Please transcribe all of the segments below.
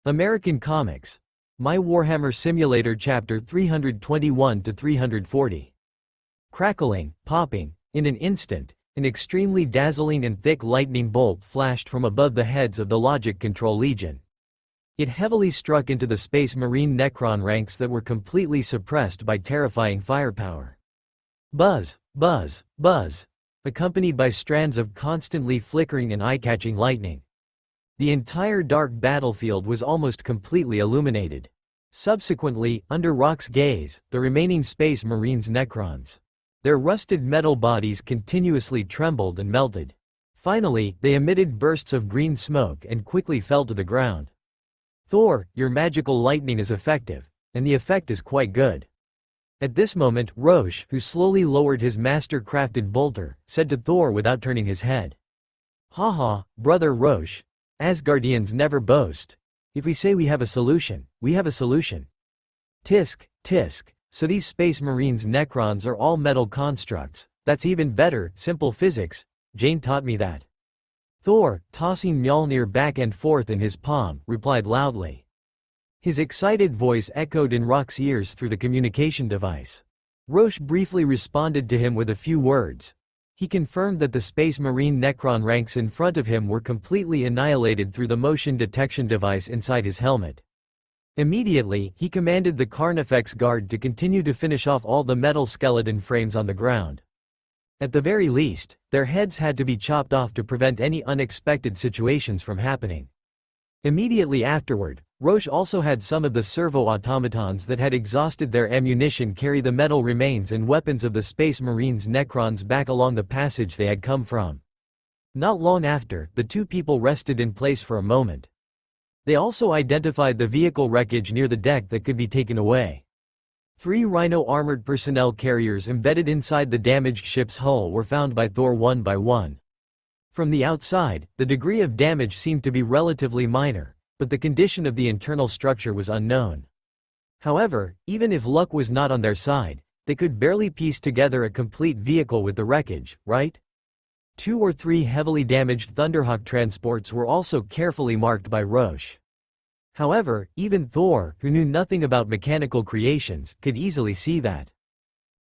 American Comics. My Warhammer Simulator Chapter 321 to 340. Crackling, popping, in an instant, an extremely dazzling and thick lightning bolt flashed from above the heads of the Logic Control Legion. It heavily struck into the Space Marine Necron ranks that were completely suppressed by terrifying firepower. Buzz, buzz, buzz, accompanied by strands of constantly flickering and eye-catching lightning. The entire dark battlefield was almost completely illuminated. Subsequently, under Rock's gaze, the remaining Space Marines Necrons. Their rusted metal bodies continuously trembled and melted. Finally, they emitted bursts of green smoke and quickly fell to the ground. Thor, your magical lightning is effective, and the effect is quite good. At this moment, Rorschach, who slowly lowered his master-crafted bolter, said to Thor without turning his head. Haha, brother Rorschach. Asgardians never boast. If we say we have a solution, we have a solution. Tisk, tisk, so these Space Marines Necrons are all metal constructs. That's even better, simple physics. Jane taught me that. Thor, tossing Mjolnir back and forth in his palm, replied loudly. His excited voice echoed in Rock's ears through the communication device. Rorschach briefly responded to him with a few words. He confirmed that the Space Marine Necron ranks in front of him were completely annihilated through the motion detection device inside his helmet. Immediately, he commanded the Carnifex Guard to continue to finish off all the metal skeleton frames on the ground. At the very least, their heads had to be chopped off to prevent any unexpected situations from happening. Immediately afterward, Rorschach also had some of the servo-automatons that had exhausted their ammunition carry the metal remains and weapons of the Space Marines Necrons back along the passage they had come from. Not long after, the two people rested in place for a moment. They also identified the vehicle wreckage near the deck that could be taken away. 3 Rhino armored personnel carriers embedded inside the damaged ship's hull were found by Thor one by one. From the outside, the degree of damage seemed to be relatively minor, but the condition of the internal structure was unknown. However, even if luck was not on their side, they could barely piece together a complete vehicle with the wreckage, right? 2 or 3 heavily damaged Thunderhawk transports were also carefully marked by Rorschach. However, even Thor, who knew nothing about mechanical creations, could easily see that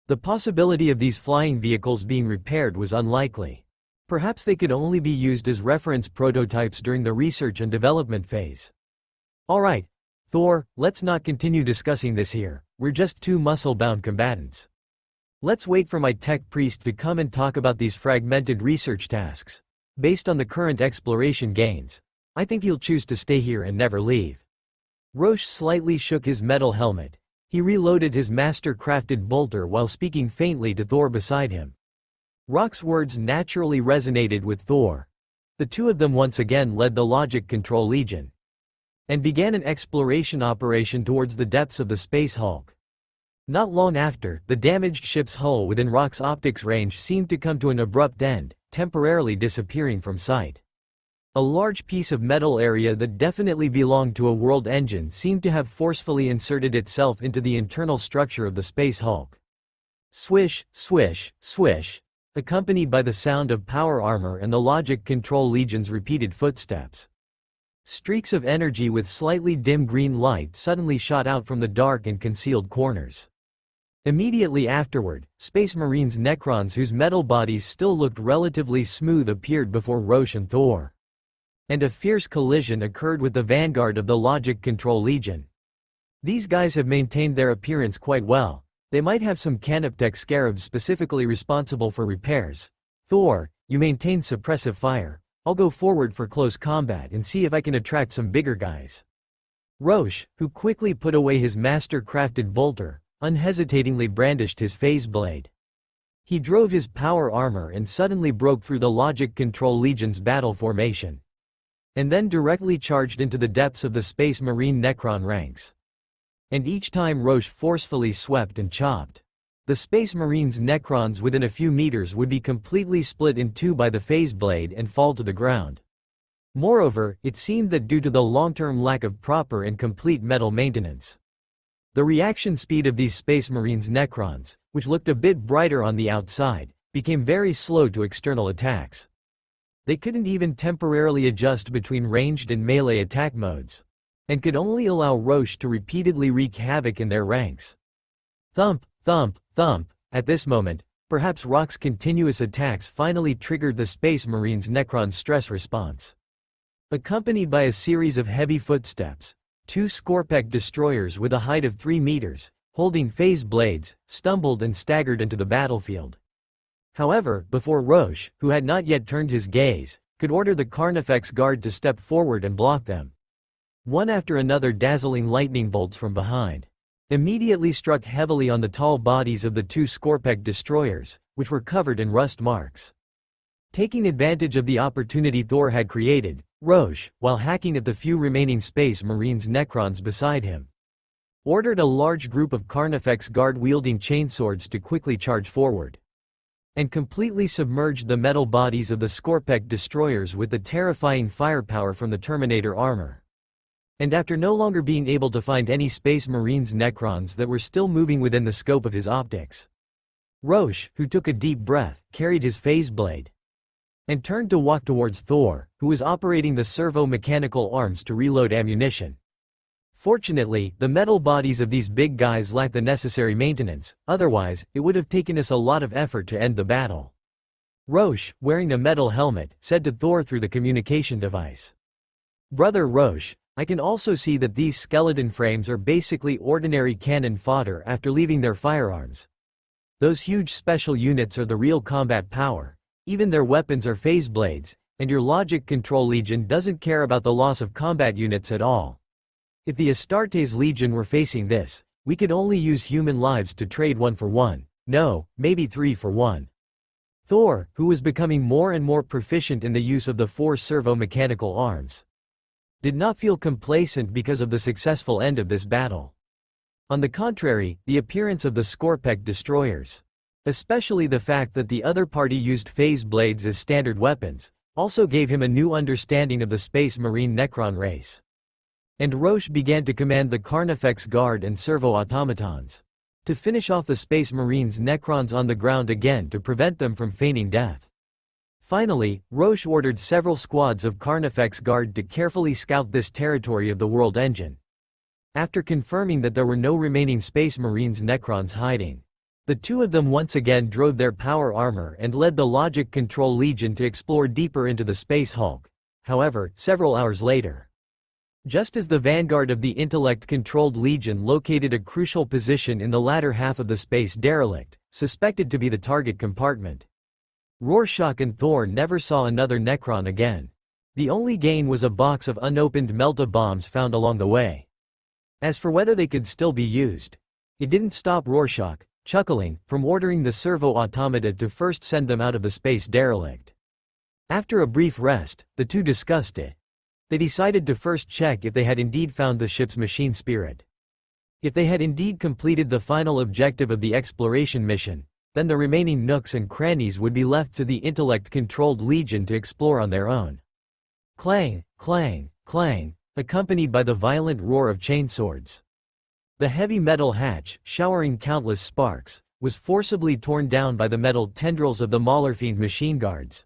the possibility of these flying vehicles being repaired was unlikely. Perhaps they could only be used as reference prototypes during the research and development phase. Alright, Thor, let's not continue discussing this here, we're just 2 muscle-bound combatants. Let's wait for my tech priest to come and talk about these fragmented research tasks. Based on the current exploration gains, I think he'll choose to stay here and never leave. Rorschach slightly shook his metal helmet. He reloaded his master-crafted bolter while speaking faintly to Thor beside him. Rock's words naturally resonated with Thor. The two of them once again led the Logic Control Legion and began an exploration operation towards the depths of the Space Hulk. Not long after, the damaged ship's hull within Rock's optics range seemed to come to an abrupt end, temporarily disappearing from sight. A large piece of metal area that definitely belonged to a world engine seemed to have forcefully inserted itself into the internal structure of the Space Hulk. Swish, swish, swish, accompanied by the sound of power armor and the Logic Control Legion's repeated footsteps. Streaks of energy with slightly dim green light suddenly shot out from the dark and concealed corners. Immediately afterward, Space Marines Necrons whose metal bodies still looked relatively smooth appeared before Rorschach and Thor. And a fierce collision occurred with the vanguard of the Logic Control Legion. These guys have maintained their appearance quite well. They might have some Canoptech scarabs specifically responsible for repairs. Thor, you maintain suppressive fire. I'll go forward for close combat and see if I can attract some bigger guys. Rorschach, who quickly put away his master-crafted bolter, unhesitatingly brandished his phase blade. He drove his power armor and suddenly broke through the Logic Control Legion's battle formation, and then directly charged into the depths of the Space Marine Necron ranks. And each time Rorschach forcefully swept and chopped, the Space Marines Necrons within a few meters would be completely split in two by the phase blade and fall to the ground. Moreover, it seemed that due to the long-term lack of proper and complete metal maintenance, the reaction speed of these Space Marines Necrons, which looked a bit brighter on the outside, became very slow to external attacks. They couldn't even temporarily adjust between ranged and melee attack modes. and could only allow Rorschach to repeatedly wreak havoc in their ranks. Thump, thump, thump. At this moment, perhaps Rock's continuous attacks finally triggered the Space Marine's Necron stress response. Accompanied by a series of heavy footsteps, 2 Skorpekh destroyers with a height of 3 meters, holding phase blades, stumbled and staggered into the battlefield. However, before Rorschach, who had not yet turned his gaze, could order the Carnifex Guard to step forward and block them, one after another dazzling lightning bolts from behind immediately struck heavily on the tall bodies of the 2 Skorpekh destroyers, which were covered in rust marks. Taking advantage of the opportunity Thor had created, Rorschach, while hacking at the few remaining Space Marines' Necrons beside him, ordered a large group of Carnifex Guard-wielding chainswords to quickly charge forward, and completely submerged the metal bodies of the Skorpekh destroyers with the terrifying firepower from the Terminator armor. And after no longer being able to find any Space Marines' Necrons that were still moving within the scope of his optics, Rorschach, who took a deep breath, carried his phase blade, and turned to walk towards Thor, who was operating the servo-mechanical arms to reload ammunition. Fortunately, the metal bodies of these big guys lack the necessary maintenance, otherwise, it would have taken us a lot of effort to end the battle. Rorschach, wearing a metal helmet, said to Thor through the communication device, "Brother Rorschach, I can also see that these skeleton frames are basically ordinary cannon fodder after leaving their firearms. Those huge special units are the real combat power. Even their weapons are phase blades, and your Logic Control Legion doesn't care about the loss of combat units at all. If the Astartes Legion were facing this, we could only use human lives to trade 1 for 1, no, maybe 3 for 1. Thor, who was becoming more and more proficient in the use of the 4 servo-mechanical arms, did not feel complacent because of the successful end of this battle. On the contrary, the appearance of the Skorpekh destroyers, especially the fact that the other party used phase blades as standard weapons, also gave him a new understanding of the Space Marine Necron race. And Rorschach began to command the Carnifex Guard and servo-automatons to finish off the Space Marines' Necrons on the ground again to prevent them from feigning death. Finally, Rorschach ordered several squads of Carnifex Guard to carefully scout this territory of the World Engine. After confirming that there were no remaining Space Marines' Necrons hiding, the 2 of them once again drove their power armor and led the Logic Control Legion to explore deeper into the Space Hulk. However, several hours later, just as the vanguard of the Intellect-controlled Legion located a crucial position in the latter half of the space derelict, suspected to be the target compartment, Rorschach and Thor never saw another Necron again. The only gain was a box of unopened melta-bombs found along the way. As for whether they could still be used, it didn't stop Rorschach, chuckling, from ordering the servo-automata to first send them out of the space derelict. After a brief rest, the 2 discussed it. They decided to first check if they had indeed found the ship's machine spirit. If they had indeed completed the final objective of the exploration mission, then the remaining nooks and crannies would be left to the Intellect-controlled Legion to explore on their own. Clang, clang, clang, accompanied by the violent roar of chainswords. The heavy metal hatch, showering countless sparks, was forcibly torn down by the metal tendrils of the Maulerfiend machine guards,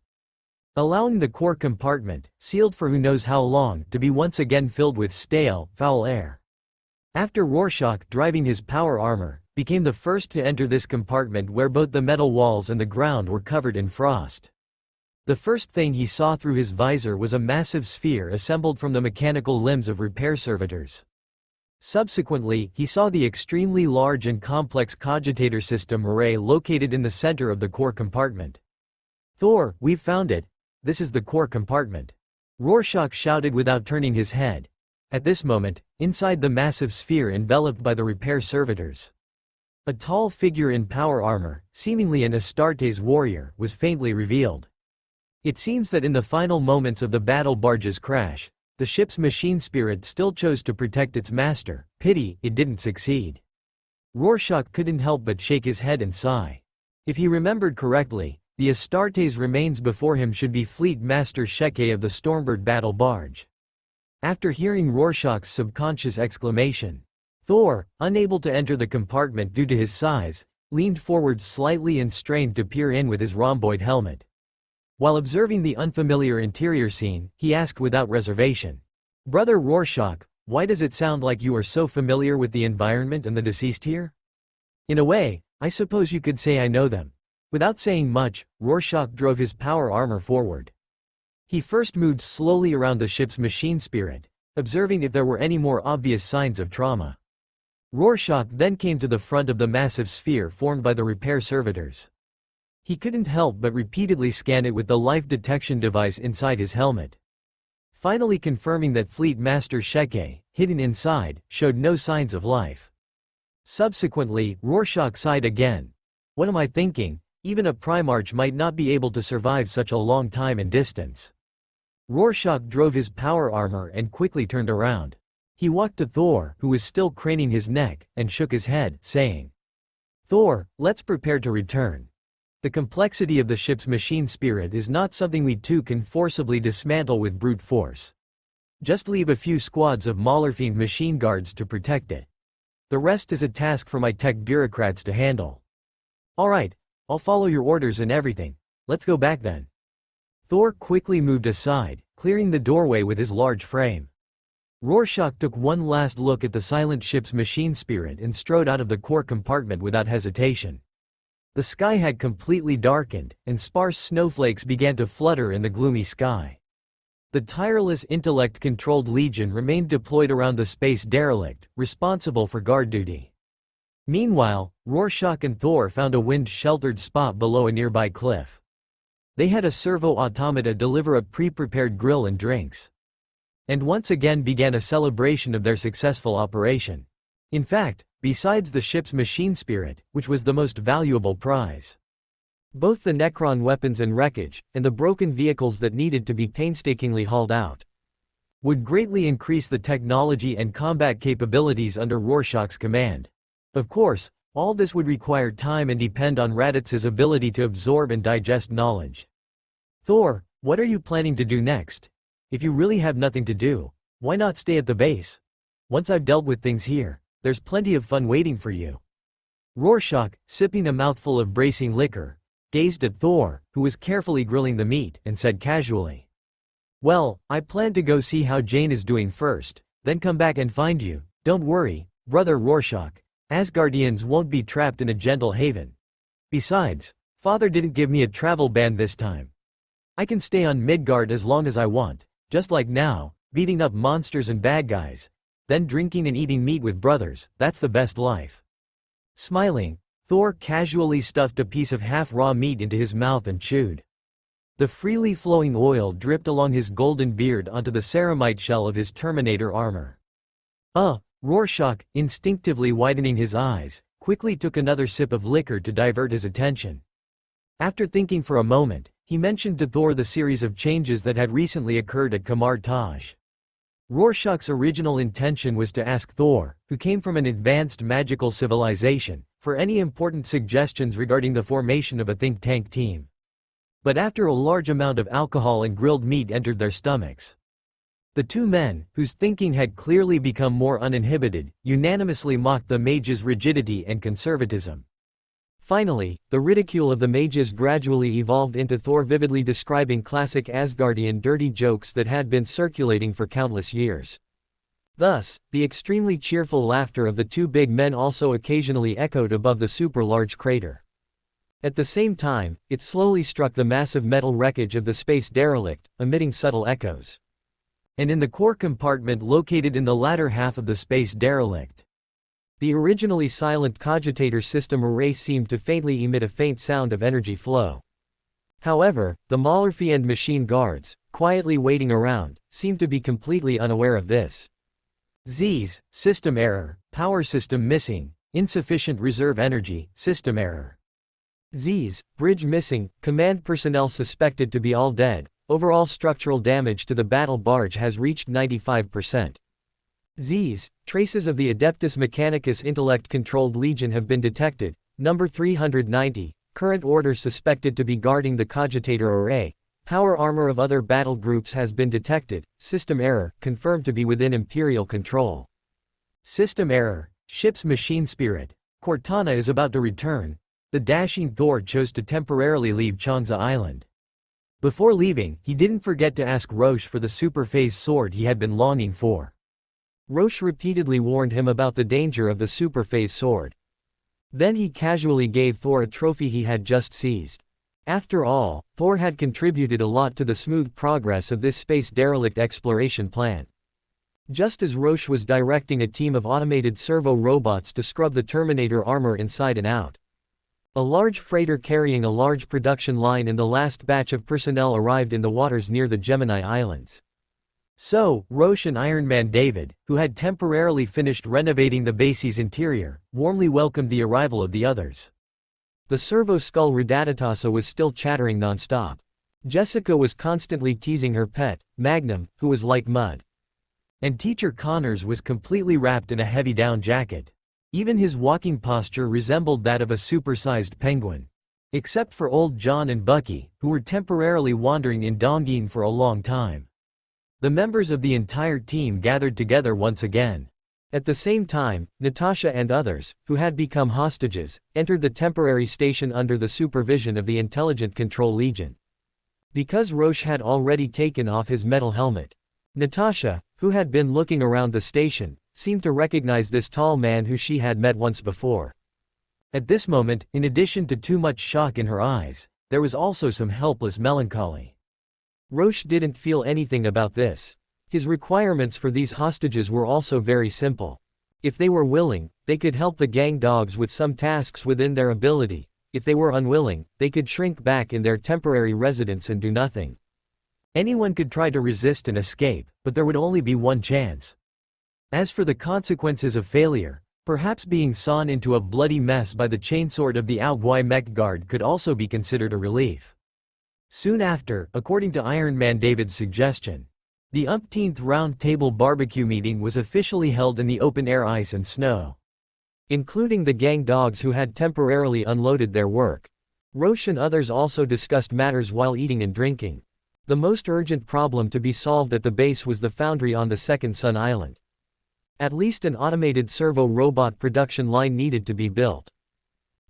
allowing the core compartment, sealed for who knows how long, to be once again filled with stale, foul air. After Rorschach, driving his power armor, became the first to enter this compartment where both the metal walls and the ground were covered in frost. The first thing he saw through his visor was a massive sphere assembled from the mechanical limbs of repair servitors. Subsequently, he saw the extremely large and complex cogitator system array located in the center of the core compartment. "Thor, we've found it. This is the core compartment," Rorschach shouted without turning his head. At this moment, inside the massive sphere enveloped by the repair servitors, a tall figure in power armor, seemingly an Astartes warrior, was faintly revealed. It seems that in the final moments of the battle barge's crash, the ship's machine spirit still chose to protect its master. Pity it didn't succeed. Rorschach couldn't help but shake his head and sigh. If he remembered correctly, the Astartes remains before him should be Fleet Master Sheke of the Stormbird battle barge. After hearing Rorschach's subconscious exclamation, Thor, unable to enter the compartment due to his size, leaned forward slightly and strained to peer in with his rhomboid helmet. While observing the unfamiliar interior scene, he asked without reservation, "Brother Rorschach, Why does it sound like you are so familiar with the environment and the deceased here? In a way, I suppose you could say I know them. Without saying much, Rorschach drove his power armor forward. He first moved slowly around the ship's machine spirit, observing if there were any more obvious signs of trauma. Rorschach then came to the front of the massive sphere formed by the repair servitors. He couldn't help but repeatedly scan it with the life detection device inside his helmet. Finally confirming that Fleet Master Sheke, hidden inside, showed no signs of life. Subsequently, Rorschach sighed again. What am I thinking? Even a Primarch might not be able to survive such a long time and distance. Rorschach drove his power armor and quickly turned around. He walked to Thor, who was still craning his neck, and shook his head, saying, "Thor, let's prepare to return. The complexity of the ship's machine spirit is not something we two can forcibly dismantle with brute force. Just leave a few squads of Malarfiend machine guards to protect it. The rest is a task for my tech bureaucrats to handle." "Alright, I'll follow your orders and everything. Let's go back then." Thor quickly moved aside, clearing the doorway with his large frame. Rorschach took one last look at the silent ship's machine spirit and strode out of the core compartment without hesitation. The sky had completely darkened, and sparse snowflakes began to flutter in the gloomy sky. The tireless intellect-controlled Legion remained deployed around the space derelict, responsible for guard duty. Meanwhile, Rorschach and Thor found a wind-sheltered spot below a nearby cliff. They had a servo-automata deliver a pre-prepared grill and drinks. And once again began a celebration of their successful operation. In fact, besides the ship's machine spirit, which was the most valuable prize, both the Necron weapons and wreckage, and the broken vehicles that needed to be painstakingly hauled out, would greatly increase the technology and combat capabilities under Rorschach's command. Of course, all this would require time and depend on Raditz's ability to absorb and digest knowledge. "Thor, what are you planning to do next? If you really have nothing to do, why not stay at the base? Once I've dealt with things here, there's plenty of fun waiting for you." Rorschach, sipping a mouthful of bracing liquor, gazed at Thor, who was carefully grilling the meat, and said casually, "Well, I plan to go see how Jane is doing first, then come back and find you. Don't worry, brother Rorschach, Asgardians won't be trapped in a gentle haven. Besides, Father didn't give me a travel ban this time. I can stay on Midgard as long as I want, just like now, beating up monsters and bad guys, then drinking and eating meat with brothers. That's the best life." Smiling, Thor casually stuffed a piece of half-raw meat into his mouth and chewed. The freely flowing oil dripped along his golden beard onto the ceramite shell of his Terminator armor. Rorschach, instinctively widening his eyes, quickly took another sip of liquor to divert his attention. After thinking for a moment, he mentioned to Thor the series of changes that had recently occurred at Kamar Taj. Rorschach's original intention was to ask Thor, who came from an advanced magical civilization, for any important suggestions regarding the formation of a think tank team. But after a large amount of alcohol and grilled meat entered their stomachs, the two men, whose thinking had clearly become more uninhibited, unanimously mocked the mage's rigidity and conservatism. Finally, the ridicule of the mages gradually evolved into Thor vividly describing classic Asgardian dirty jokes that had been circulating for countless years. Thus, the extremely cheerful laughter of the two big men also occasionally echoed above the super-large crater. At the same time, it slowly struck the massive metal wreckage of the space derelict, emitting subtle echoes. And in the core compartment located in the latter half of the space derelict, the originally silent cogitator system array seemed to faintly emit a faint sound of energy flow. However, the Malarfiend machine guards, quietly waiting around, seemed to be completely unaware of this. Z's, system error, power system missing, insufficient reserve energy, system error. Z's, bridge missing, command personnel suspected to be all dead, overall structural damage to the battle barge has reached 95%. Z's, traces of the Adeptus Mechanicus intellect-controlled legion have been detected, number 390, current order suspected to be guarding the cogitator array, power armor of other battle groups has been detected, system error, confirmed to be within Imperial control. System error, ship's machine spirit, Cortana is about to return. The dashing Thor chose to temporarily leave Chanza Island. Before leaving, he didn't forget to ask Roche for the super phase sword he had been longing for. Roche repeatedly warned him about the danger of the super phase sword. Then he casually gave Thor a trophy he had just seized. After all, Thor had contributed a lot to the smooth progress of this space derelict exploration plan. Just as Roche was directing a team of automated servo robots to scrub the Terminator armor inside and out, a large freighter carrying a large production line in the last batch of personnel arrived in the waters near the Gemini Islands. So, Roche and Iron Man David, who had temporarily finished renovating the base's interior, warmly welcomed the arrival of the others. The servo skull Rattata was still chattering non-stop. Jessica was constantly teasing her pet, Magnum, who was like mud. And Teacher Connors was completely wrapped in a heavy down jacket. Even his walking posture resembled that of a supersized penguin. Except for old John and Bucky, who were temporarily wandering in Dongyin for a long time. The members of the entire team gathered together once again. At the same time, Natasha and others, who had become hostages, entered the temporary station under the supervision of the Intelligent Control Legion. Because Roche had already taken off his metal helmet, Natasha, who had been looking around the station, seemed to recognize this tall man who she had met once before. At this moment, in addition to too much shock in her eyes, there was also some helpless melancholy. Roche didn't feel anything about this. His requirements for these hostages were also very simple. If they were willing, they could help the gang dogs with some tasks within their ability. If they were unwilling, they could shrink back in their temporary residence and do nothing. Anyone could try to resist and escape, but there would only be one chance. As for the consequences of failure, perhaps being sawn into a bloody mess by the chainsword of the Aogwai mech guard could also be considered a relief. Soon after, according to Iron Man David's suggestion, the umpteenth round-table barbecue meeting was officially held in the open-air ice and snow, including the gang dogs who had temporarily unloaded their work. Roche and others also discussed matters while eating and drinking. The most urgent problem to be solved at the base was the foundry on the second Sun Island. At least an automated servo robot production line needed to be built.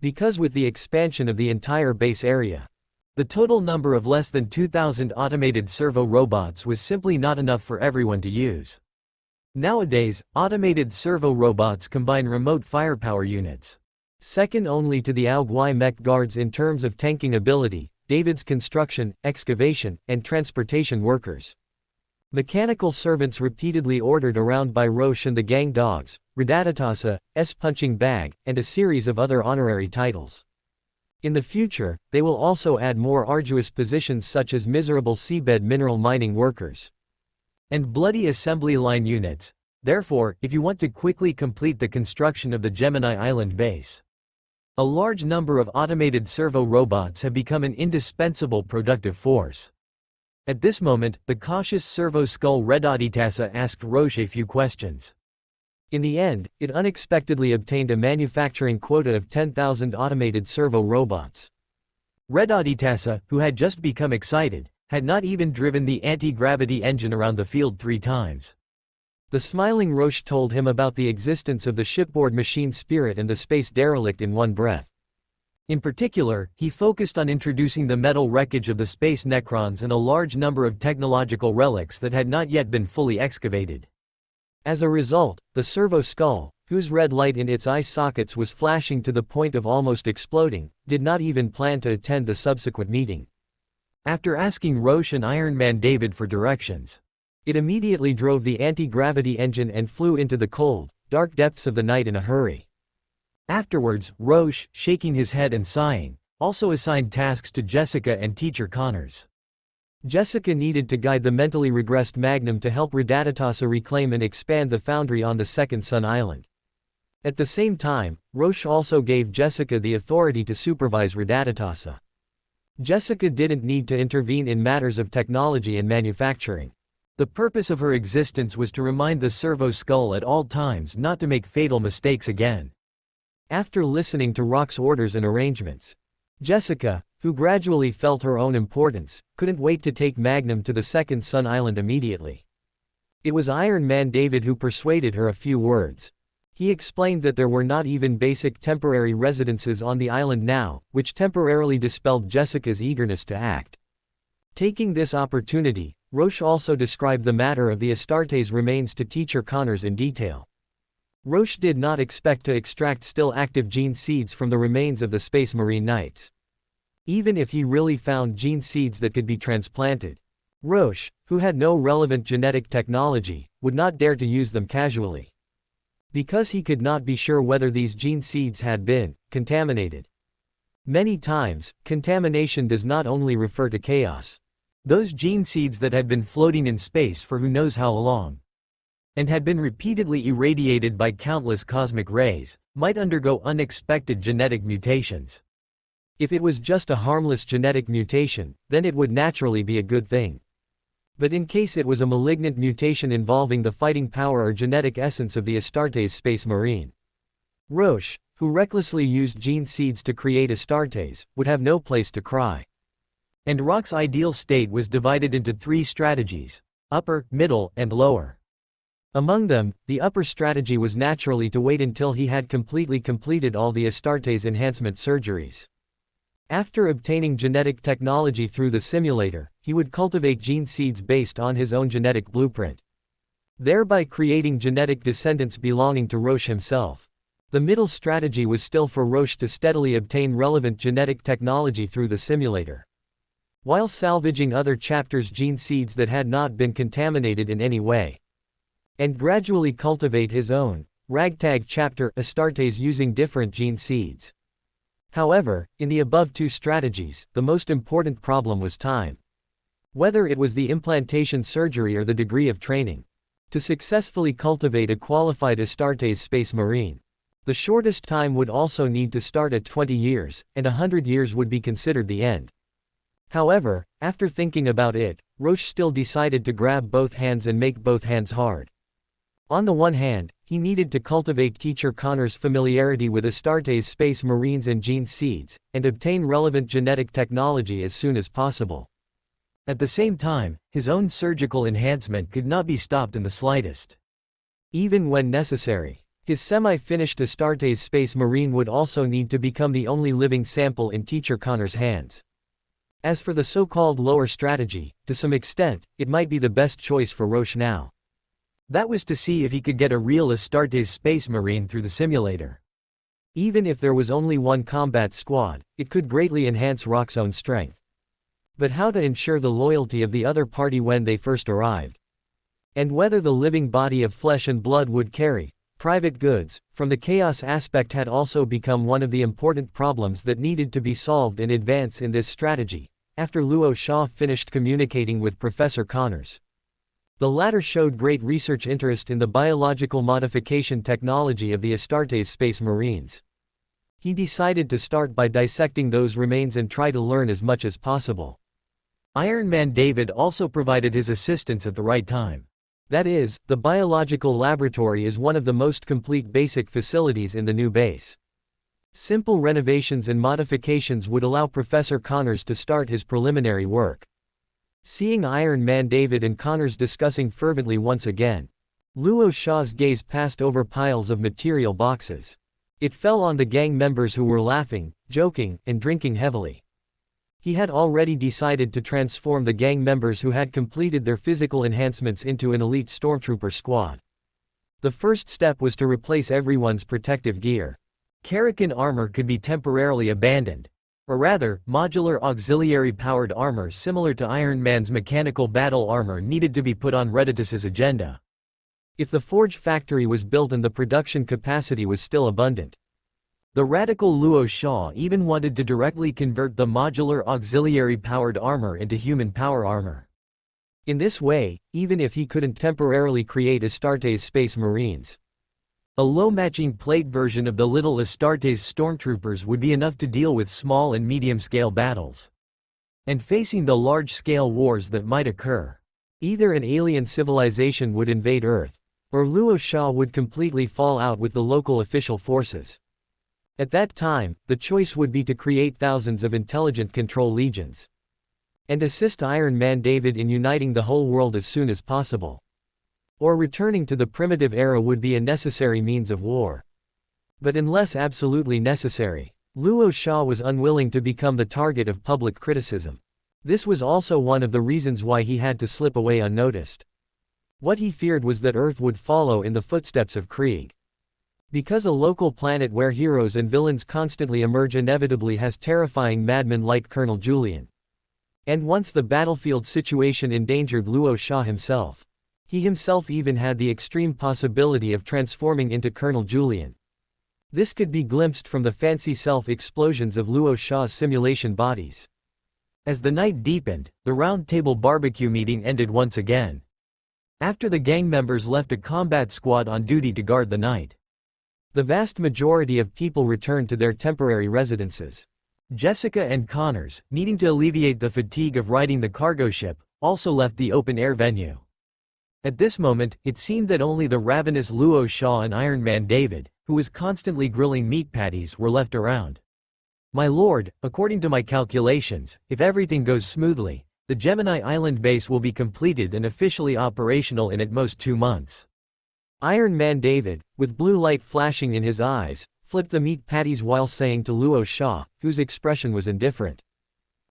Because with the expansion of the entire base area, the total number of less than 2,000 automated servo robots was simply not enough for everyone to use. Nowadays, automated servo robots combine remote firepower units, second only to the Aogwai mech guards in terms of tanking ability, David's construction, excavation, and transportation workers. Mechanical servants repeatedly ordered around by Roche and the gang dogs, Rattata, punching bag, and a series of other honorary titles. In the future, they will also add more arduous positions such as miserable seabed mineral mining workers and bloody assembly line units. Therefore, if you want to quickly complete the construction of the Gemini Island base, a large number of automated servo robots have become an indispensable productive force. At this moment, the cautious servo skull Rattata asked Roche a few questions. In the end, it unexpectedly obtained a manufacturing quota of 10,000 automated servo robots. Rattata, who had just become excited, had not even driven the anti-gravity engine around the field 3 times. The smiling Roche told him about the existence of the shipboard machine Spirit and the space derelict in one breath. In particular, he focused on introducing the metal wreckage of the space Necrons and a large number of technological relics that had not yet been fully excavated. As a result, the servo skull, whose red light in its eye sockets was flashing to the point of almost exploding, did not even plan to attend the subsequent meeting. After asking Roche and Iron Man David for directions, it immediately drove the anti-gravity engine and flew into the cold, dark depths of the night in a hurry. Afterwards, Roche, shaking his head and sighing, also assigned tasks to Jessica and Teacher Connors. Jessica needed to guide the mentally regressed Magnum to help Rattata reclaim and expand the foundry on the second Sun Island. At the same time, Roche also gave Jessica the authority to supervise Rattata. Jessica didn't need to intervene in matters of technology and manufacturing. The purpose of her existence was to remind the servo skull at all times not to make fatal mistakes again. After listening to Rock's orders and arrangements, Jessica, who gradually felt her own importance, couldn't wait to take Magnum to the second Sun Island immediately. It was Iron Man David who persuaded her a few words. He explained that there were not even basic temporary residences on the island now, which temporarily dispelled Jessica's eagerness to act. Taking this opportunity, Roche also described the matter of the Astartes remains to teacher Connors in detail. Roche did not expect to extract still active gene seeds from the remains of the Space Marine Knights. Even if he really found gene seeds that could be transplanted, Roche, who had no relevant genetic technology, would not dare to use them casually. Because he could not be sure whether these gene seeds had been contaminated. Many times, contamination does not only refer to chaos. Those gene seeds that had been floating in space for who knows how long, and had been repeatedly irradiated by countless cosmic rays, might undergo unexpected genetic mutations. If it was just a harmless genetic mutation, then it would naturally be a good thing. But in case it was a malignant mutation involving the fighting power or genetic essence of the Astartes Space Marine, Roche, who recklessly used gene seeds to create Astartes, would have no place to cry. And Rock's ideal state was divided into 3 strategies: upper, middle, and lower. Among them, the upper strategy was naturally to wait until he had completely completed all the Astartes enhancement surgeries. After obtaining genetic technology through the simulator, he would cultivate gene seeds based on his own genetic blueprint, thereby creating genetic descendants belonging to Roche himself. The middle strategy was still for Roche to steadily obtain relevant genetic technology through the simulator, while salvaging other chapters' gene seeds that had not been contaminated in any way, and gradually cultivate his own ragtag chapter Astartes using different gene seeds. However, in the above 2 strategies, the most important problem was time. Whether it was the implantation surgery or the degree of training. To successfully cultivate a qualified Astartes Space Marine, the shortest time would also need to start at 20 years, and 100 years would be considered the end. However, after thinking about it, Roche still decided to grab both hands and make both hands hard. On the one hand, he needed to cultivate teacher Connors' familiarity with Astartes Space Marines and gene seeds, and obtain relevant genetic technology as soon as possible. At the same time, his own surgical enhancement could not be stopped in the slightest. Even when necessary, his semi-finished Astartes Space Marine would also need to become the only living sample in teacher Connors' hands. As for the so-called lower strategy, to some extent, it might be the best choice for Roche now. That was to see if he could get a real Astartes Space Marine through the simulator. Even if there was only one combat squad, it could greatly enhance Rock's own strength. But how to ensure the loyalty of the other party when they first arrived? And whether the living body of flesh and blood would carry private goods from the chaos aspect had also become one of the important problems that needed to be solved in advance in this strategy, after Luo Shaw finished communicating with Professor Connors. The latter showed great research interest in the biological modification technology of the Astartes Space Marines. He decided to start by dissecting those remains and try to learn as much as possible. Iron Man David also provided his assistance at the right time. That is, the biological laboratory is one of the most complete basic facilities in the new base. Simple renovations and modifications would allow Professor Connors to start his preliminary work. Seeing Iron Man David and Connors discussing fervently once again, Luo Shaw's gaze passed over piles of material boxes. It fell on the gang members who were laughing, joking, and drinking heavily. He had already decided to transform the gang members who had completed their physical enhancements into an elite stormtrooper squad. The first step was to replace everyone's protective gear. Karakin armor could be temporarily abandoned. Or rather, modular auxiliary-powered armor similar to Iron Man's mechanical battle armor needed to be put on Reditus's agenda. If the forge factory was built and the production capacity was still abundant, the radical Luo Shaw even wanted to directly convert the modular auxiliary-powered armor into human power armor. In this way, even if he couldn't temporarily create Astartes Space Marines, a low-matching plate version of the little Astartes stormtroopers would be enough to deal with small and medium-scale battles. And facing the large-scale wars that might occur, either an alien civilization would invade Earth, or Luo Shaw would completely fall out with the local official forces. At that time, the choice would be to create thousands of intelligent control legions, and assist Iron Man David in uniting the whole world as soon as possible. Or returning to the primitive era would be a necessary means of war. But unless absolutely necessary, Luo Shaw was unwilling to become the target of public criticism. This was also one of the reasons why he had to slip away unnoticed. What he feared was that Earth would follow in the footsteps of Krieg. Because a local planet where heroes and villains constantly emerge inevitably has terrifying madmen like Colonel Julian. And once the battlefield situation endangered Luo Sha himself. He himself even had the extreme possibility of transforming into Colonel Julian. This could be glimpsed from the fancy self-explosions of Luo Sha's simulation bodies. As the night deepened, the round table barbecue meeting ended once again. After the gang members left a combat squad on duty to guard the night. The vast majority of people returned to their temporary residences. Jessica and Connors, needing to alleviate the fatigue of riding the cargo ship, also left the open-air venue. At this moment, it seemed that only the ravenous Luo Sha and Iron Man David, who was constantly grilling meat patties, were left around. My lord, according to my calculations, if everything goes smoothly, the Gemini Island base will be completed and officially operational in at most 2 months. Iron Man David, with blue light flashing in his eyes, flipped the meat patties while saying to Luo Sha, whose expression was indifferent.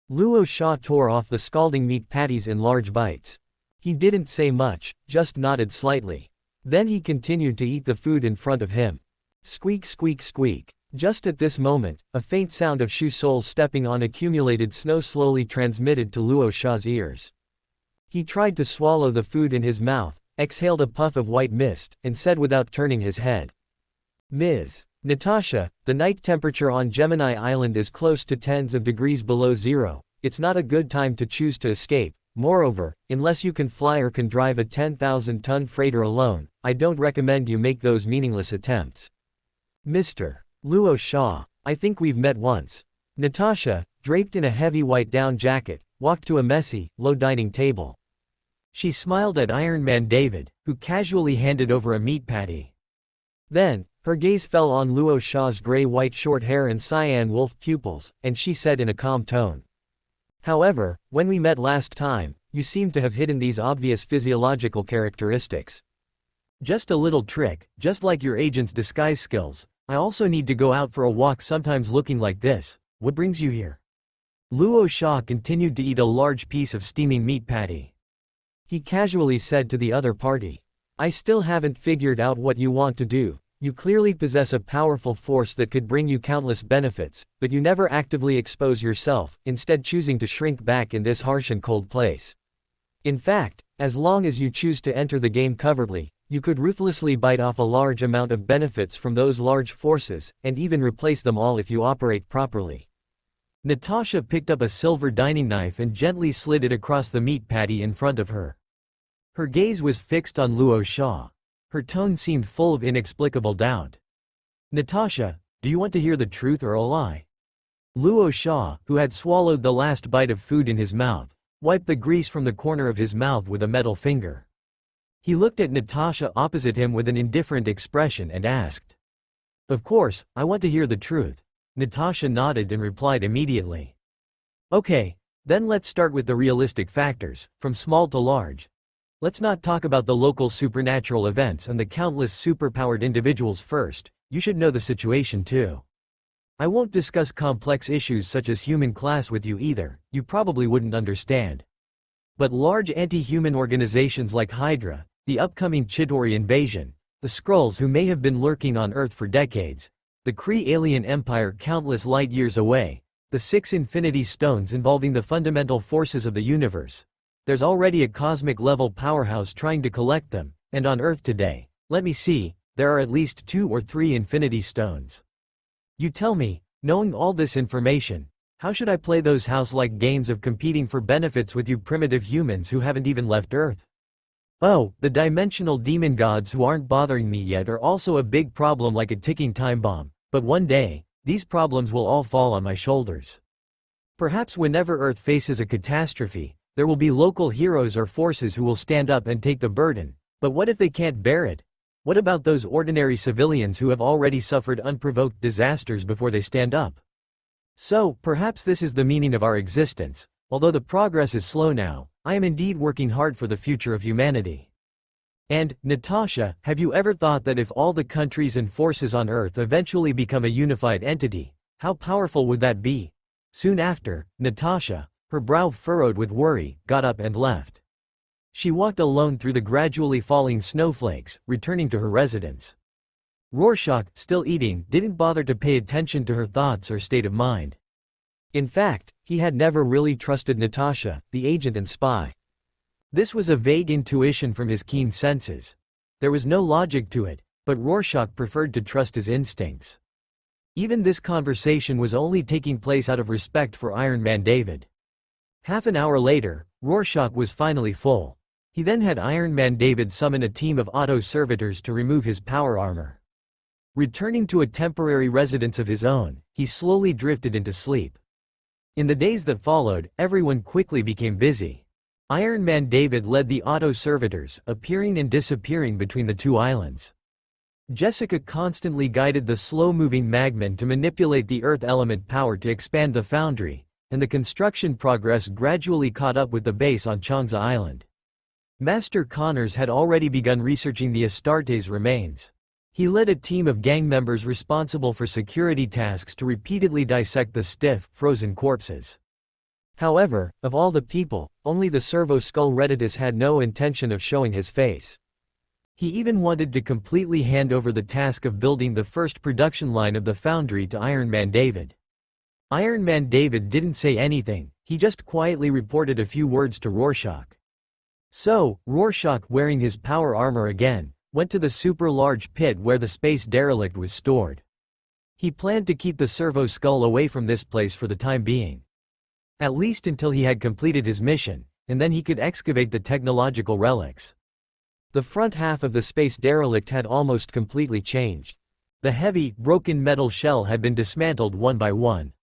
Luo Sha tore off the scalding meat patties in large bites. He didn't say much, just nodded slightly. Then he continued to eat the food in front of him. Squeak squeak squeak. Just at this moment, a faint sound of shoe soles stepping on accumulated snow slowly transmitted to Luo Sha's ears. He tried to swallow the food in his mouth, exhaled a puff of white mist, and said without turning his head. Ms. Natasha, the night temperature on Gemini Island is close to tens of degrees below zero. It's not a good time to choose to escape. Moreover, unless you can fly or can drive a 10,000-ton freighter alone, I don't recommend you make those meaningless attempts. Mr. Luo Sha, I think we've met once. Natasha, draped in a heavy white down jacket, walked to a messy, low dining table. She smiled at Iron Man David, who casually handed over a meat patty. Then, her gaze fell on Luo Sha's gray-white short hair and cyan wolf pupils, and she said in a calm tone. However, when we met last time, you seemed to have hidden these obvious physiological characteristics. Just a little trick, just like your agent's disguise skills. I also need to go out for a walk sometimes looking like this. What brings you here? Luo Sha continued to eat a large piece of steaming meat patty. He casually said to the other party. I still haven't figured out what you want to do. You clearly possess a powerful force that could bring you countless benefits, but you never actively expose yourself, instead choosing to shrink back in this harsh and cold place. In fact, as long as you choose to enter the game covertly, you could ruthlessly bite off a large amount of benefits from those large forces, and even replace them all if you operate properly. Natasha picked up a silver dining knife and gently slid it across the meat patty in front of her. Her gaze was fixed on Luo Sha. Her tone seemed full of inexplicable doubt. Natasha, do you want to hear the truth or a lie? Luo Sha, who had swallowed the last bite of food in his mouth, wiped the grease from the corner of his mouth with a metal finger. He looked at Natasha opposite him with an indifferent expression and asked. Of course, I want to hear the truth. Natasha nodded and replied immediately. Okay, then let's start with the realistic factors, from small to large. Let's not talk about the local supernatural events and the countless superpowered individuals first, you should know the situation too. I won't discuss complex issues such as human class with you either, you probably wouldn't understand. But large anti-human organizations like Hydra, the upcoming Chitauri invasion, the Skrulls who may have been lurking on Earth for decades, the Kree alien empire countless light years away, the 6 Infinity Stones involving the fundamental forces of the universe. There's already a cosmic-level powerhouse trying to collect them, and on Earth today, let me see, there are at least 2 or 3 Infinity Stones. You tell me, knowing all this information, how should I play those house-like games of competing for benefits with you primitive humans who haven't even left Earth? Oh, the dimensional demon gods who aren't bothering me yet are also a big problem like a ticking time bomb, but one day, these problems will all fall on my shoulders. Perhaps whenever Earth faces a catastrophe, there will be local heroes or forces who will stand up and take the burden, but what if they can't bear it? What about those ordinary civilians who have already suffered unprovoked disasters before they stand up? So, perhaps this is the meaning of our existence. Although the progress is slow now, I am indeed working hard for the future of humanity. And, Natasha, have you ever thought that if all the countries and forces on Earth eventually become a unified entity, how powerful would that be? Soon after, Natasha, her brow furrowed with worry, got up and left. She walked alone through the gradually falling snowflakes, returning to her residence. Rorschach, still eating, didn't bother to pay attention to her thoughts or state of mind. In fact, he had never really trusted Natasha, the agent and spy. This was a vague intuition from his keen senses. There was no logic to it, but Rorschach preferred to trust his instincts. Even this conversation was only taking place out of respect for Iron Man David. Half an hour later, Rorschach was finally full. He then had Iron Man David summon a team of auto-servitors to remove his power armor. Returning to a temporary residence of his own, he slowly drifted into sleep. In the days that followed, everyone quickly became busy. Iron Man David led the auto-servitors, appearing and disappearing between the two islands. Jessica constantly guided the slow-moving Magman to manipulate the Earth element power to expand the foundry, and the construction progress gradually caught up with the base on Changza Island. Master Connors had already begun researching the Astartes remains. He led a team of gang members responsible for security tasks to repeatedly dissect the stiff, frozen corpses. However, of all the people, only the servo-skull Reditus had no intention of showing his face. He even wanted to completely hand over the task of building the first production line of the foundry to Iron Man David. Iron Man David didn't say anything, he just quietly reported a few words to Rorschach. So, Rorschach, wearing his power armor again, went to the super-large pit where the space derelict was stored. He planned to keep the servo-skull away from this place for the time being. At least until he had completed his mission, and then he could excavate the technological relics. The front half of the space derelict had almost completely changed. The heavy, broken metal shell had been dismantled one by one.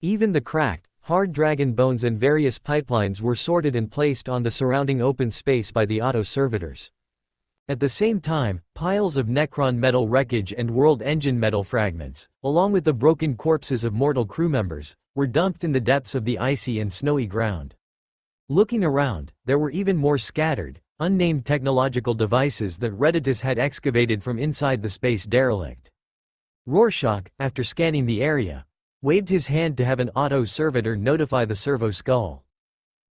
Even the cracked, hard dragon bones and various pipelines were sorted and placed on the surrounding open space by the auto-servitors. At the same time, piles of Necron metal wreckage and world engine metal fragments, along with the broken corpses of mortal crew members, were dumped in the depths of the icy and snowy ground. Looking around, there were even more scattered, unnamed technological devices that Reditus had excavated from inside the space derelict. Rorschach, after scanning the area, waved his hand to have an auto-servitor notify the servo-skull.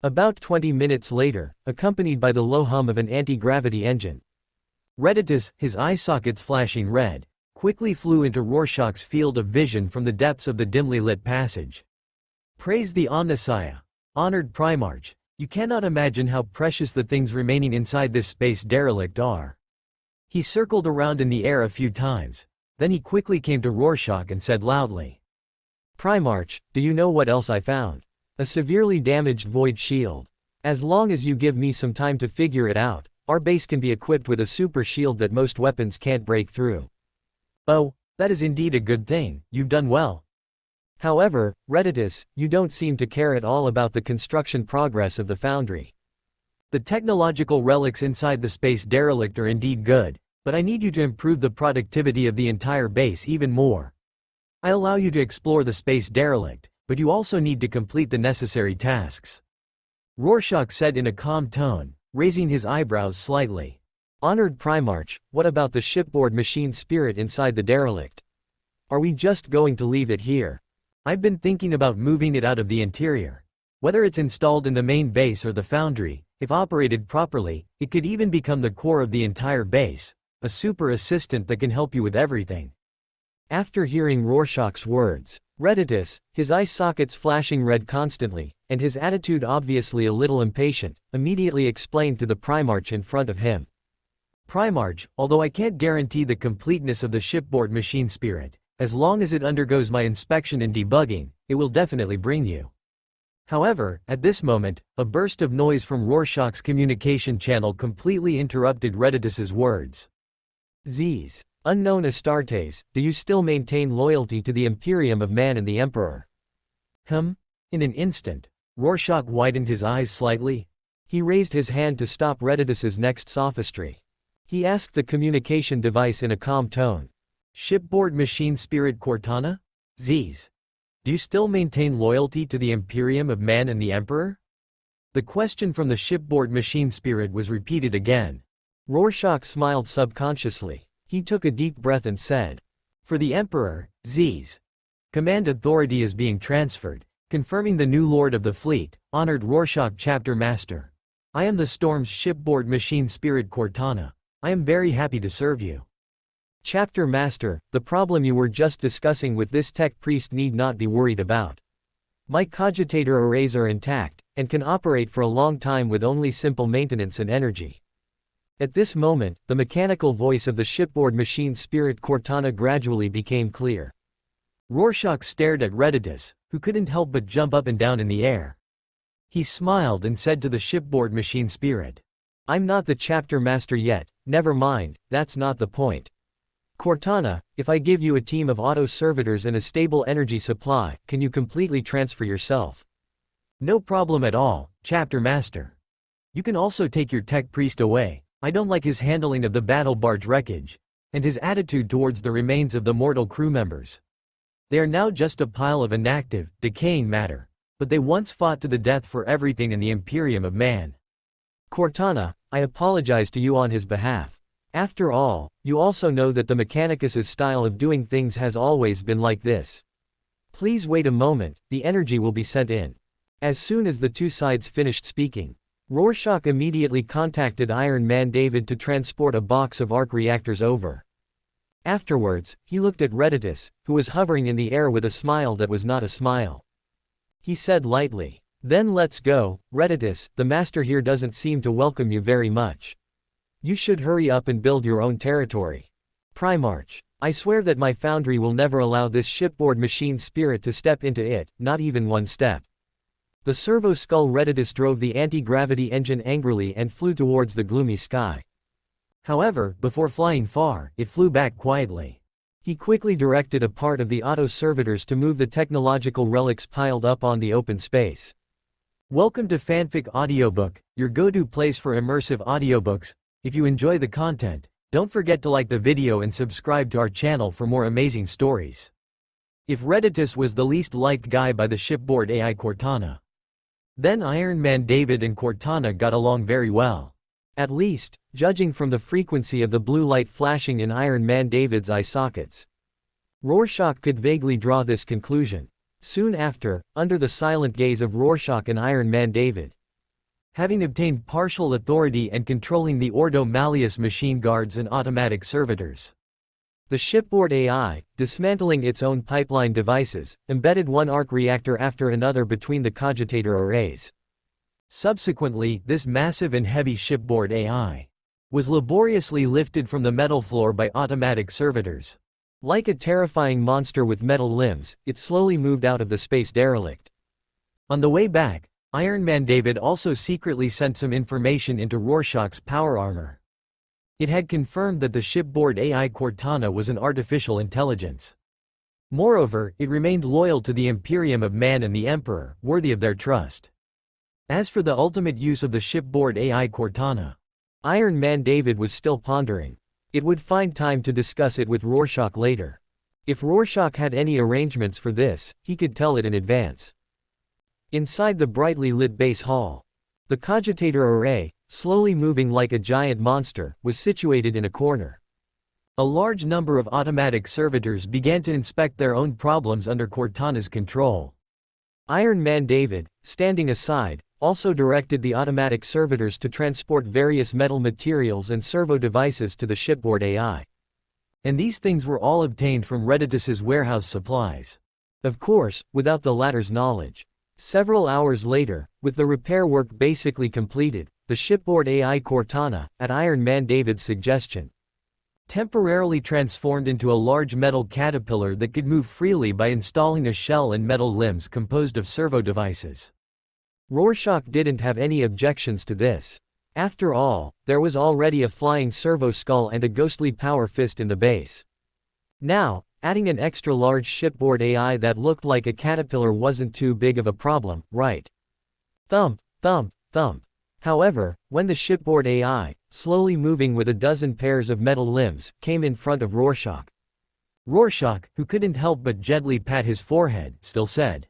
About 20 minutes later, accompanied by the low hum of an anti-gravity engine, Reditus, his eye sockets flashing red, quickly flew into Rorschach's field of vision from the depths of the dimly lit passage. Praise the Omnissiah, honored Primarch, you cannot imagine how precious the things remaining inside this space derelict are. He circled around in the air a few times, then he quickly came to Rorschach and said loudly, "Primarch, do you know what else I found? A severely damaged void shield. As long as you give me some time to figure it out, our base can be equipped with a super shield that most weapons can't break through." "Oh, that is indeed a good thing, you've done well. However, Reditus, you don't seem to care at all about the construction progress of the foundry. The technological relics inside the space derelict are indeed good, but I need you to improve the productivity of the entire base even more. I allow you to explore the space derelict, but you also need to complete the necessary tasks," Rorschach said in a calm tone, raising his eyebrows slightly. "Honored Primarch, what about the shipboard machine spirit inside the derelict? Are we just going to leave it here? I've been thinking about moving it out of the interior. Whether it's installed in the main base or the foundry, if operated properly, it could even become the core of the entire base, a super assistant that can help you with everything." After hearing Rorschach's words, Reditus, his eye sockets flashing red constantly, and his attitude obviously a little impatient, immediately explained to the Primarch in front of him. "Primarch, although I can't guarantee the completeness of the shipboard machine spirit, as long as it undergoes my inspection and debugging, it will definitely bring you." However, at this moment, a burst of noise from Rorschach's communication channel completely interrupted Reditus's words. "Z's. Unknown Astartes, do you still maintain loyalty to the Imperium of Man and the Emperor?" In an instant, Rorschach widened his eyes slightly. He raised his hand to stop Reditus's next sophistry. He asked the communication device in a calm tone, "Shipboard machine spirit Cortana? Z's. Do you still maintain loyalty to the Imperium of Man and the Emperor?" The question from the shipboard machine spirit was repeated again. Rorschach smiled subconsciously. He took a deep breath and said, "For the Emperor, Z's. Command authority is being transferred. confirming the new lord of the fleet, honored Rorschach chapter master. I am the Storm's shipboard machine spirit Cortana. I am very happy to serve you. Chapter master, the problem you were just discussing with this tech priest need not be worried about. My cogitator arrays are intact, and can operate for a long time with only simple maintenance and energy. At this moment, the mechanical voice of the shipboard machine spirit Cortana gradually became clear. Rorschach stared at Reditus, who couldn't help but jump up and down in the air. He smiled and said to the shipboard machine spirit, "I'm not the chapter master yet, never mind, that's not the point. Cortana, if I give you a team of auto-servitors and a stable energy supply, can you completely transfer yourself?" "No problem at all, chapter master. You can also take your tech priest away. I don't like his handling of the battle barge wreckage, and his attitude towards the remains of the mortal crew members. They are now just a pile of inactive, decaying matter, but they once fought to the death for everything in the Imperium of Man. Cortana, I apologize to you on his behalf. After all, you also know that the Mechanicus's style of doing things has always been like this. Please wait a moment, the energy will be sent in." As soon as the two sides finished speaking, Rorschach immediately contacted Iron Man David to transport a box of arc reactors over. Afterwards, he looked at Reditus, who was hovering in the air with a smile that was not a smile. He said lightly, "Then let's go, Reditus, the master here doesn't seem to welcome you very much. You should hurry up and build your own territory. Primarch, I swear that my foundry will never allow this shipboard machine spirit to step into it, not even one step." The servo-skull Reditus drove the anti-gravity engine angrily and flew towards the gloomy sky. However, before flying far, it flew back quietly. He quickly directed a part of the auto-servitors to move the technological relics piled up on the open space. Welcome to Fanfic Audiobook, your go-to place for immersive audiobooks. If you enjoy the content, don't forget to like the video and subscribe to our channel for more amazing stories. If Reditus was the least liked guy by the shipboard AI Cortana, then Iron Man David and Cortana got along very well. At least, judging from the frequency of the blue light flashing in Iron Man David's eye sockets. Rorschach could vaguely draw this conclusion. Soon after, under the silent gaze of Rorschach and Iron Man David, having obtained partial authority and controlling the Ordo Malleus machine guards and automatic servitors, the shipboard AI, dismantling its own pipeline devices, embedded one arc reactor after another between the cogitator arrays. Subsequently, this massive and heavy shipboard AI was laboriously lifted from the metal floor by automatic servitors. Like a terrifying monster with metal limbs, it slowly moved out of the space derelict. On the way back, Iron Man David also secretly sent some information into Rorschach's power armor. It had confirmed that the shipboard AI Cortana was an artificial intelligence. Moreover, it remained loyal to the Imperium of Man and the Emperor, worthy of their trust. As for the ultimate use of the shipboard AI Cortana, Iron Man David was still pondering. It would find time to discuss it with Rorschach later. If Rorschach had any arrangements for this, he could tell it in advance. Inside the brightly lit base hall, the cogitator array, slowly moving like a giant monster, was situated in a corner. A large number of automatic servitors began to inspect their own problems under Cortana's control. Iron Man David, standing aside, also directed the automatic servitors to transport various metal materials and servo devices to the shipboard AI. And these things were all obtained from Reditus's warehouse supplies. Of course, without the latter's knowledge. Several hours later, with the repair work basically completed, the shipboard AI Cortana, at Iron Man David's suggestion, temporarily transformed into a large metal caterpillar that could move freely by installing a shell and metal limbs composed of servo devices. Rorschach didn't have any objections to this. After all, there was already a flying servo skull and a ghostly power fist in the base. Now, adding an extra large shipboard AI that looked like a caterpillar wasn't too big of a problem, right? Thump, thump, thump. However, when the shipboard AI, slowly moving with a dozen pairs of metal limbs, came in front of Rorschach, Rorschach, who couldn't help but gently pat his forehead, still said,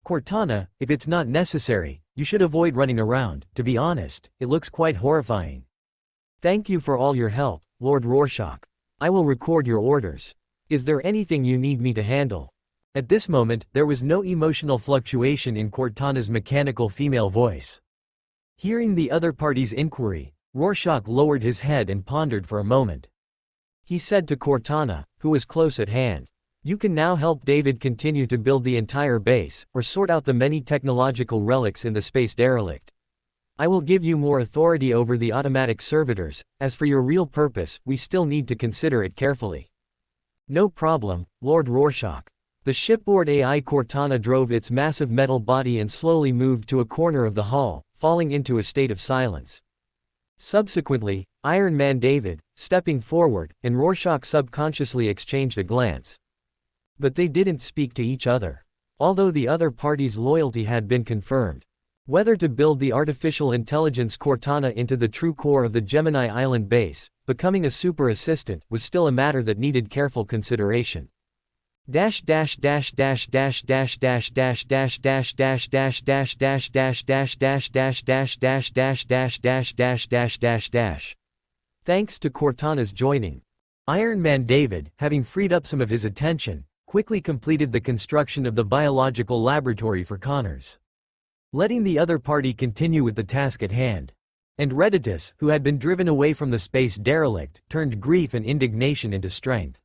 "Cortana, if it's not necessary, you should avoid running around. To be honest, it looks quite horrifying." "Thank you for all your help, Lord Rorschach. I will record your orders. Is there anything you need me to handle?" At this moment, there was no emotional fluctuation in Cortana's mechanical female voice. Hearing the other party's inquiry, Rorschach lowered his head and pondered for a moment. He said to Cortana, who was close at hand, "You can now help David continue to build the entire base, or sort out the many technological relics in the space derelict. I will give you more authority over the automatic servitors. As for your real purpose, we still need to consider it carefully." "No problem, Lord Rorschach." The shipboard AI Cortana drove its massive metal body and slowly moved to a corner of the hull, falling into a state of silence. Subsequently, Iron Man David, stepping forward, and Rorschach subconsciously exchanged a glance. But they didn't speak to each other. Although the other party's loyalty had been confirmed. Whether to build the artificial intelligence Cortana into the true core of the Gemini Island base, becoming a super assistant, was still a matter that needed careful consideration. Thanks to Cortana's joining, Iron Man David, having freed up some of his attention, quickly completed the construction of the biological laboratory for Connors, letting the other party continue with the task at hand. And Redditus, who had been driven away from the space derelict, turned grief and indignation into strength.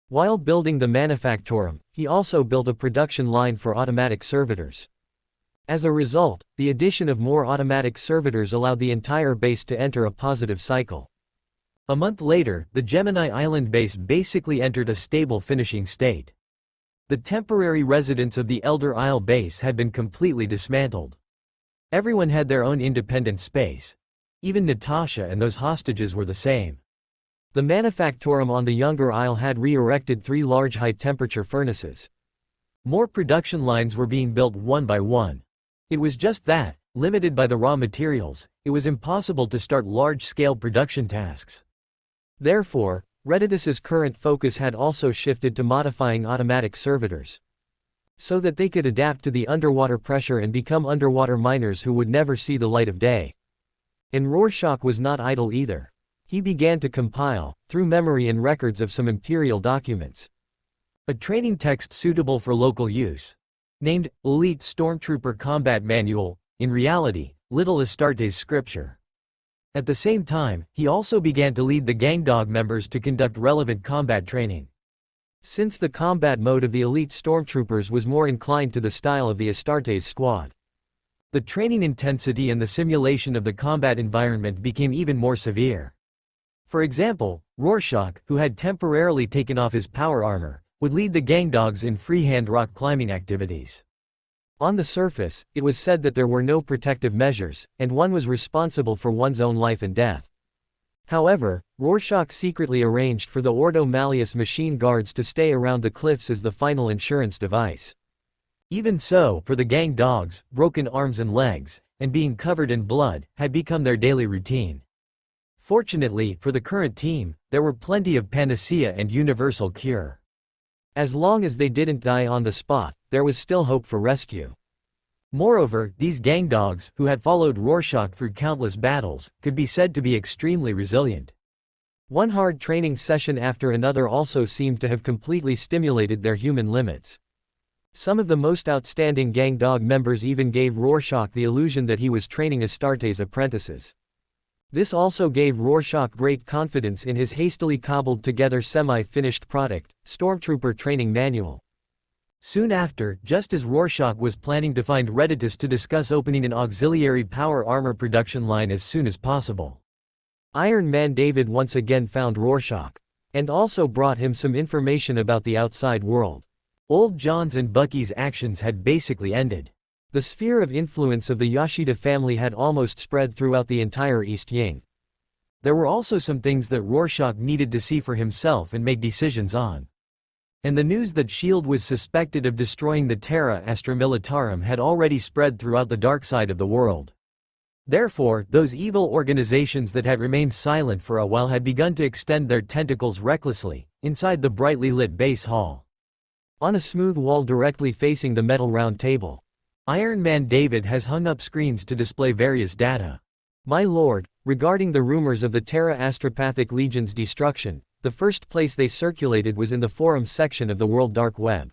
While building the manufactorum, he also built a production line for automatic servitors. As a result, the addition of more automatic servitors allowed the entire base to enter a positive cycle. A month later, the Gemini Island base basically entered a stable finishing state. The temporary residents of the Elder Isle base had been completely dismantled. Everyone had their own independent space. Even Natasha and those hostages were the same. The manufactorum on the Younger Isle had re-erected 3 large high-temperature furnaces. More production lines were being built one by one. It was just that, limited by the raw materials, it was impossible to start large-scale production tasks. Therefore, Redditus's current focus had also shifted to modifying automatic servitors, so that they could adapt to the underwater pressure and become underwater miners who would never see the light of day. And Rorschach was not idle either. He began to compile, through memory and records of some Imperial documents, a training text suitable for local use. Named, Elite Stormtrooper Combat Manual, in reality, Little Astartes Scripture. At the same time, he also began to lead the gangdog members to conduct relevant combat training. Since the combat mode of the elite stormtroopers was more inclined to the style of the Astartes squad, the training intensity and the simulation of the combat environment became even more severe. For example, Rorschach, who had temporarily taken off his power armor, would lead the gangdogs in freehand rock climbing activities. On the surface, it was said that there were no protective measures, and one was responsible for one's own life and death. However, Rorschach secretly arranged for the Ordo Malleus machine guards to stay around the cliffs as the final insurance device. Even so, for the gang dogs, broken arms and legs, and being covered in blood, had become their daily routine. Fortunately, for the current team, there were plenty of panacea and universal cure. As long as they didn't die on the spot, there was still hope for rescue. Moreover, these gang dogs, who had followed Rorschach through countless battles, could be said to be extremely resilient. One hard training session after another also seemed to have completely stimulated their human limits. Some of the most outstanding gang dog members even gave Rorschach the illusion that he was training Astartes apprentices. This also gave Rorschach great confidence in his hastily cobbled together semi-finished product, Stormtrooper Training Manual. Soon after, just as Rorschach was planning to find Redditus to discuss opening an auxiliary power armor production line as soon as possible, Iron Man David once again found Rorschach, and also brought him some information about the outside world. Old John's and Bucky's actions had basically ended. The sphere of influence of the Yoshida family had almost spread throughout the entire East Ying. There were also some things that Rorschach needed to see for himself and make decisions on. And the news that S.H.I.E.L.D. was suspected of destroying the Terra Astra Militarum had already spread throughout the dark side of the world. Therefore, those evil organizations that had remained silent for a while had begun to extend their tentacles recklessly, inside the brightly lit base hall. On a smooth wall directly facing the metal round table, Iron Man David has hung up screens to display various data. My lord, regarding the rumors of the Terra Astropathic Legion's destruction, the first place they circulated was in the forums section of the World Dark Web.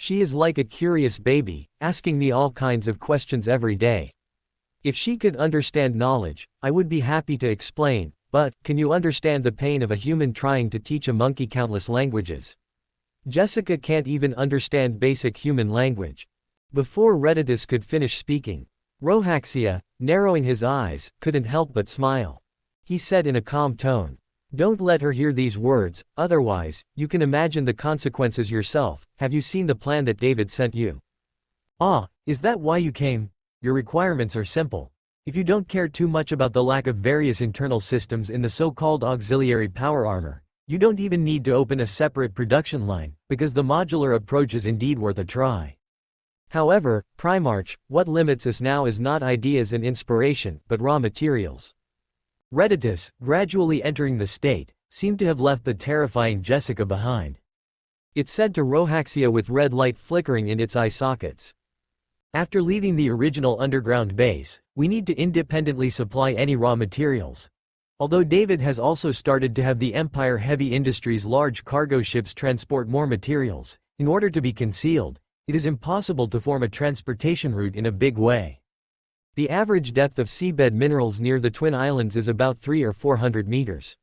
She is like a curious baby, asking me all kinds of questions every day. If she could understand knowledge, I would be happy to explain, but, can you understand the pain of a human trying to teach a monkey countless languages? Jessica can't even understand basic human language. Before Reditus could finish speaking, Rohaxia, narrowing his eyes, couldn't help but smile. He said in a calm tone, "Don't let her hear these words, otherwise, you can imagine the consequences yourself. Have you seen the plan that David sent you?" "Ah, is that why you came? Your requirements are simple. If you don't care too much about the lack of various internal systems in the so-called auxiliary power armor, you don't even need to open a separate production line, because the modular approach is indeed worth a try. However, Primarch, what limits us now is not ideas and inspiration, but raw materials." Reditus, gradually entering the state, seemed to have left the terrifying Jessica behind. It said to Rohaxia with red light flickering in its eye sockets. "After leaving the original underground base, we need to independently supply any raw materials. Although David has also started to have the Empire Heavy Industries large cargo ships transport more materials, in order to be concealed, it is impossible to form a transportation route in a big way. The average depth of seabed minerals near the Twin Islands is about 300 or 400 meters.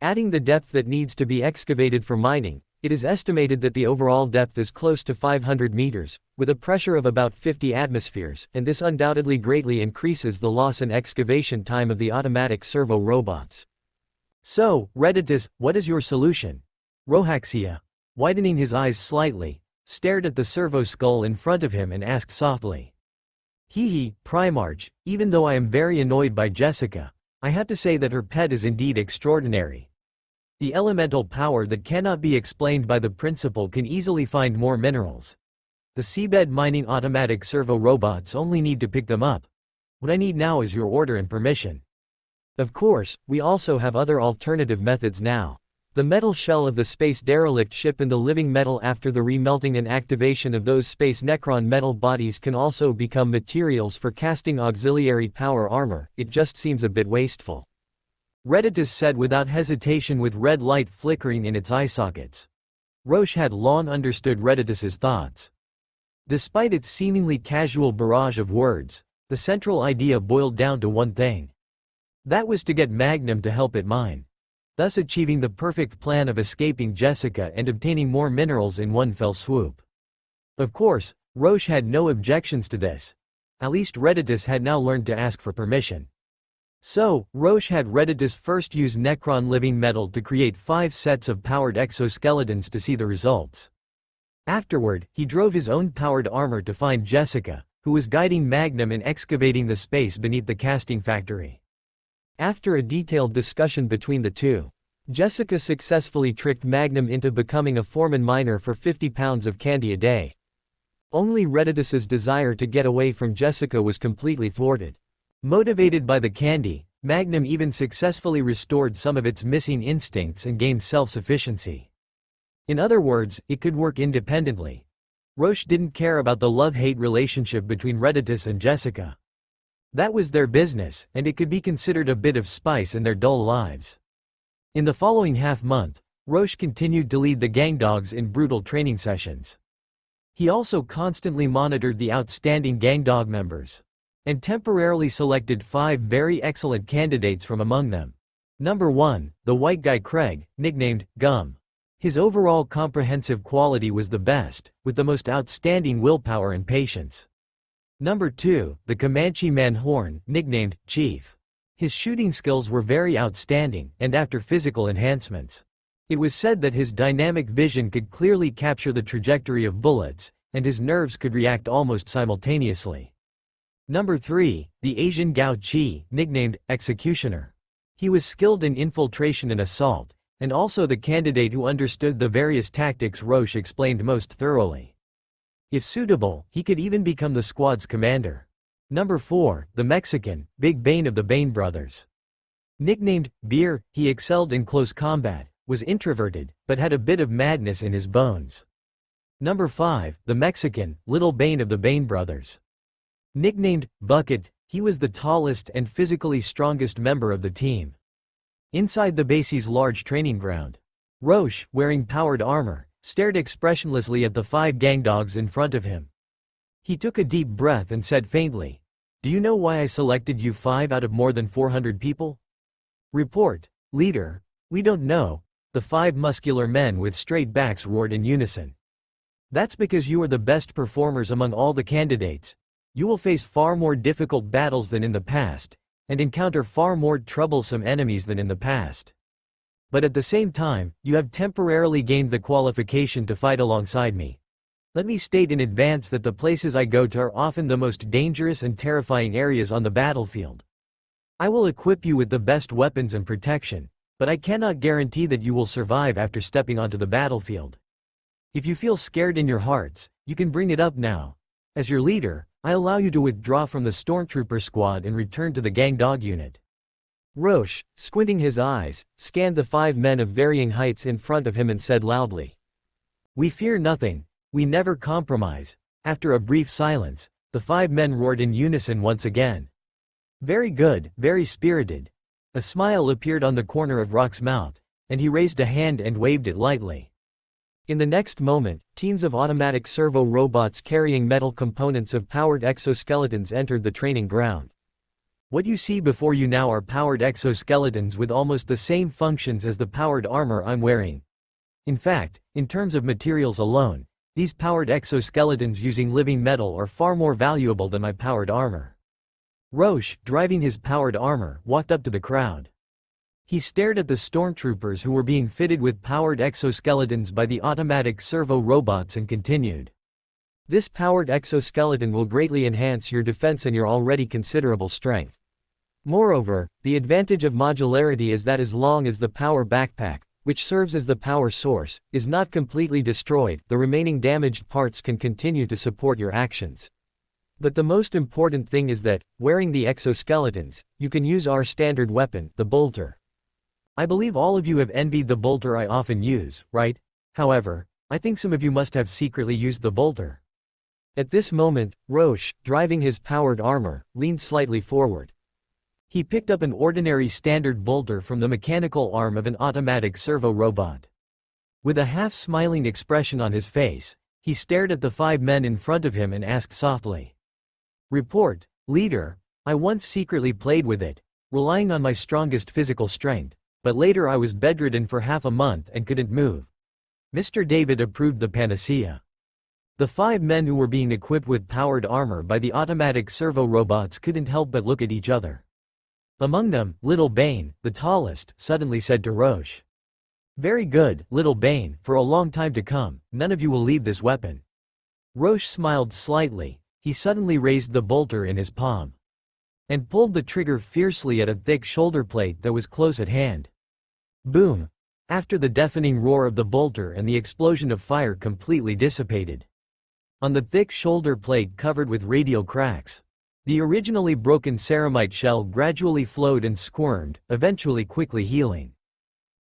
Adding the depth that needs to be excavated for mining, it is estimated that the overall depth is close to 500 meters, with a pressure of about 50 atmospheres, and this undoubtedly greatly increases the loss and excavation time of the automatic servo robots." "So, Reditus, what is your solution?" Rohaxia, widening his eyes slightly, stared at the servo skull in front of him and asked softly. Primarch, even though I am very annoyed by Jessica, I have to say that her pet is indeed extraordinary. The elemental power that cannot be explained by the principle can easily find more minerals. The seabed mining automatic servo robots only need to pick them up. What I need now is your order and permission." Of course, we also have other alternative methods now. The metal shell of the space derelict ship and the living metal after the remelting and activation of those space Necron metal bodies can also become materials for casting auxiliary power armor. It just seems a bit wasteful," Reditus said without hesitation with red light flickering in its eye sockets. Roche had long understood Reditus's thoughts. Despite its seemingly casual barrage of words, the central idea boiled down to one thing. That was to get Magnum to help it mine, thus achieving the perfect plan of escaping Jessica and obtaining more minerals in one fell swoop. Of course, Roche had no objections to this. At least Reditus had now learned to ask for permission. So, Roche had Reditus first use Necron living metal to create 5 sets of powered exoskeletons to see the results. Afterward, he drove his own powered armor to find Jessica, who was guiding Magnum in excavating the space beneath the casting factory. After a detailed discussion between the two, Jessica successfully tricked Magnum into becoming a foreman miner for 50 pounds of candy a day. Only Reditus's desire to get away from Jessica was completely thwarted. Motivated by the candy, Magnum even successfully restored some of its missing instincts and gained self-sufficiency. In other words, it could work independently. Roche didn't care about the love-hate relationship between Reditus and Jessica. That was their business, and it could be considered a bit of spice in their dull lives. In the following half-month, Roche continued to lead the gangdogs in brutal training sessions. He also constantly monitored the outstanding gangdog members, and temporarily selected 5 very excellent candidates from among them. Number 1, the white guy Craig, nicknamed Gum. His overall comprehensive quality was the best, with the most outstanding willpower and patience. Number 2, the Comanche man Horn, nicknamed Chief. His shooting skills were very outstanding, and after physical enhancements, it was said that his dynamic vision could clearly capture the trajectory of bullets, and his nerves could react almost simultaneously. Number 3, the Asian Gao Chi, nicknamed Executioner. He was skilled in infiltration and assault, and also the candidate who understood the various tactics Roche explained most thoroughly. If suitable, he could even become the squad's commander. Number 4, the Mexican, Big Bane of the Bane brothers. Nicknamed Beer, he excelled in close combat, was introverted, but had a bit of madness in his bones. Number 5, the Mexican, Little Bane of the Bane brothers. Nicknamed Bucket, he was the tallest and physically strongest member of the team. Inside the base's large training ground, Roche, wearing powered armor, stared expressionlessly at the 5 gangdogs in front of him. He took a deep breath and said faintly, "Do you know why I selected you 5 out of more than 400 people?" Report, Leader, we don't know, the 5 muscular men with straight backs roared in unison. That's because you are the best performers among all the candidates. You will face far more difficult battles than in the past, and encounter far more troublesome enemies than in the past. But at the same time, you have temporarily gained the qualification to fight alongside me. Let me state in advance that the places I go to are often the most dangerous and terrifying areas on the battlefield. I will equip you with the best weapons and protection, but I cannot guarantee that you will survive after stepping onto the battlefield. If you feel scared in your hearts, you can bring it up now. As your leader, I allow you to withdraw from the stormtrooper squad and return to the gangdog unit." Roche, squinting his eyes, scanned the 5 men of varying heights in front of him and said loudly, "We fear nothing, we never compromise." After a brief silence, the 5 men roared in unison once again. "Very good, very spirited." A smile appeared on the corner of Rock's mouth, and he raised a hand and waved it lightly. In the next moment, teams of automatic servo robots carrying metal components of powered exoskeletons entered the training ground. What you see before you now are powered exoskeletons with almost the same functions as the powered armor I'm wearing. In fact, in terms of materials alone, these powered exoskeletons using living metal are far more valuable than my powered armor. Roche, driving his powered armor, walked up to the crowd. He stared at the stormtroopers who were being fitted with powered exoskeletons by the automatic servo robots and continued. "This powered exoskeleton will greatly enhance your defense and your already considerable strength. Moreover, the advantage of modularity is that as long as the power backpack, which serves as the power source, is not completely destroyed, the remaining damaged parts can continue to support your actions. But the most important thing is that, wearing the exoskeletons, you can use our standard weapon, the bolter. I believe all of you have envied the bolter I often use, right? However, I think some of you must have secretly used the bolter." At this moment, Roche, driving his powered armor, leaned slightly forward. He picked up an ordinary standard bolter from the mechanical arm of an automatic servo robot. With a half-smiling expression on his face, he stared at the 5 men in front of him and asked softly, "Report, Leader, I once secretly played with it, relying on my strongest physical strength. But later I was bedridden for half a month and couldn't move." Mr. David approved the panacea. The 5 men who were being equipped with powered armor by the automatic servo robots couldn't help but look at each other. Among them, Little Bane, the tallest, suddenly said to Roche, "Very good, Little Bane, for a long time to come, none of you will leave this weapon." Roche smiled slightly. He suddenly raised the bolter in his palm and pulled the trigger fiercely at a thick shoulder plate that was close at hand. Boom! After the deafening roar of the bolter and the explosion of fire completely dissipated. On the thick shoulder plate covered with radial cracks, the originally broken ceramite shell gradually flowed and squirmed, eventually quickly healing.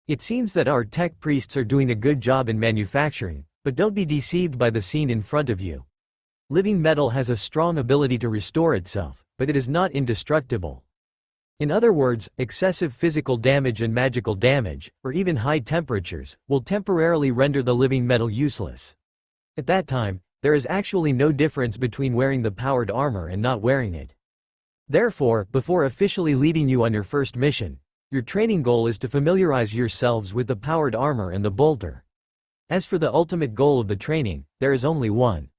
It seems that our tech priests are doing a good job in manufacturing, but don't be deceived by the scene in front of you. Living metal has a strong ability to restore itself, but it is not indestructible. In other words, excessive physical damage and magical damage, or even high temperatures, will temporarily render the living metal useless. At that time, there is actually no difference between wearing the powered armor and not wearing it. Therefore, before officially leading you on your first mission, your training goal is to familiarize yourselves with the powered armor and the bolter. As for the ultimate goal of the training, there is only one.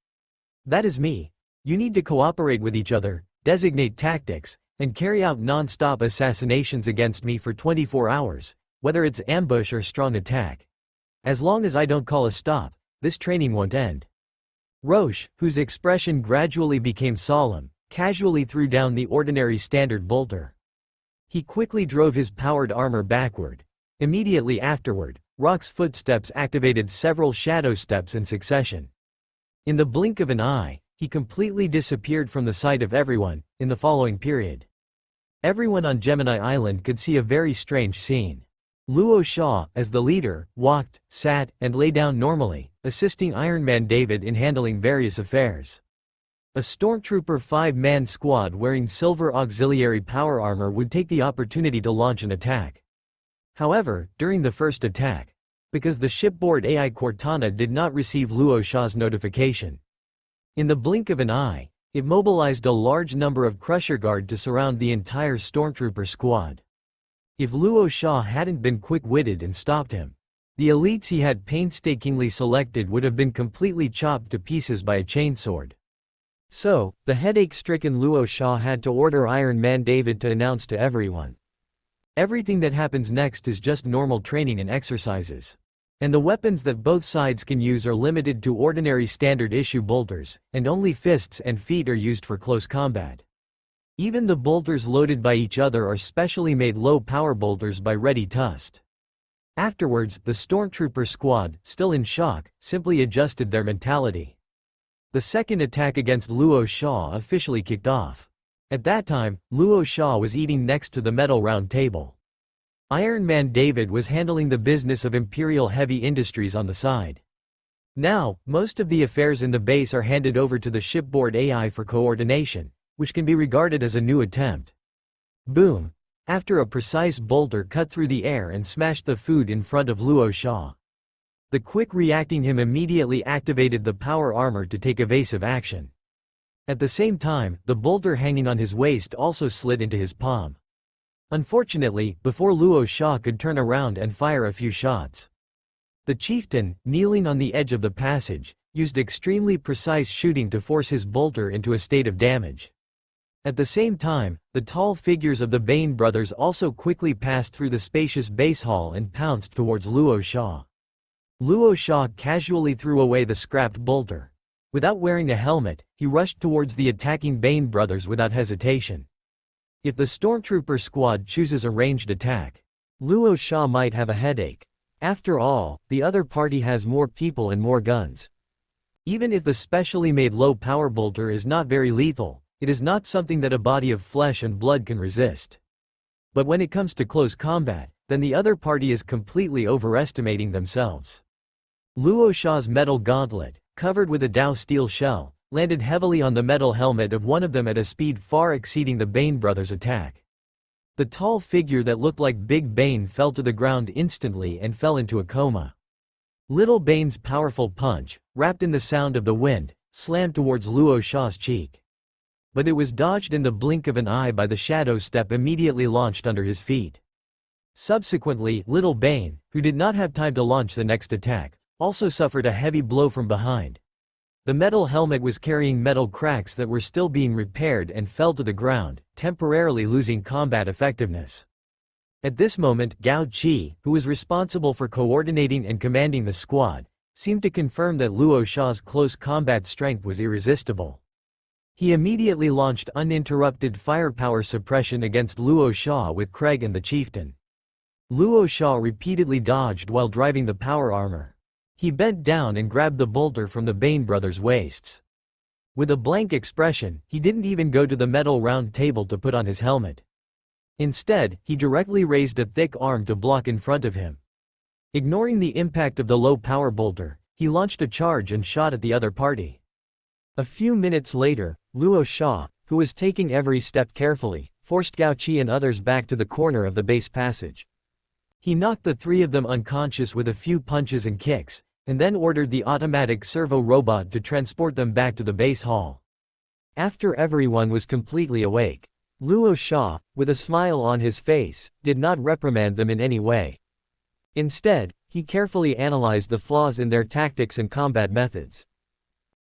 That is me. You need to cooperate with each other, designate tactics, and carry out non-stop assassinations against me for 24 hours, whether it's ambush or strong attack. As long as I don't call a stop, this training won't end." Roche, whose expression gradually became solemn, casually threw down the ordinary standard bolter. He quickly drove his powered armor backward. Immediately afterward, Rock's footsteps activated several shadow steps in succession. In the blink of an eye, he completely disappeared from the sight of everyone. In the following period, everyone on Gemini Island could see a very strange scene. Luo Shaw, as the leader, walked, sat, and lay down normally, assisting Iron Man David in handling various affairs. A stormtrooper 5-man squad wearing silver auxiliary power armor would take the opportunity to launch an attack. However, during the first attack, because the shipboard AI Cortana did not receive Luo Sha's notification. In the blink of an eye, it mobilized a large number of Crusher Guard to surround the entire Stormtrooper squad. If Luo Sha hadn't been quick-witted and stopped him, the elites he had painstakingly selected would have been completely chopped to pieces by a chainsword. So, the headache-stricken Luo Sha had to order Iron Man David to announce to everyone. Everything that happens next is just normal training and exercises. And the weapons that both sides can use are limited to ordinary standard-issue bolters, and only fists and feet are used for close combat. Even the bolters loaded by each other are specially made low-power bolters by Ready Tust. Afterwards, the Stormtrooper squad, still in shock, simply adjusted their mentality. The second attack against Luo Sha officially kicked off. At that time, Luo Sha was eating next to the metal round table. Iron Man David was handling the business of Imperial Heavy Industries on the side. Now, most of the affairs in the base are handed over to the shipboard AI for coordination, which can be regarded as a new attempt. Boom! After a precise bolter cut through the air and smashed the food in front of Luo Sha. The quick reacting him immediately activated the power armor to take evasive action. At the same time, the bolter hanging on his waist also slid into his palm. Unfortunately, before Luo Sha could turn around and fire a few shots, the chieftain, kneeling on the edge of the passage, used extremely precise shooting to force his bolter into a state of damage. At the same time, the tall figures of the Bane brothers also quickly passed through the spacious base hall and pounced towards Luo Sha. Luo Sha casually threw away the scrapped bolter. Without wearing a helmet, he rushed towards the attacking Bane brothers without hesitation. If the Stormtrooper squad chooses a ranged attack, Luo Sha might have a headache. After all, the other party has more people and more guns. Even if the specially made low-power bolter is not very lethal, it is not something that a body of flesh and blood can resist. But when it comes to close combat, then the other party is completely overestimating themselves. Luo Sha's metal gauntlet, covered with a Dao steel shell, landed heavily on the metal helmet of one of them at a speed far exceeding the Bane brothers' attack. The tall figure that looked like Big Bane fell to the ground instantly and fell into a coma. Little Bane's powerful punch, wrapped in the sound of the wind, slammed towards Luo Sha's cheek. But it was dodged in the blink of an eye by the shadow step immediately launched under his feet. Subsequently, Little Bane, who did not have time to launch the next attack, also suffered a heavy blow from behind. The metal helmet was carrying metal cracks that were still being repaired and fell to the ground, temporarily losing combat effectiveness. At this moment, Gao Qi, who was responsible for coordinating and commanding the squad, seemed to confirm that Luo Sha's close combat strength was irresistible. He immediately launched uninterrupted firepower suppression against Luo Sha with Craig and the chieftain. Luo Sha repeatedly dodged while driving the power armor. He bent down and grabbed the bolter from the Bane brothers' waists. With a blank expression, he didn't even go to the metal round table to put on his helmet. Instead, he directly raised a thick arm to block in front of him. Ignoring the impact of the low-power bolter, he launched a charge and shot at the other party. A few minutes later, Luo Sha, who was taking every step carefully, forced Gao Qi and others back to the corner of the base passage. He knocked the three of them unconscious with a few punches and kicks, and then ordered the automatic servo robot to transport them back to the base hall. After everyone was completely awake, Luo Sha, with a smile on his face, did not reprimand them in any way. Instead, he carefully analyzed the flaws in their tactics and combat methods.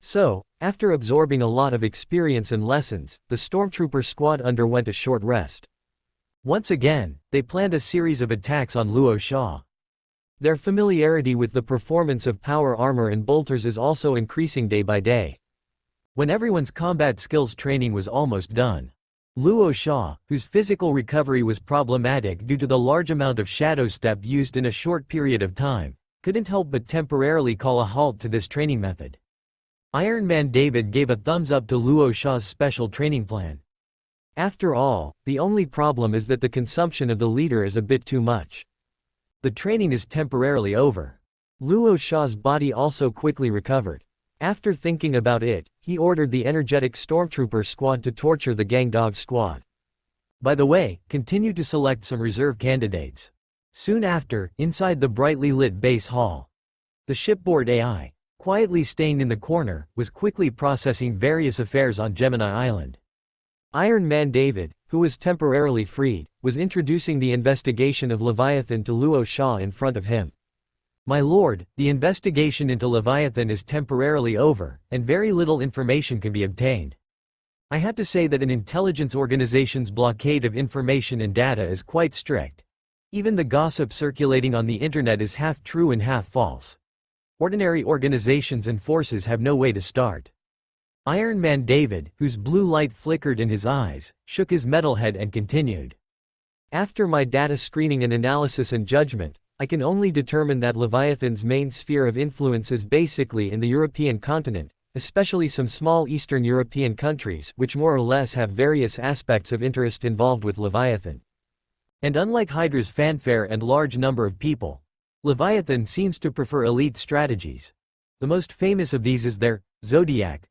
So, after absorbing a lot of experience and lessons, the Stormtrooper squad underwent a short rest. Once again, they planned a series of attacks on Luo Sha. Their familiarity with the performance of power armor and bolters is also increasing day by day. When everyone's combat skills training was almost done, Luo Sha, whose physical recovery was problematic due to the large amount of shadow step used in a short period of time, couldn't help but temporarily call a halt to this training method. Iron Man David gave a thumbs up to Luo Sha's special training plan. After all, the only problem is that the consumption of the leader is a bit too much. The training is temporarily over. Luo Sha's body also quickly recovered. After thinking about it, he ordered the energetic Stormtrooper squad to torture the Gang Dog squad. By the way, continue to select some reserve candidates. Soon after, inside the brightly lit base hall, the shipboard AI, quietly staying in the corner, was quickly processing various affairs on Gemini Island. Iron Man David, who was temporarily freed, was introducing the investigation of Leviathan to Luo Shah in front of him. My lord, the investigation into Leviathan is temporarily over, and very little information can be obtained. I have to say that an intelligence organization's blockade of information and data is quite strict. Even the gossip circulating on the internet is half true and half false. Ordinary organizations and forces have no way to start. Iron Man David, whose blue light flickered in his eyes, shook his metal head and continued. After my data screening and analysis and judgment, I can only determine that Leviathan's main sphere of influence is basically in the European continent, especially some small Eastern European countries which more or less have various aspects of interest involved with Leviathan. And unlike Hydra's fanfare and large number of people, Leviathan seems to prefer elite strategies. The most famous of these is their Zodiac.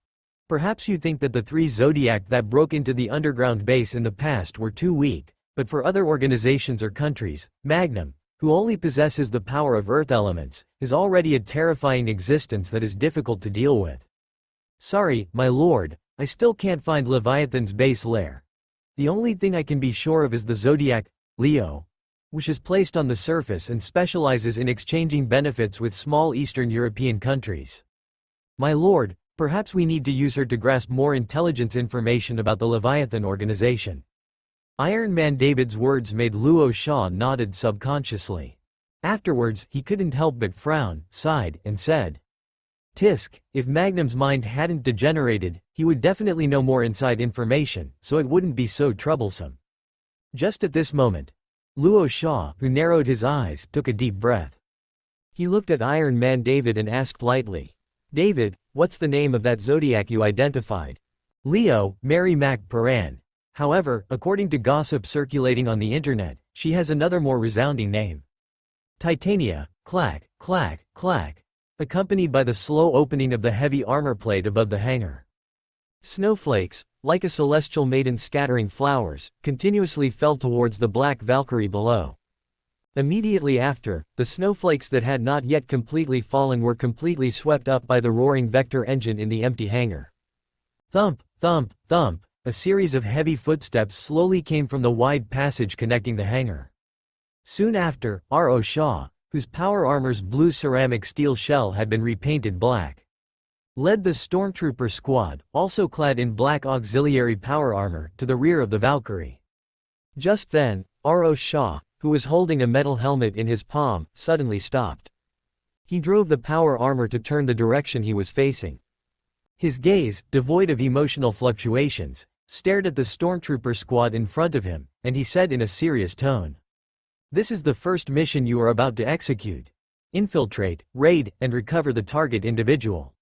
Perhaps you think that the 3 Zodiac that broke into the underground base in the past were too weak, but for other organizations or countries, Magnum, who only possesses the power of earth elements, is already a terrifying existence that is difficult to deal with. Sorry, my lord, I still can't find Leviathan's base lair. The only thing I can be sure of is the Zodiac, Leo, which is placed on the surface and specializes in exchanging benefits with small Eastern European countries. My lord, perhaps we need to use her to grasp more intelligence information about the Leviathan organization. Iron Man David's words made Luo Shah nodded subconsciously. Afterwards, he couldn't help but frown, sighed, and said, Tisk, if Magnum's mind hadn't degenerated, he would definitely know more inside information, so it wouldn't be so troublesome. Just at this moment, Luo Shah, who narrowed his eyes, took a deep breath. He looked at Iron Man David and asked lightly, David, what's the name of that Zodiac you identified? Leo, Mary Mac Paran. However, according to gossip circulating on the internet, she has another more resounding name. Titania, clack, clack, clack, accompanied by the slow opening of the heavy armor plate above the hangar. Snowflakes, like a celestial maiden scattering flowers, continuously fell towards the black Valkyrie below. Immediately after, the snowflakes that had not yet completely fallen were completely swept up by the roaring vector engine in the empty hangar. Thump, thump, thump, a series of heavy footsteps slowly came from the wide passage connecting the hangar. Soon after, R.O. Shaw, whose power armor's blue ceramic steel shell had been repainted black, led the stormtrooper squad, also clad in black auxiliary power armor, to the rear of the Valkyrie. Just then, R.O. Shaw, who was holding a metal helmet in his palm, suddenly stopped. He drove the power armor to turn the direction he was facing. His gaze, devoid of emotional fluctuations, stared at the stormtrooper squad in front of him, and he said in a serious tone, This is the first mission you are about to execute. Infiltrate, raid, and recover the target individual.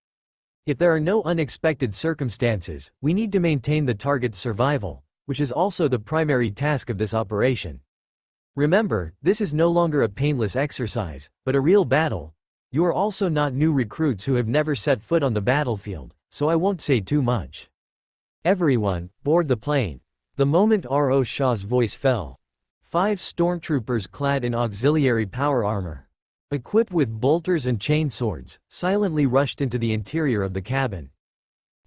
If there are no unexpected circumstances, we need to maintain the target's survival, which is also the primary task of this operation. Remember, this is no longer a painless exercise, but a real battle. You are also not new recruits who have never set foot on the battlefield, so I won't say too much. Everyone, board the plane. The moment R.O. Shaw's voice fell, 5 stormtroopers clad in auxiliary power armor, equipped with bolters and chainswords, silently rushed into the interior of the cabin.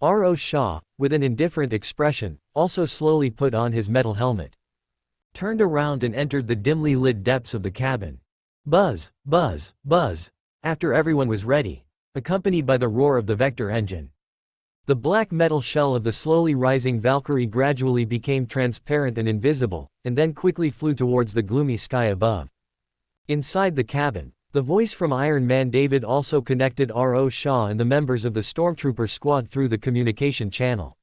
R.O. Shaw, with an indifferent expression, also slowly put on his metal helmet, turned around and entered the dimly lit depths of the cabin. Buzz, buzz, buzz, after everyone was ready, accompanied by the roar of the vector engine. The black metal shell of the slowly rising Valkyrie gradually became transparent and invisible, and then quickly flew towards the gloomy sky above. Inside the cabin, the voice from Iron Man David also connected R.O. Shaw and the members of the Stormtrooper squad through the communication channel.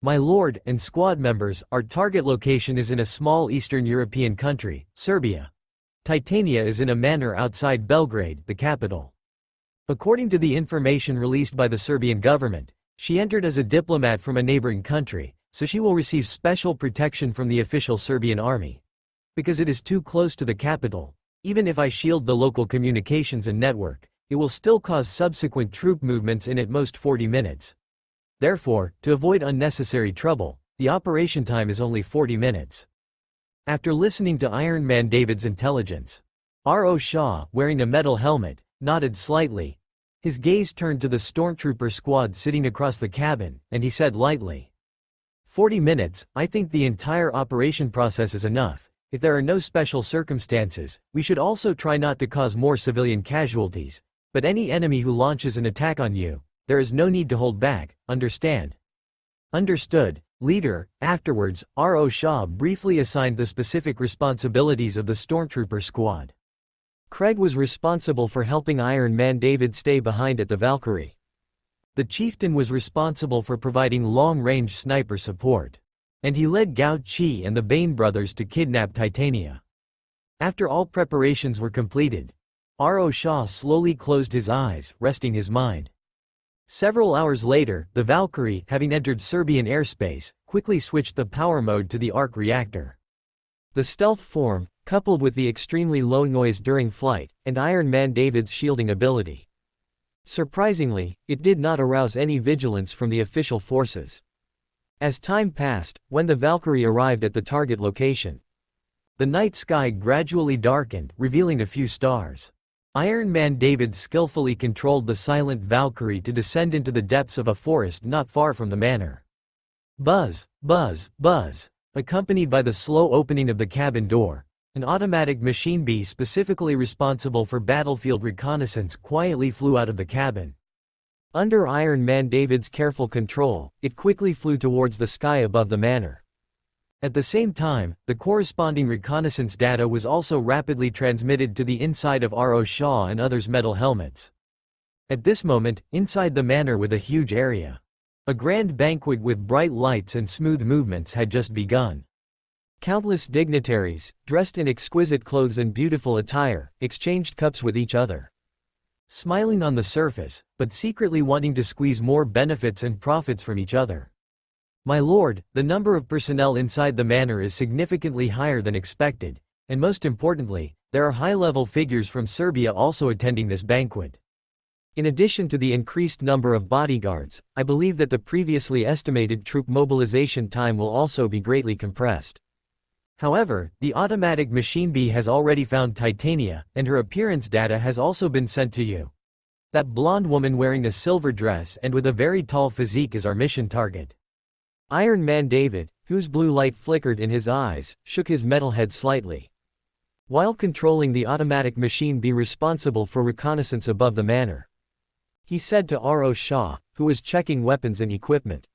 My lord and squad members, our target location is in a small Eastern European country, Serbia. Titania is in a manor outside Belgrade, the capital. According to the information released by the Serbian government, she entered as a diplomat from a neighboring country, so she will receive special protection from the official Serbian army. Because it is too close to the capital, even if I shield the local communications and network, it will still cause subsequent troop movements in at most 40 minutes. Therefore, to avoid unnecessary trouble, the operation time is only 40 minutes. After listening to Iron Man David's intelligence, R.O. Shaw, wearing a metal helmet, nodded slightly. His gaze turned to the stormtrooper squad sitting across the cabin, and he said lightly, 40 minutes, I think the entire operation process is enough. If there are no special circumstances, we should also try not to cause more civilian casualties. But any enemy who launches an attack on you, there is no need to hold back, understand? Understood, leader. Afterwards, R.O. Shaw briefly assigned the specific responsibilities of the stormtrooper squad. Craig was responsible for helping Iron Man David stay behind at the Valkyrie. The chieftain was responsible for providing long-range sniper support. And he led Gao Chi and the Bane brothers to kidnap Titania. After all preparations were completed, R.O. Shaw slowly closed his eyes, resting his mind. Several hours later, the Valkyrie, having entered Serbian airspace, quickly switched the power mode to the arc reactor. The stealth form, coupled with the extremely low noise during flight, and Iron Man David's shielding ability. Surprisingly, it did not arouse any vigilance from the official forces. As time passed, when the Valkyrie arrived at the target location, the night sky gradually darkened, revealing a few stars. Iron Man David skillfully controlled the silent Valkyrie to descend into the depths of a forest not far from the manor. Buzz, buzz, buzz. Accompanied by the slow opening of the cabin door, an automatic machine bee specifically responsible for battlefield reconnaissance quietly flew out of the cabin. Under Iron Man David's careful control, it quickly flew towards the sky above the manor. At the same time, the corresponding reconnaissance data was also rapidly transmitted to the inside of R.O. Shaw and others' metal helmets. At this moment, inside the manor with a huge area, a grand banquet with bright lights and smooth movements had just begun. Countless dignitaries, dressed in exquisite clothes and beautiful attire, exchanged cups with each other. Smiling on the surface, but secretly wanting to squeeze more benefits and profits from each other. My lord, the number of personnel inside the manor is significantly higher than expected, and most importantly, there are high-level figures from Serbia also attending this banquet. In addition to the increased number of bodyguards, I believe that the previously estimated troop mobilization time will also be greatly compressed. However, the automatic machine bee has already found Titania, and her appearance data has also been sent to you. That blonde woman wearing a silver dress and with a very tall physique is our mission target. Iron Man David, whose blue light flickered in his eyes, shook his metal head slightly. While controlling the automatic machine bee responsible for reconnaissance above the manor, he said to R.O. Shaw, who was checking weapons and equipment,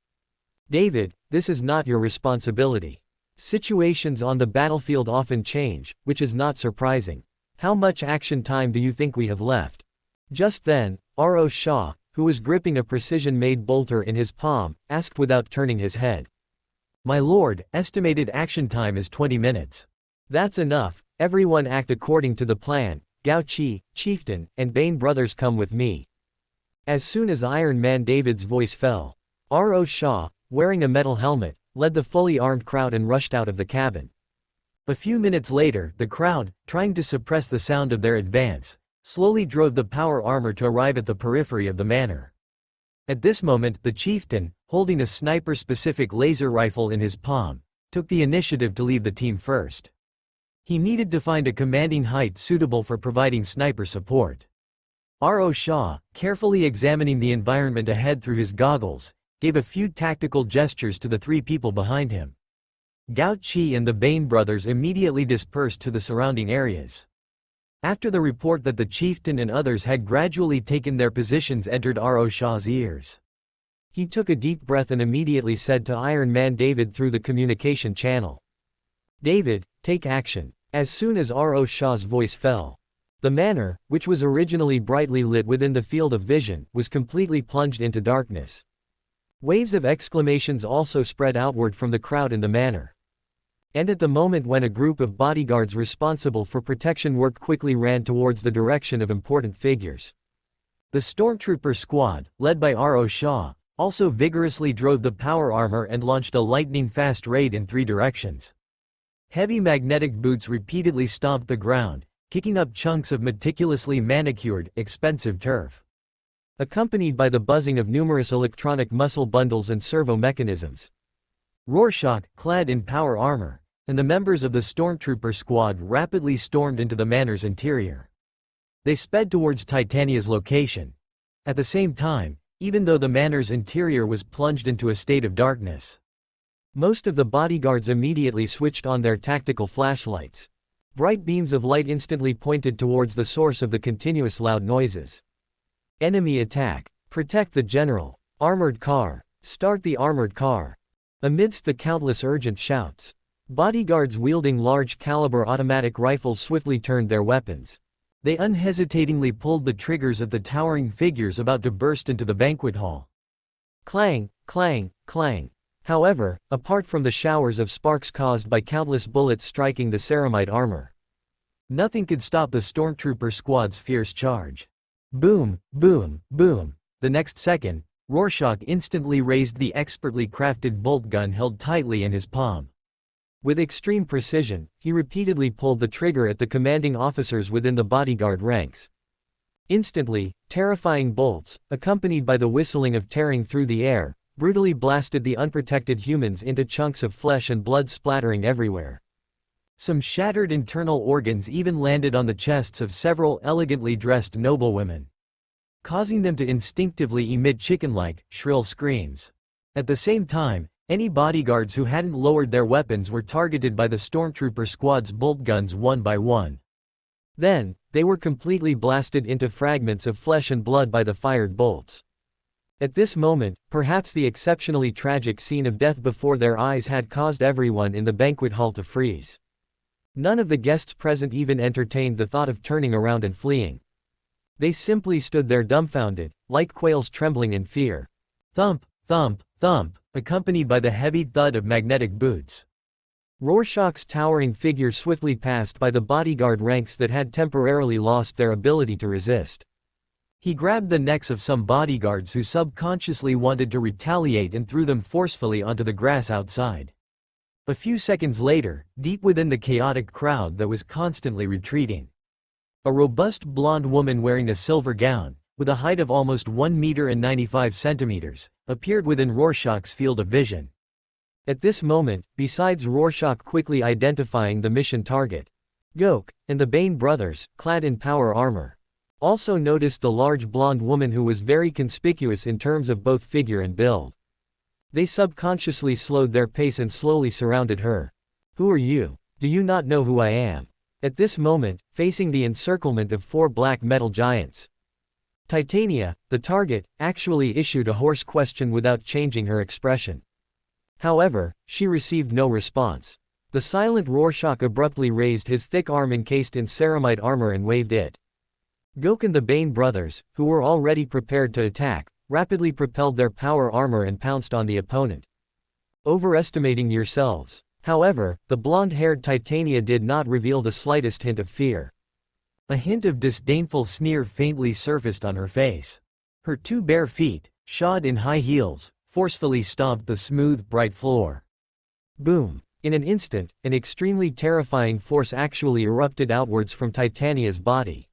David, this is not your responsibility. Situations on the battlefield often change, which is not surprising. How much action time do you think we have left? Just then, R.O. Shaw, who was gripping a precision-made bolter in his palm, asked without turning his head. My lord, estimated action time is 20 minutes. That's enough, everyone act according to the plan. Gao Chi, Chieftain, and Bane brothers come with me. As soon as Iron Man David's voice fell, R.O. Shaw, wearing a metal helmet, led the fully armed crowd and rushed out of the cabin. A few minutes later, the crowd, trying to suppress the sound of their advance, slowly drove the power armor to arrive at the periphery of the manor. At this moment, the chieftain, holding a sniper-specific laser rifle in his palm, took the initiative to lead the team first. He needed to find a commanding height suitable for providing sniper support. R.O. Shaw, carefully examining the environment ahead through his goggles, gave a few tactical gestures to the three people behind him. Gao Chi and the Bane brothers immediately dispersed to the surrounding areas. After the report that the chieftain and others had gradually taken their positions entered R.O. Shaw's ears, he took a deep breath and immediately said to Iron Man David through the communication channel, David, take action. As soon as R.O. Shaw's voice fell, the manor, which was originally brightly lit within the field of vision, was completely plunged into darkness. Waves of exclamations also spread outward from the crowd in the manor. And at the moment when a group of bodyguards responsible for protection work quickly ran towards the direction of important figures. The stormtrooper squad, led by R.O. Shaw, also vigorously drove the power armor and launched a lightning-fast raid in 3 directions. Heavy magnetic boots repeatedly stomped the ground, kicking up chunks of meticulously manicured, expensive turf. Accompanied by the buzzing of numerous electronic muscle bundles and servo mechanisms. Rorschach, clad in power armor, and the members of the stormtrooper squad rapidly stormed into the manor's interior. They sped towards Titania's location. At the same time, even though the manor's interior was plunged into a state of darkness, most of the bodyguards immediately switched on their tactical flashlights. Bright beams of light instantly pointed towards the source of the continuous loud noises. Enemy attack. Protect the general. Armored car. Start the armored car. Amidst the countless urgent shouts, bodyguards wielding large-caliber automatic rifles swiftly turned their weapons. They unhesitatingly pulled the triggers at the towering figures about to burst into the banquet hall. Clang, clang, clang. However, apart from the showers of sparks caused by countless bullets striking the ceramite armor, nothing could stop the stormtrooper squad's fierce charge. Boom, boom, boom. The next second, Rorschach instantly raised the expertly crafted bolt gun held tightly in his palm. With extreme precision, he repeatedly pulled the trigger at the commanding officers within the bodyguard ranks. Instantly, terrifying bolts, accompanied by the whistling of tearing through the air, brutally blasted the unprotected humans into chunks of flesh and blood splattering everywhere. Some shattered internal organs even landed on the chests of several elegantly dressed noblewomen, causing them to instinctively emit chicken-like, shrill screams. At the same time, any bodyguards who hadn't lowered their weapons were targeted by the stormtrooper squad's bolt guns one by one. Then, they were completely blasted into fragments of flesh and blood by the fired bolts. At this moment, perhaps the exceptionally tragic scene of death before their eyes had caused everyone in the banquet hall to freeze. None of the guests present even entertained the thought of turning around and fleeing. They simply stood there dumbfounded, like quails trembling in fear. Thump, thump, thump, accompanied by the heavy thud of magnetic boots. Rorschach's towering figure swiftly passed by the bodyguard ranks that had temporarily lost their ability to resist. He grabbed the necks of some bodyguards who subconsciously wanted to retaliate and threw them forcefully onto the grass outside. A few seconds later, deep within the chaotic crowd that was constantly retreating, a robust blonde woman wearing a silver gown, with a height of almost 1 meter and 95 centimeters, appeared within Rorschach's field of vision. At this moment, besides Rorschach quickly identifying the mission target, Gok, and the Bane brothers, clad in power armor, also noticed the large blonde woman who was very conspicuous in terms of both figure and build. They subconsciously slowed their pace and slowly surrounded her. "Who are you? Do you not know who I am?" At this moment, facing the encirclement of 4 black metal giants, Titania, the target, actually issued a hoarse question without changing her expression. However, she received no response. The silent Rorschach abruptly raised his thick arm encased in ceramite armor and waved it. Gok and the Bane brothers, who were already prepared to attack, rapidly propelled their power armor and pounced on the opponent. Overestimating yourselves. However, the blonde-haired Titania did not reveal the slightest hint of fear. A hint of disdainful sneer faintly surfaced on her face. Her 2 bare feet, shod in high heels, forcefully stomped the smooth, bright floor. Boom! In an instant, an extremely terrifying force actually erupted outwards from Titania's body.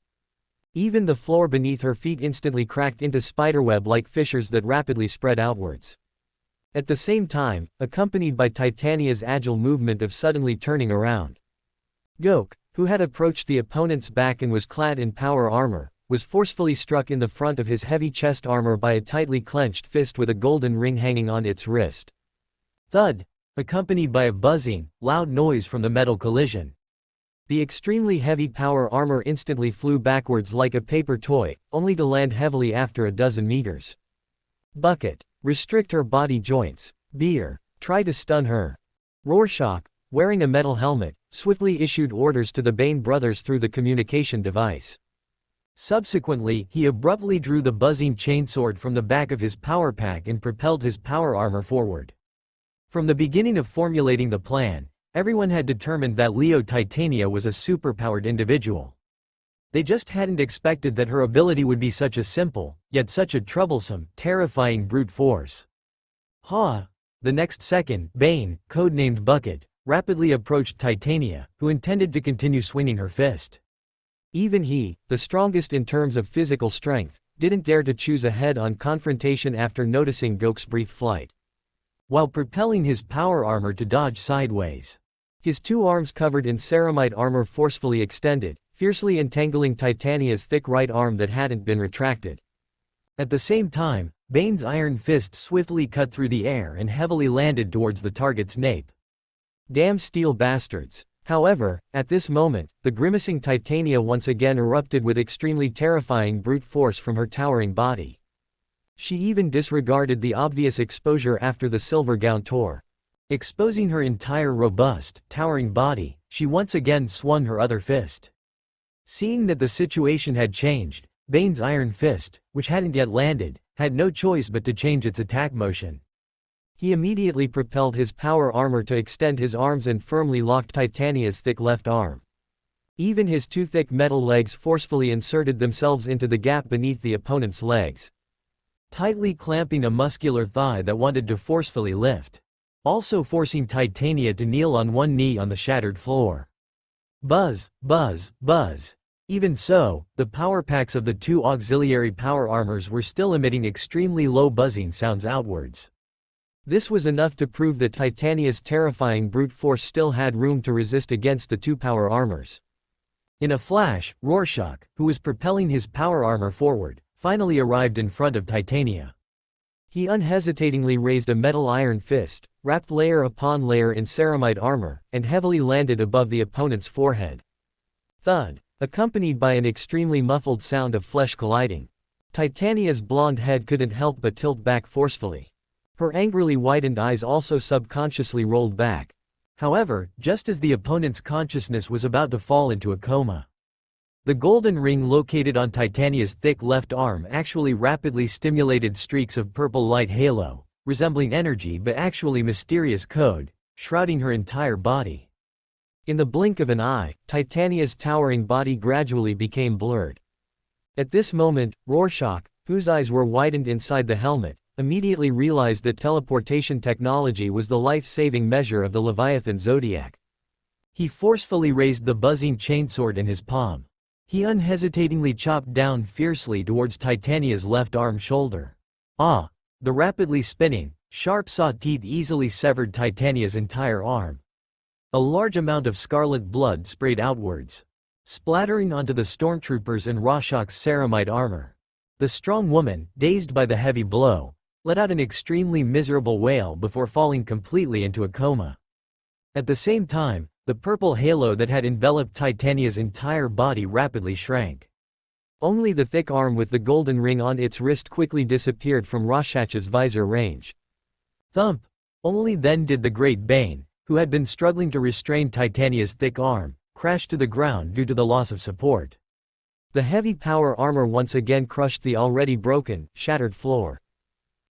Even the floor beneath her feet instantly cracked into spiderweb-like fissures that rapidly spread outwards. At the same time, accompanied by Titania's agile movement of suddenly turning around, Gok, who had approached the opponent's back and was clad in power armor, was forcefully struck in the front of his heavy chest armor by a tightly clenched fist with a golden ring hanging on its wrist. Thud! Accompanied by a buzzing, loud noise from the metal collision. The extremely heavy power armor instantly flew backwards like a paper toy, only to land heavily after a dozen meters. Bucket. Restrict her body joints. Beer. Try to stun her. Rorschach, wearing a metal helmet, swiftly issued orders to the Bane brothers through the communication device. Subsequently, he abruptly drew the buzzing chainsword from the back of his power pack and propelled his power armor forward. From the beginning of formulating the plan, everyone had determined that Leo Titania was a superpowered individual. They just hadn't expected that her ability would be such a simple, yet such a troublesome, terrifying brute force. Ha! The next second, Bane, codenamed Bucket, rapidly approached Titania, who intended to continue swinging her fist. Even he, the strongest in terms of physical strength, didn't dare to choose a head-on confrontation after noticing Gok's brief flight. While propelling his power armor to dodge sideways, His two arms covered in ceramite armor forcefully extended, fiercely entangling Titania's thick right arm that hadn't been retracted. At the same time, Bane's iron fist swiftly cut through the air and heavily landed towards the target's nape. Damn steel bastards. However, at this moment, the grimacing Titania once again erupted with extremely terrifying brute force from her towering body. She even disregarded the obvious exposure after the silver gown tore. Exposing her entire robust, towering body, she once again swung her other fist. Seeing that the situation had changed, Bane's iron fist, which hadn't yet landed, had no choice but to change its attack motion. He immediately propelled his power armor to extend his arms and firmly locked Titania's thick left arm. Even his two thick metal legs forcefully inserted themselves into the gap beneath the opponent's legs, tightly clamping a muscular thigh that wanted to forcefully lift, also forcing Titania to kneel on one knee on the shattered floor. Buzz, buzz, buzz. Even so, the power packs of the two auxiliary power armors were still emitting extremely low buzzing sounds outwards. This was enough to prove that Titania's terrifying brute force still had room to resist against the two power armors. In a flash, Rorschach, who was propelling his power armor forward, finally arrived in front of Titania. He unhesitatingly raised a metal iron fist, wrapped layer upon layer in ceramite armor, and heavily landed above the opponent's forehead. Thud, accompanied by an extremely muffled sound of flesh colliding. Titania's blonde head couldn't help but tilt back forcefully. Her angrily widened eyes also subconsciously rolled back. However, just as the opponent's consciousness was about to fall into a coma, the golden ring located on Titania's thick left arm actually rapidly stimulated streaks of purple light halo, resembling energy but actually mysterious code, shrouding her entire body. In the blink of an eye, Titania's towering body gradually became blurred. At this moment, Rorschach, whose eyes were widened inside the helmet, immediately realized that teleportation technology was the life-saving measure of the Leviathan Zodiac. He forcefully raised the buzzing chainsword in his palm. He unhesitatingly chopped down fiercely towards Titania's left arm shoulder. Ah! The rapidly spinning, sharp-saw teeth easily severed Titania's entire arm. A large amount of scarlet blood sprayed outwards, splattering onto the stormtroopers and Rorschach's ceramite armor. The strong woman, dazed by the heavy blow, let out an extremely miserable wail before falling completely into a coma. At the same time, the purple halo that had enveloped Titania's entire body rapidly shrank. Only the thick arm with the golden ring on its wrist quickly disappeared from Rorschach's visor range. Thump! Only then did the great Bane, who had been struggling to restrain Titania's thick arm, crash to the ground due to the loss of support. The heavy power armor once again crushed the already broken, shattered floor.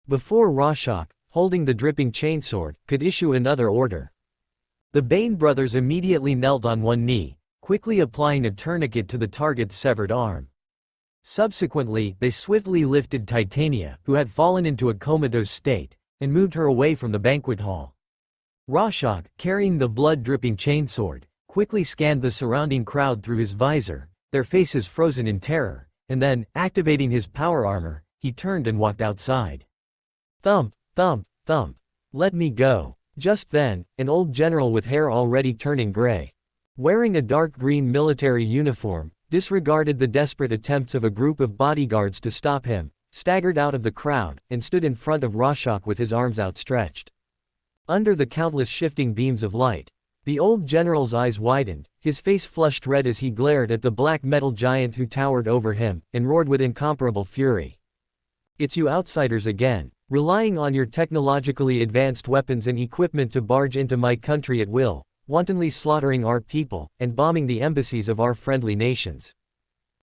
Before Rorschach, holding the dripping chainsword, could issue another order, the Bane brothers immediately knelt on one knee, quickly applying a tourniquet to the target's severed arm. Subsequently, they swiftly lifted Titania, who had fallen into a comatose state, and moved her away from the banquet hall. Rorschach, carrying the blood-dripping chainsword, quickly scanned the surrounding crowd through his visor, their faces frozen in terror, and then, activating his power armor, he turned and walked outside. Thump, thump, thump. Let me go. Just then, an old general with hair already turning gray, wearing a dark green military uniform, disregarded the desperate attempts of a group of bodyguards to stop him, staggered out of the crowd, and stood in front of Rorschach with his arms outstretched. Under the countless shifting beams of light, the old general's eyes widened, his face flushed red as he glared at the black metal giant who towered over him, and roared with incomparable fury. It's you outsiders again, relying on your technologically advanced weapons and equipment to barge into my country at will, wantonly slaughtering our people, and bombing the embassies of our friendly nations.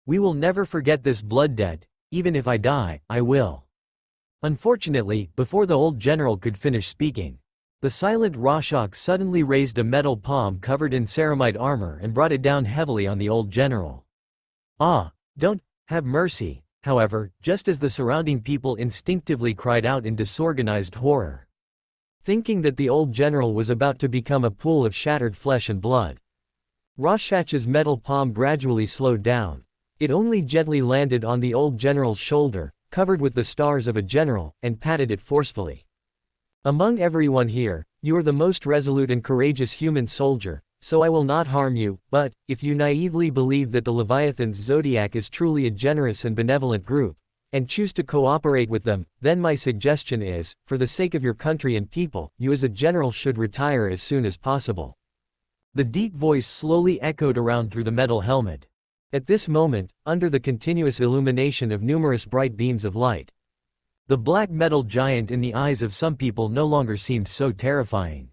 We will never forget this blood debt. Even if I die, I will. Unfortunately, before the old general could finish speaking, the silent Rorschach suddenly raised a metal palm covered in ceramite armor and brought it down heavily on the old general. Ah! Don't have mercy. However, just as the surrounding people instinctively cried out in disorganized horror, thinking that the old general was about to become a pool of shattered flesh and blood, Rorschach's metal palm gradually slowed down. It only gently landed on the old general's shoulder, covered with the stars of a general, and patted it forcefully. Among everyone here, you are the most resolute and courageous human soldier, so I will not harm you, but, if you naively believe that the Leviathan's Zodiac is truly a generous and benevolent group, and choose to cooperate with them, then my suggestion is, for the sake of your country and people, you as a general should retire as soon as possible. The deep voice slowly echoed around through the metal helmet. At this moment, under the continuous illumination of numerous bright beams of light, the black metal giant in the eyes of some people no longer seemed so terrifying.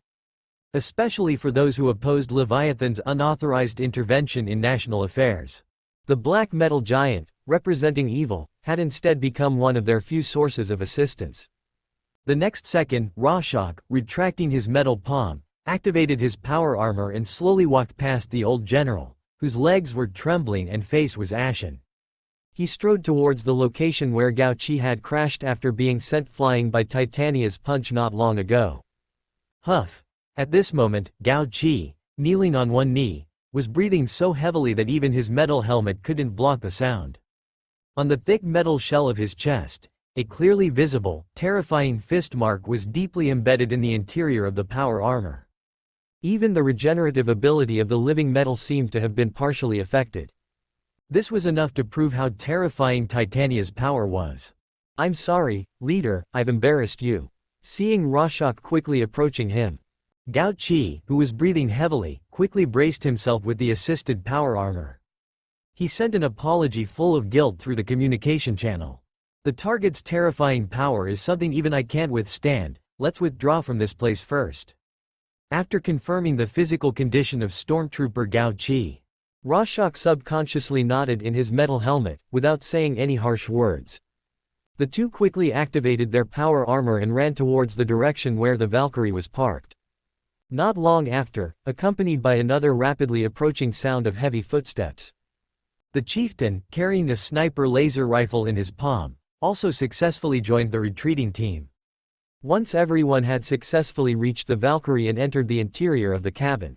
Especially for those who opposed Leviathan's unauthorized intervention in national affairs. The black metal giant, representing evil, had instead become one of their few sources of assistance. The next second, Rorschach, retracting his metal palm, activated his power armor and slowly walked past the old general, whose legs were trembling and face was ashen. He strode towards the location where Gao Qi had crashed after being sent flying by Titania's punch not long ago. Huff. At this moment, Gao Qi, kneeling on one knee, was breathing so heavily that even his metal helmet couldn't block the sound. On the thick metal shell of his chest, a clearly visible, terrifying fist mark was deeply embedded in the interior of the power armor. Even the regenerative ability of the living metal seemed to have been partially affected. This was enough to prove how terrifying Titania's power was. I'm sorry, leader, I've embarrassed you. Seeing Rorschach quickly approaching him, Gao Qi, who was breathing heavily, quickly braced himself with the assisted power armor. He sent an apology full of guilt through the communication channel. The target's terrifying power is something even I can't withstand, let's withdraw from this place first. After confirming the physical condition of Stormtrooper Gao Qi, Rorschach subconsciously nodded in his metal helmet, without saying any harsh words. The two quickly activated their power armor and ran towards the direction where the Valkyrie was parked. Not long after, accompanied by another rapidly approaching sound of heavy footsteps, the chieftain, carrying a sniper laser rifle in his palm, also successfully joined the retreating team. Once everyone had successfully reached the Valkyrie and entered the interior of the cabin.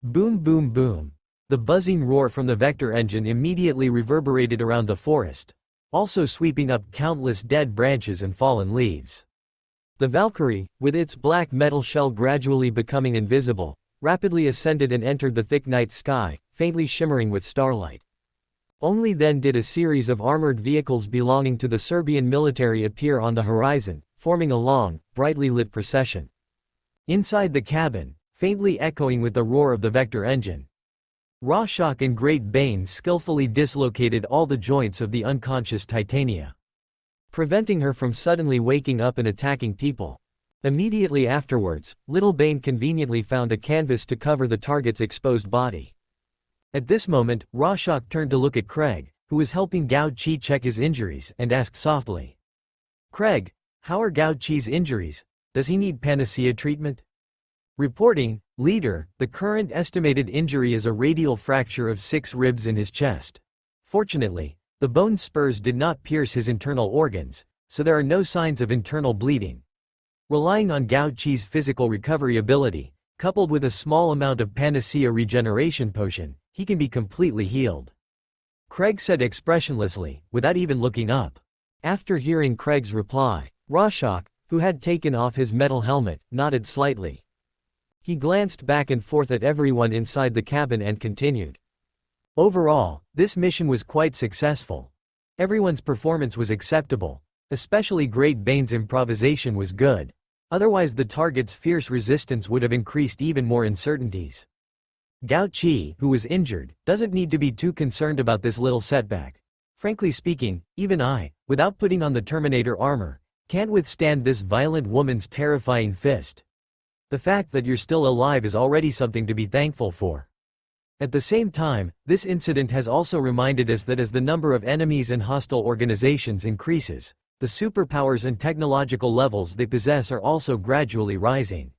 Boom boom boom. The buzzing roar from the vector engine immediately reverberated around the forest, also sweeping up countless dead branches and fallen leaves. The Valkyrie, with its black metal shell gradually becoming invisible, rapidly ascended and entered the thick night sky, faintly shimmering with starlight. Only then did a series of armored vehicles belonging to the Serbian military appear on the horizon, forming a long, brightly lit procession. Inside the cabin, faintly echoing with the roar of the vector engine, Rorschach and Great Bane skillfully dislocated all the joints of the unconscious Titania, preventing her from suddenly waking up and attacking people. Immediately afterwards, Little Bane conveniently found a canvas to cover the target's exposed body. At this moment, Rorschach turned to look at Craig, who was helping Gao Qi check his injuries, and asked softly, "Craig, how are Gao Qi's injuries? Does he need panacea treatment?" Reporting, leader, the current estimated injury is a radial fracture of 6 ribs in his chest. Fortunately, the bone spurs did not pierce his internal organs, so there are no signs of internal bleeding. Relying on Gao Qi's physical recovery ability, coupled with a small amount of panacea regeneration potion, he can be completely healed. Craig said expressionlessly, without even looking up. After hearing Craig's reply, Rorschach, who had taken off his metal helmet, nodded slightly. He glanced back and forth at everyone inside the cabin and continued. Overall, this mission was quite successful. Everyone's performance was acceptable, especially Great Bane's improvisation was good. Otherwise the target's fierce resistance would have increased even more uncertainties. Gao Qi, who was injured, doesn't need to be too concerned about this little setback. Frankly speaking, even I, without putting on the Terminator armor, can't withstand this violent woman's terrifying fist. The fact that you're still alive is already something to be thankful for. At the same time, this incident has also reminded us that as the number of enemies and hostile organizations increases, the superpowers and technological levels they possess are also gradually rising.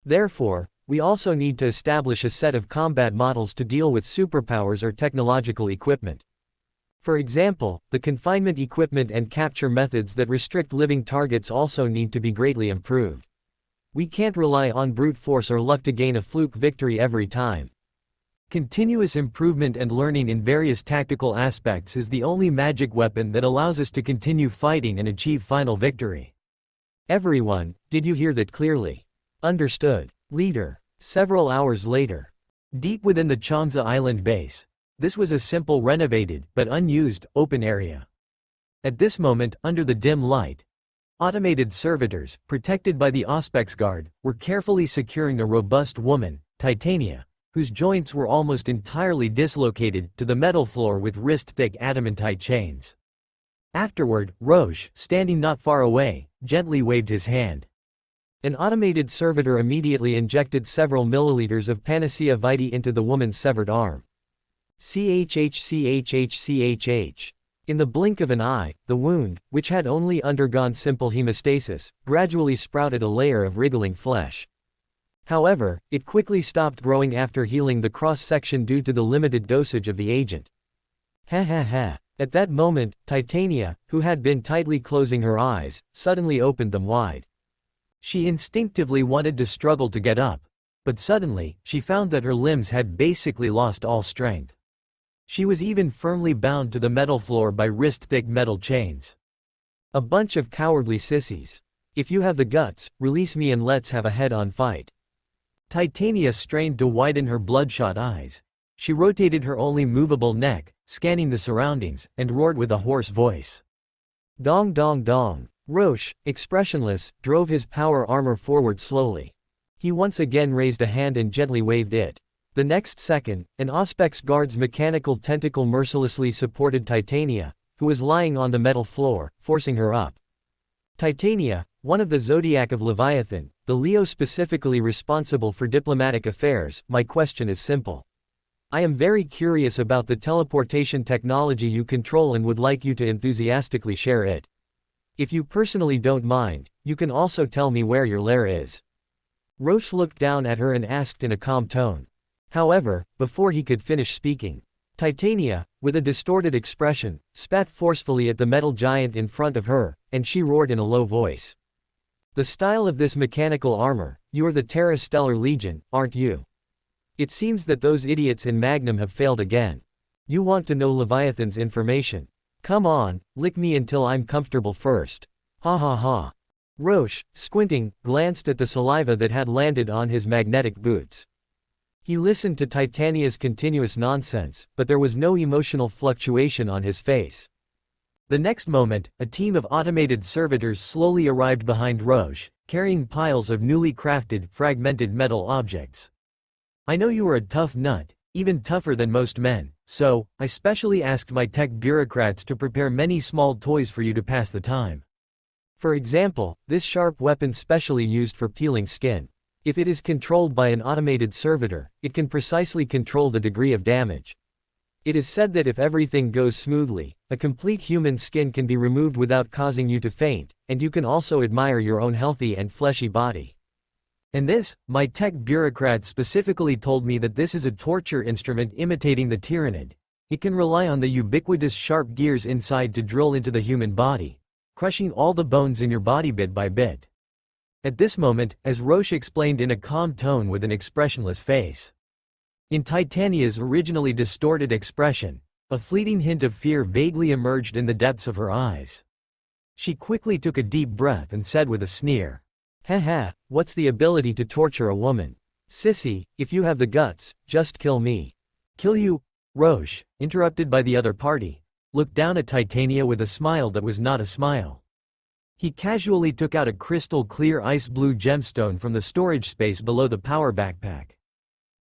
Therefore, we also need to establish a set of combat models to deal with superpowers or technological equipment. For example, the confinement equipment and capture methods that restrict living targets also need to be greatly improved. We can't rely on brute force or luck to gain a fluke victory every time. Continuous improvement and learning in various tactical aspects is the only magic weapon that allows us to continue fighting and achieve final victory. Everyone, did you hear that clearly? Understood. Leader. Several hours later. Deep within the Chamsa Island base. This was a simple renovated, but unused, open area. At this moment, under the dim light, automated servitors, protected by the Auspex guard, were carefully securing a robust woman, Titania, whose joints were almost entirely dislocated, to the metal floor with wrist-thick adamantite chains. Afterward, Rorschach, standing not far away, gently waved his hand. An automated servitor immediately injected several milliliters of Panacea Vitae into the woman's severed arm. CHH. In the blink of an eye, the wound, which had only undergone simple hemostasis, gradually sprouted a layer of wriggling flesh. However, it quickly stopped growing after healing the cross-section due to the limited dosage of the agent. Ha. At that moment, Titania, who had been tightly closing her eyes, suddenly opened them wide. She instinctively wanted to struggle to get up, but suddenly, she found that her limbs had basically lost all strength. She was even firmly bound to the metal floor by wrist-thick metal chains. A bunch of cowardly sissies. If you have the guts, release me and let's have a head-on fight. Titania strained to widen her bloodshot eyes. She rotated her only movable neck, scanning the surroundings, and roared with a hoarse voice. Dong dong dong. Rorschach, expressionless, drove his power armor forward slowly. He once again raised a hand and gently waved it. The next second, an Auspex guard's mechanical tentacle mercilessly supported Titania, who was lying on the metal floor, forcing her up. Titania, one of the Zodiac of Leviathan, the Leo specifically responsible for diplomatic affairs, my question is simple. I am very curious about the teleportation technology you control and would like you to enthusiastically share it. If you personally don't mind, you can also tell me where your lair is. Rorschach looked down at her and asked in a calm tone. However, before he could finish speaking, Titania, with a distorted expression, spat forcefully at the metal giant in front of her, and she roared in a low voice. The style of this mechanical armor, you're the Terra Stellar Legion, aren't you? It seems that those idiots in Magnum have failed again. You want to know Leviathan's information. Come on, lick me until I'm comfortable first. Ha. Rorschach, squinting, glanced at the saliva that had landed on his magnetic boots. He listened to Titania's continuous nonsense, but there was no emotional fluctuation on his face. The next moment, a team of automated servitors slowly arrived behind Rorschach, carrying piles of newly crafted, fragmented metal objects. I know you are a tough nut, even tougher than most men, so, I specially asked my tech bureaucrats to prepare many small toys for you to pass the time. For example, this sharp weapon specially used for peeling skin. If it is controlled by an automated servitor, it can precisely control the degree of damage. It is said that if everything goes smoothly, a complete human skin can be removed without causing you to faint, and you can also admire your own healthy and fleshy body. And this, my tech bureaucrat specifically told me that this is a torture instrument imitating the Tyrannid. It can rely on the ubiquitous sharp gears inside to drill into the human body, crushing all the bones in your body bit by bit. At this moment, as Rorschach explained in a calm tone with an expressionless face. In Titania's originally distorted expression, a fleeting hint of fear vaguely emerged in the depths of her eyes. She quickly took a deep breath and said with a sneer. Ha, what's the ability to torture a woman? Sissy, if you have the guts, just kill me. Kill you? Rorschach, interrupted by the other party, looked down at Titania with a smile that was not a smile. He casually took out a crystal-clear ice-blue gemstone from the storage space below the power backpack.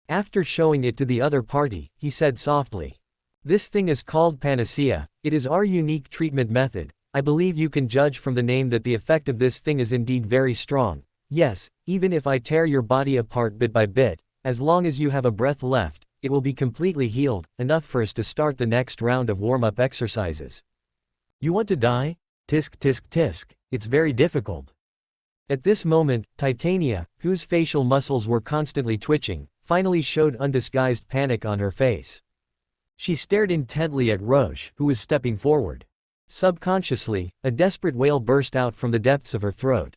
After showing it to the other party, he said softly. This thing is called Panacea, it is our unique treatment method. I believe you can judge from the name that the effect of this thing is indeed very strong. Yes, even if I tear your body apart bit by bit, as long as you have a breath left, it will be completely healed, enough for us to start the next round of warm-up exercises. You want to die? Tisk tisk tisk, it's very difficult. At this moment, Titania, whose facial muscles were constantly twitching, finally showed undisguised panic on her face. She stared intently at Rorschach, who was stepping forward. Subconsciously, a desperate wail burst out from the depths of her throat.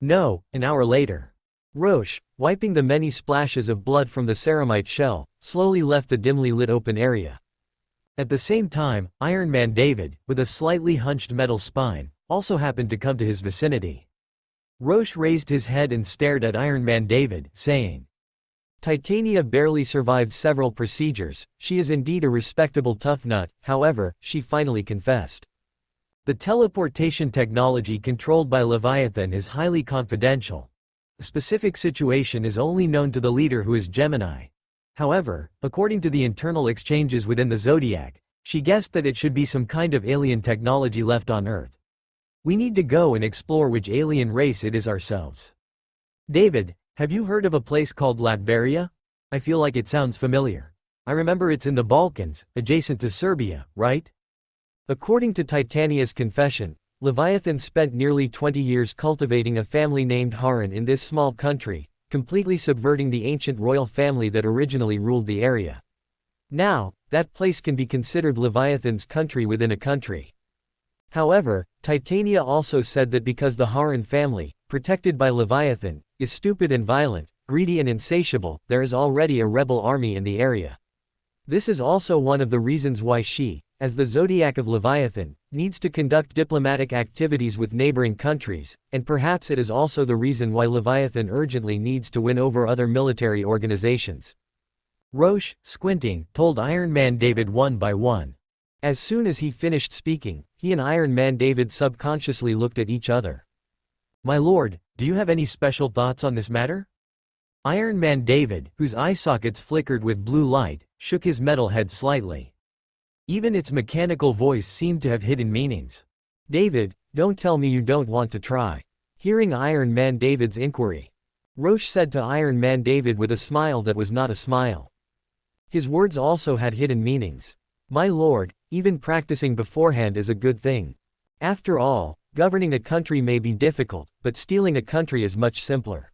No, an hour later. Rorschach, wiping the many splashes of blood from the ceramite shell, slowly left the dimly lit open area. At the same time, Iron Man David, with a slightly hunched metal spine, also happened to come to his vicinity. Roche raised his head and stared at Iron Man David, saying, Titania barely survived several procedures. She is indeed a respectable tough nut. However, she finally confessed. The teleportation technology controlled by Leviathan is highly confidential. The specific situation is only known to the leader, who is Gemini. However, according to the internal exchanges within the Zodiac, she guessed that it should be some kind of alien technology left on Earth. We need to go and explore which alien race it is ourselves. David, have you heard of a place called Latveria? I feel like it sounds familiar. I remember it's in the Balkans, adjacent to Serbia, right? According to Titania's confession, Leviathan spent nearly 20 years cultivating a family named Haran in this small country, completely subverting the ancient royal family that originally ruled the area. Now, that place can be considered Leviathan's country within a country. However, Titania also said that because the Haran family, protected by Leviathan, is stupid and violent, greedy and insatiable, there is already a rebel army in the area. This is also one of the reasons why she, as the Zodiac of Leviathan, needs to conduct diplomatic activities with neighboring countries, and perhaps it is also the reason why Leviathan urgently needs to win over other military organizations. Roche, squinting, told Iron Man David one by one. As soon as he finished speaking, he and Iron Man David subconsciously looked at each other. My lord, do you have any special thoughts on this matter? Iron Man David, whose eye sockets flickered with blue light, shook his metal head slightly. Even its mechanical voice seemed to have hidden meanings. David, don't tell me you don't want to try. Hearing Iron Man David's inquiry, Roche said to Iron Man David with a smile that was not a smile. His words also had hidden meanings. My lord, even practicing beforehand is a good thing. After all, governing a country may be difficult, but stealing a country is much simpler.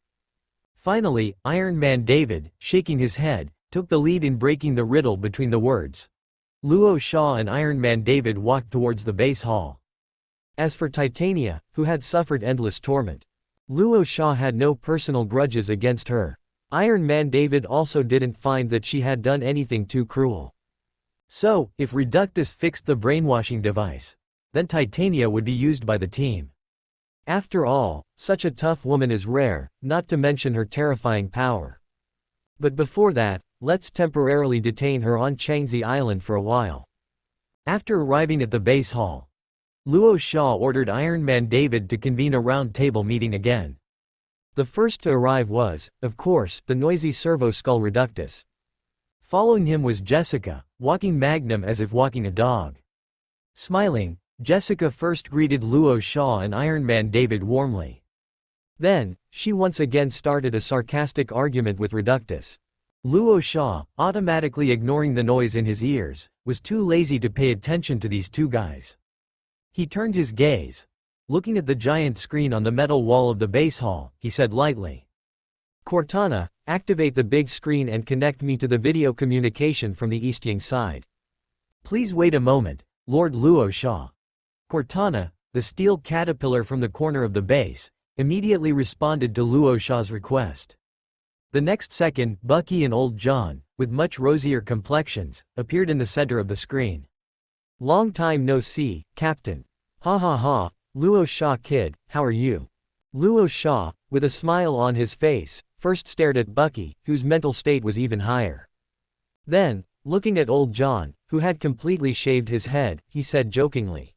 Finally, Iron Man David, shaking his head, took the lead in breaking the riddle between the words. Luo Shaw and Iron Man David walked towards the base hall. As for Titania, who had suffered endless torment, Luo Shaw had no personal grudges against her. Iron Man David also didn't find that she had done anything too cruel. So, if Reductus fixed the brainwashing device, then Titania would be used by the team. After all, such a tough woman is rare, not to mention her terrifying power. But before that, let's temporarily detain her on Changzi Island for a while. After arriving at the base hall, Luo Shaw ordered Iron Man David to convene a round-table meeting again. The first to arrive was, of course, the noisy servo-skull Reductus. Following him was Jessica, walking Magnum as if walking a dog. Smiling, Jessica first greeted Luo Shaw and Iron Man David warmly. Then, she once again started a sarcastic argument with Reductus. Luo Shaw, automatically ignoring the noise in his ears, was too lazy to pay attention to these two guys. He turned his gaze. Looking at the giant screen on the metal wall of the base hall, he said lightly, Cortana, activate the big screen and connect me to the video communication from the Easting side. Please wait a moment, Lord Luo Shaw. Cortana, the steel caterpillar from the corner of the base, immediately responded to Luo Shaw's request. The next second, Bucky and Old John, with much rosier complexions, appeared in the center of the screen. Long time no see, Captain. Ha ha ha, Luo Shaw kid, how are you? Luo Shaw, with a smile on his face, first stared at Bucky, whose mental state was even higher. Then, looking at Old John, who had completely shaved his head, he said jokingly,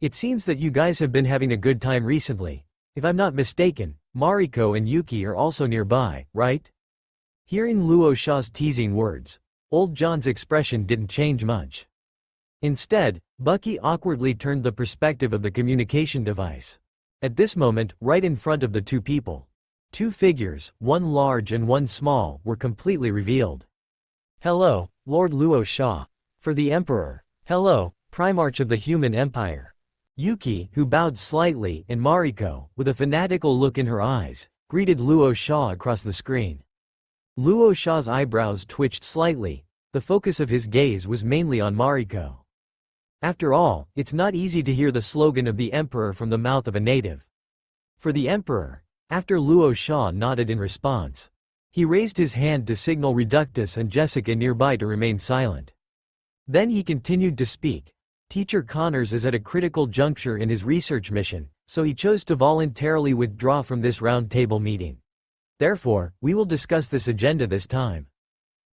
It seems that you guys have been having a good time recently. If I'm not mistaken, Mariko and Yuki are also nearby, right? Hearing Luo Shaw's teasing words, Old John's expression didn't change much. Instead, Bucky awkwardly turned the perspective of the communication device. At this moment, right in front of the two people, two figures, one large and one small, were completely revealed. Hello, Lord Luo Shaw. For the Emperor. Hello, Primarch of the Human Empire. Yuki, who bowed slightly, and Mariko, with a fanatical look in her eyes, greeted Luo Shaw across the screen. Luo Shaw's eyebrows twitched slightly. The focus of his gaze was mainly on Mariko. After all, it's not easy to hear the slogan of the Emperor from the mouth of a native. For the Emperor, after Luo Shaw nodded in response, he raised his hand to signal Reductus and Jessica nearby to remain silent. Then he continued to speak. Teacher Connors is at a critical juncture in his research mission, so he chose to voluntarily withdraw from this roundtable meeting. Therefore, we will discuss this agenda this time.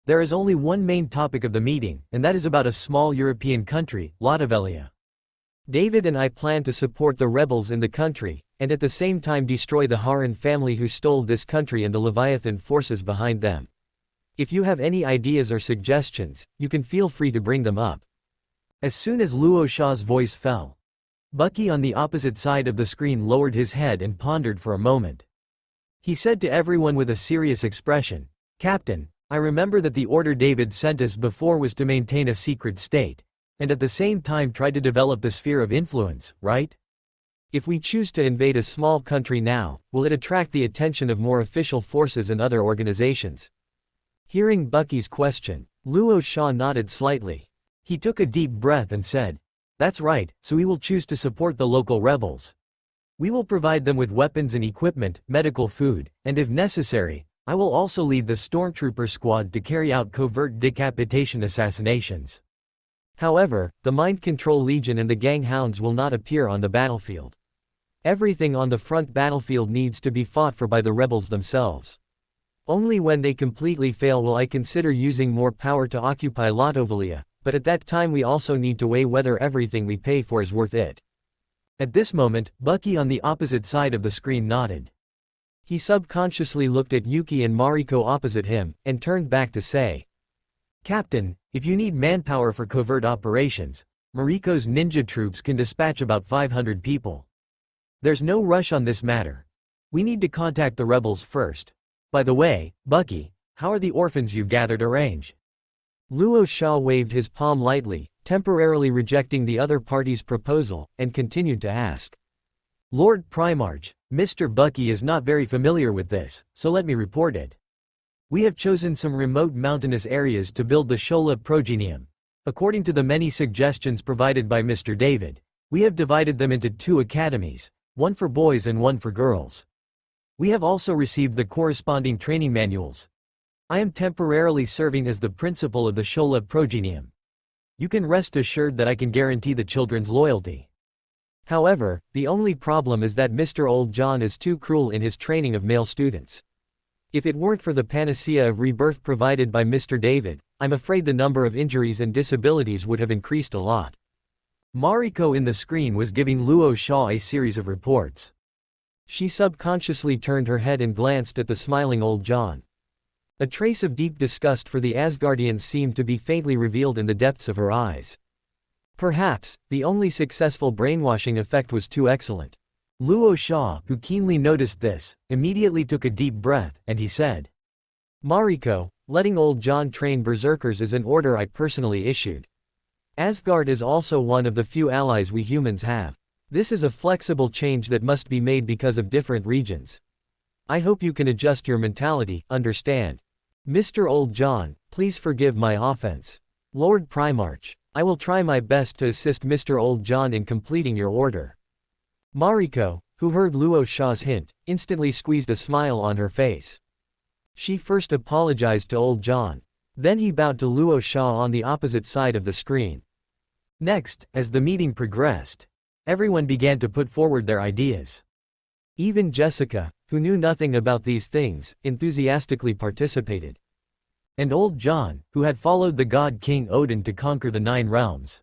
There is only one main topic of the meeting, and that is about a small European country, Latvelia. David and I plan to support the rebels in the country, and at the same time destroy the Haran family who stole this country and the Leviathan forces behind them. If you have any ideas or suggestions, you can feel free to bring them up. As soon as Luo Shah's voice fell, Bucky on the opposite side of the screen lowered his head and pondered for a moment. He said to everyone with a serious expression, "Captain, I remember that the order David sent us before was to maintain a secret state, and at the same time try to develop the sphere of influence, right? If we choose to invade a small country now, will it attract the attention of more official forces and other organizations?" Hearing Bucky's question, Luo Shah nodded slightly. He took a deep breath and said, "That's right, so we will choose to support the local rebels. We will provide them with weapons and equipment, medical food, and if necessary, I will also lead the stormtrooper squad to carry out covert decapitation assassinations." However, the Mind Control Legion and the Gang Hounds will not appear on the battlefield. Everything on the front battlefield needs to be fought for by the rebels themselves. Only when they completely fail will I consider using more power to occupy Latvelia, but at that time we also need to weigh whether everything we pay for is worth it. At this moment, Bucky on the opposite side of the screen nodded. He subconsciously looked at Yuki and Mariko opposite him, and turned back to say, "Captain, if you need manpower for covert operations, Mariko's ninja troops can dispatch about 500 people. There's no rush on this matter. We need to contact the rebels first. By the way, Bucky, how are the orphans you've gathered arranged?" Luo Shah waved his palm lightly, temporarily rejecting the other party's proposal, and continued to ask. "Lord Primarch, Mr. Bucky is not very familiar with this, so let me report it. We have chosen some remote mountainous areas to build the Shola Progenium. According to the many suggestions provided by Mr. David, we have divided them into 2 academies, one for boys and one for girls. We have also received the corresponding training manuals. I am temporarily serving as the principal of the Shola Progenium. You can rest assured that I can guarantee the children's loyalty. However, the only problem is that Mr. Old John is too cruel in his training of male students. If it weren't for the panacea of rebirth provided by Mr. David, I'm afraid the number of injuries and disabilities would have increased a lot." Mariko in the screen was giving Luo Shah a series of reports. She subconsciously turned her head and glanced at the smiling Old John. A trace of deep disgust for the Asgardians seemed to be faintly revealed in the depths of her eyes. Perhaps, the only successful brainwashing effect was too excellent. Luo Shah, who keenly noticed this, immediately took a deep breath, and he said, "Mariko, letting Old John train berserkers is an order I personally issued. Asgard is also one of the few allies we humans have. This is a flexible change that must be made because of different regions. I hope you can adjust your mentality, understand? Mr. Old John, please forgive my offense. Lord Primarch, I will try my best to assist Mr. Old John in completing your order." Mariko, who heard Luo Shah's hint, instantly squeezed a smile on her face. She first apologized to Old John. Then he bowed to Luo Shah on the opposite side of the screen. Next, as the meeting progressed, everyone began to put forward their ideas. Even Jessica, who knew nothing about these things, enthusiastically participated. And Old John, who had followed the god King Odin to conquer the 9 realms.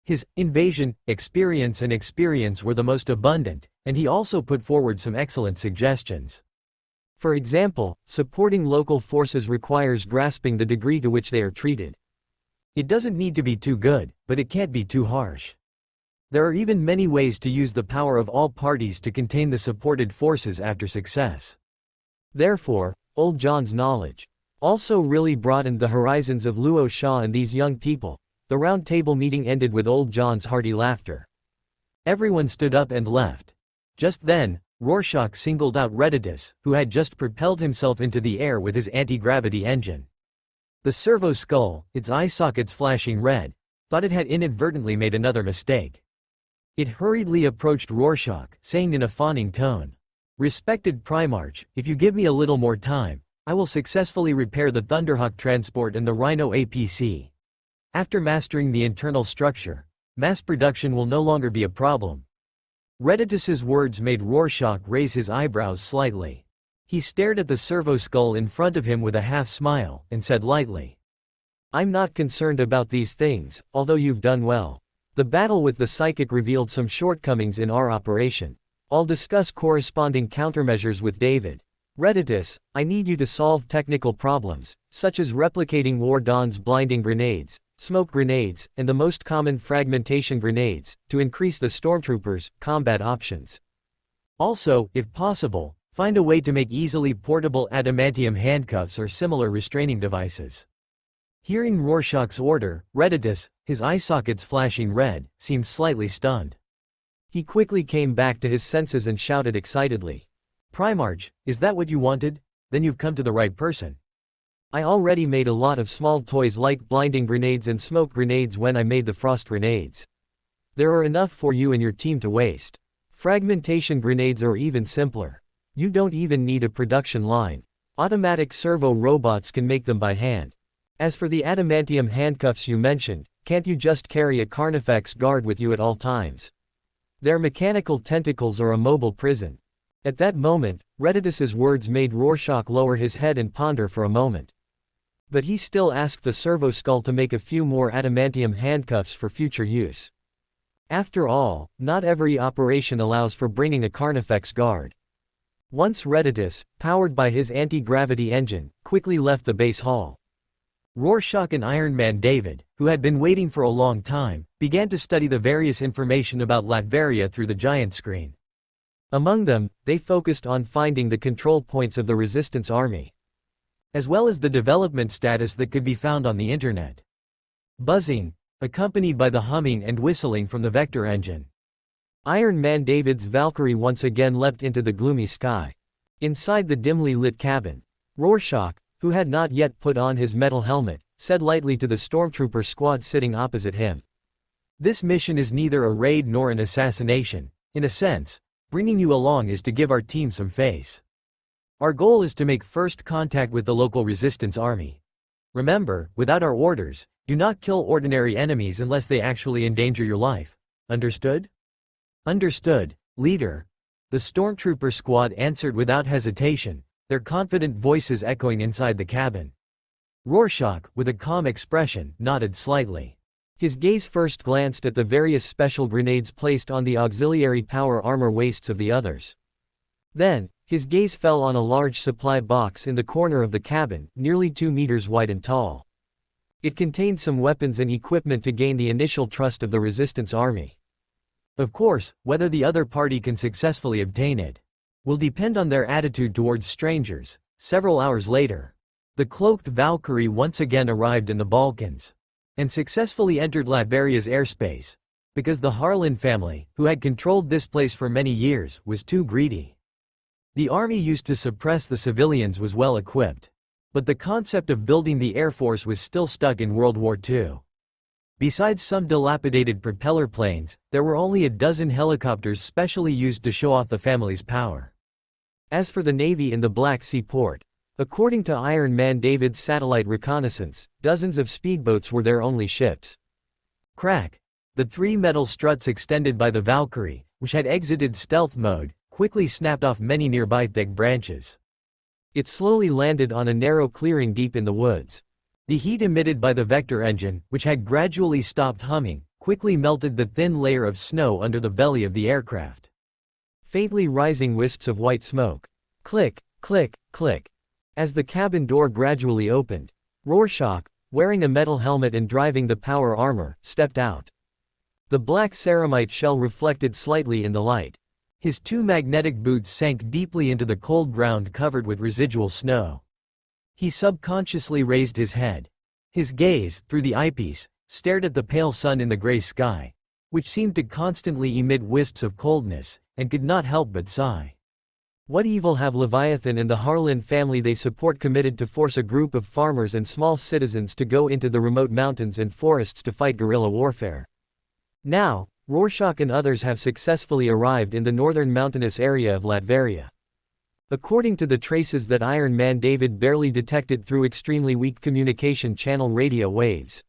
His invasion experience were the most abundant, and he also put forward some excellent suggestions. For example, supporting local forces requires grasping the degree to which they are treated. It doesn't need to be too good, but it can't be too harsh. There are even many ways to use the power of all parties to contain the supported forces after success. Therefore, Old John's knowledge also really broadened the horizons of Luo Shah and these young people. The round table meeting ended with Old John's hearty laughter. Everyone stood up and left. Just then, Rorschach singled out Redditus, who had just propelled himself into the air with his anti-gravity engine. The servo skull, its eye sockets flashing red, thought it had inadvertently made another mistake. It hurriedly approached Rorschach, saying in a fawning tone, "Respected Primarch, if you give me a little more time, I will successfully repair the Thunderhawk transport and the Rhino APC. After mastering the internal structure, Mass production will no longer be a problem. Reditus's words made Rorschach raise his eyebrows slightly. He stared at the servo skull in front of him with a half-smile, and said lightly, "I'm not concerned about these things, although you've done well. The battle with the psychic revealed some shortcomings in our operation. I'll discuss corresponding countermeasures with David. Reditus, I need you to solve technical problems, such as replicating War Dawn's blinding grenades, smoke grenades, and the most common fragmentation grenades, to increase the stormtroopers' combat options. Also, if possible, find a way to make easily portable adamantium handcuffs or similar restraining devices." Hearing Rorschach's order, Reditus, his eye sockets flashing red, seemed slightly stunned. He quickly came back to his senses and shouted excitedly, "Primarch, is that what you wanted? Then you've come to the right person. I already made a lot of small toys like blinding grenades and smoke grenades when I made the frost grenades. There are enough for you and your team to waste. Fragmentation grenades are even simpler. You don't even need a production line. Automatic servo robots can make them by hand. As for the adamantium handcuffs you mentioned, can't you just carry a Carnifex guard with you at all times? Their mechanical tentacles are a mobile prison." At that moment, Reditus's words made Rorschach lower his head and ponder for a moment. But he still asked the servo skull to make a few more adamantium handcuffs for future use. After all, not every operation allows for bringing a Carnifex guard. Once Reditus, powered by his anti-gravity engine, quickly left the base hall, Rorschach and Iron Man David, who had been waiting for a long time, began to study the various information about Latveria through the giant screen. Among them, they focused on finding the control points of the Resistance Army, as well as the development status that could be found on the internet. Buzzing, accompanied by the humming and whistling from the vector engine. Iron Man David's Valkyrie once again leapt into the gloomy sky. Inside the dimly lit cabin, Rorschach, who had not yet put on his metal helmet, said lightly to the stormtrooper squad sitting opposite him, "This mission is neither a raid nor an assassination. In a sense, bringing you along is to give our team some face. Our goal is to make first contact with the local resistance army. Remember, without our orders, do not kill ordinary enemies unless they actually endanger your life. Understood?" "Understood, leader," the stormtrooper squad answered without hesitation, their confident voices echoing inside the cabin. Rorschach, with a calm expression, nodded slightly. His gaze first glanced at the various special grenades placed on the auxiliary power armor waists of the others. Then, his gaze fell on a large supply box in the corner of the cabin, nearly 2 meters wide and tall. It contained some weapons and equipment to gain the initial trust of the Resistance Army. Of course, whether the other party can successfully obtain it will depend on their attitude towards strangers. Several hours later, the cloaked Valkyrie once again arrived in the Balkans and successfully entered Latveria's airspace, because the Harlan family, who had controlled this place for many years, was too greedy. The army used to suppress the civilians was well equipped, but the concept of building the Air Force was still stuck in World War II. Besides some dilapidated propeller planes, there were only a dozen helicopters specially used to show off the family's power. As for the Navy in the Black Sea port, according to Iron Man David's satellite reconnaissance, dozens of speedboats were their only ships. Crack! The 3 metal struts extended by the Valkyrie, which had exited stealth mode, quickly snapped off many nearby thick branches. It slowly landed on a narrow clearing deep in the woods. The heat emitted by the vector engine, which had gradually stopped humming, quickly melted the thin layer of snow under the belly of the aircraft. Faintly rising wisps of white smoke. Click, click, click. As the cabin door gradually opened, Rorschach, wearing a metal helmet and driving the power armor, stepped out. The black ceramite shell reflected slightly in the light. His 2 magnetic boots sank deeply into the cold ground covered with residual snow. He subconsciously raised his head. His gaze, through the eyepiece, stared at the pale sun in the gray sky, which seemed to constantly emit wisps of coldness, and could not help but sigh. What evil have Leviathan and the Harlan family they support committed to force a group of farmers and small citizens to go into the remote mountains and forests to fight guerrilla warfare? Now, Rorschach and others have successfully arrived in the northern mountainous area of Latveria. According to the traces that Iron Man David barely detected through extremely weak communication channel radio waves,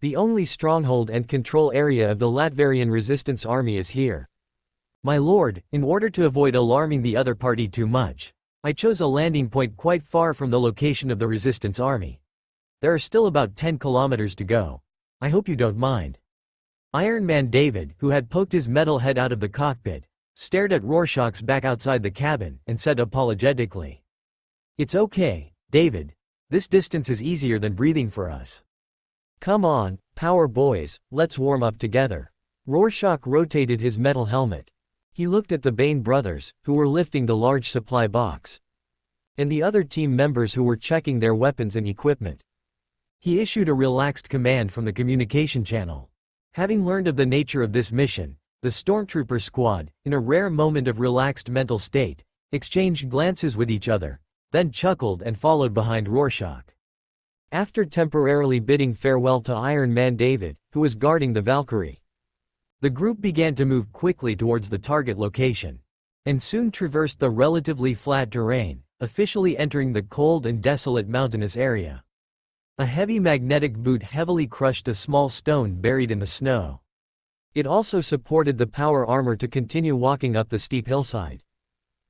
The only stronghold and control area of the Latvarian resistance army is here. My lord, in order to avoid alarming the other party too much, I chose a landing point quite far from the location of the resistance army. There are still about 10 kilometers to go. I hope you don't mind. Iron Man David, who had poked his metal head out of the cockpit, stared at Rorschach's back outside the cabin, and said apologetically, "It's okay, David. This distance is easier than breathing for us." Come on, power boys, let's warm up together. Rorschach rotated his metal helmet. He looked at the Bane brothers, who were lifting the large supply box, and the other team members who were checking their weapons and equipment. He issued a relaxed command from the communication channel. Having learned of the nature of this mission, the stormtrooper squad, in a rare moment of relaxed mental state, exchanged glances with each other, then chuckled and followed behind Rorschach. After temporarily bidding farewell to Iron Man David, who was guarding the Valkyrie, the group began to move quickly towards the target location, and soon traversed the relatively flat terrain, officially entering the cold and desolate mountainous area. A heavy magnetic boot heavily crushed a small stone buried in the snow. It also supported the power armor to continue walking up the steep hillside.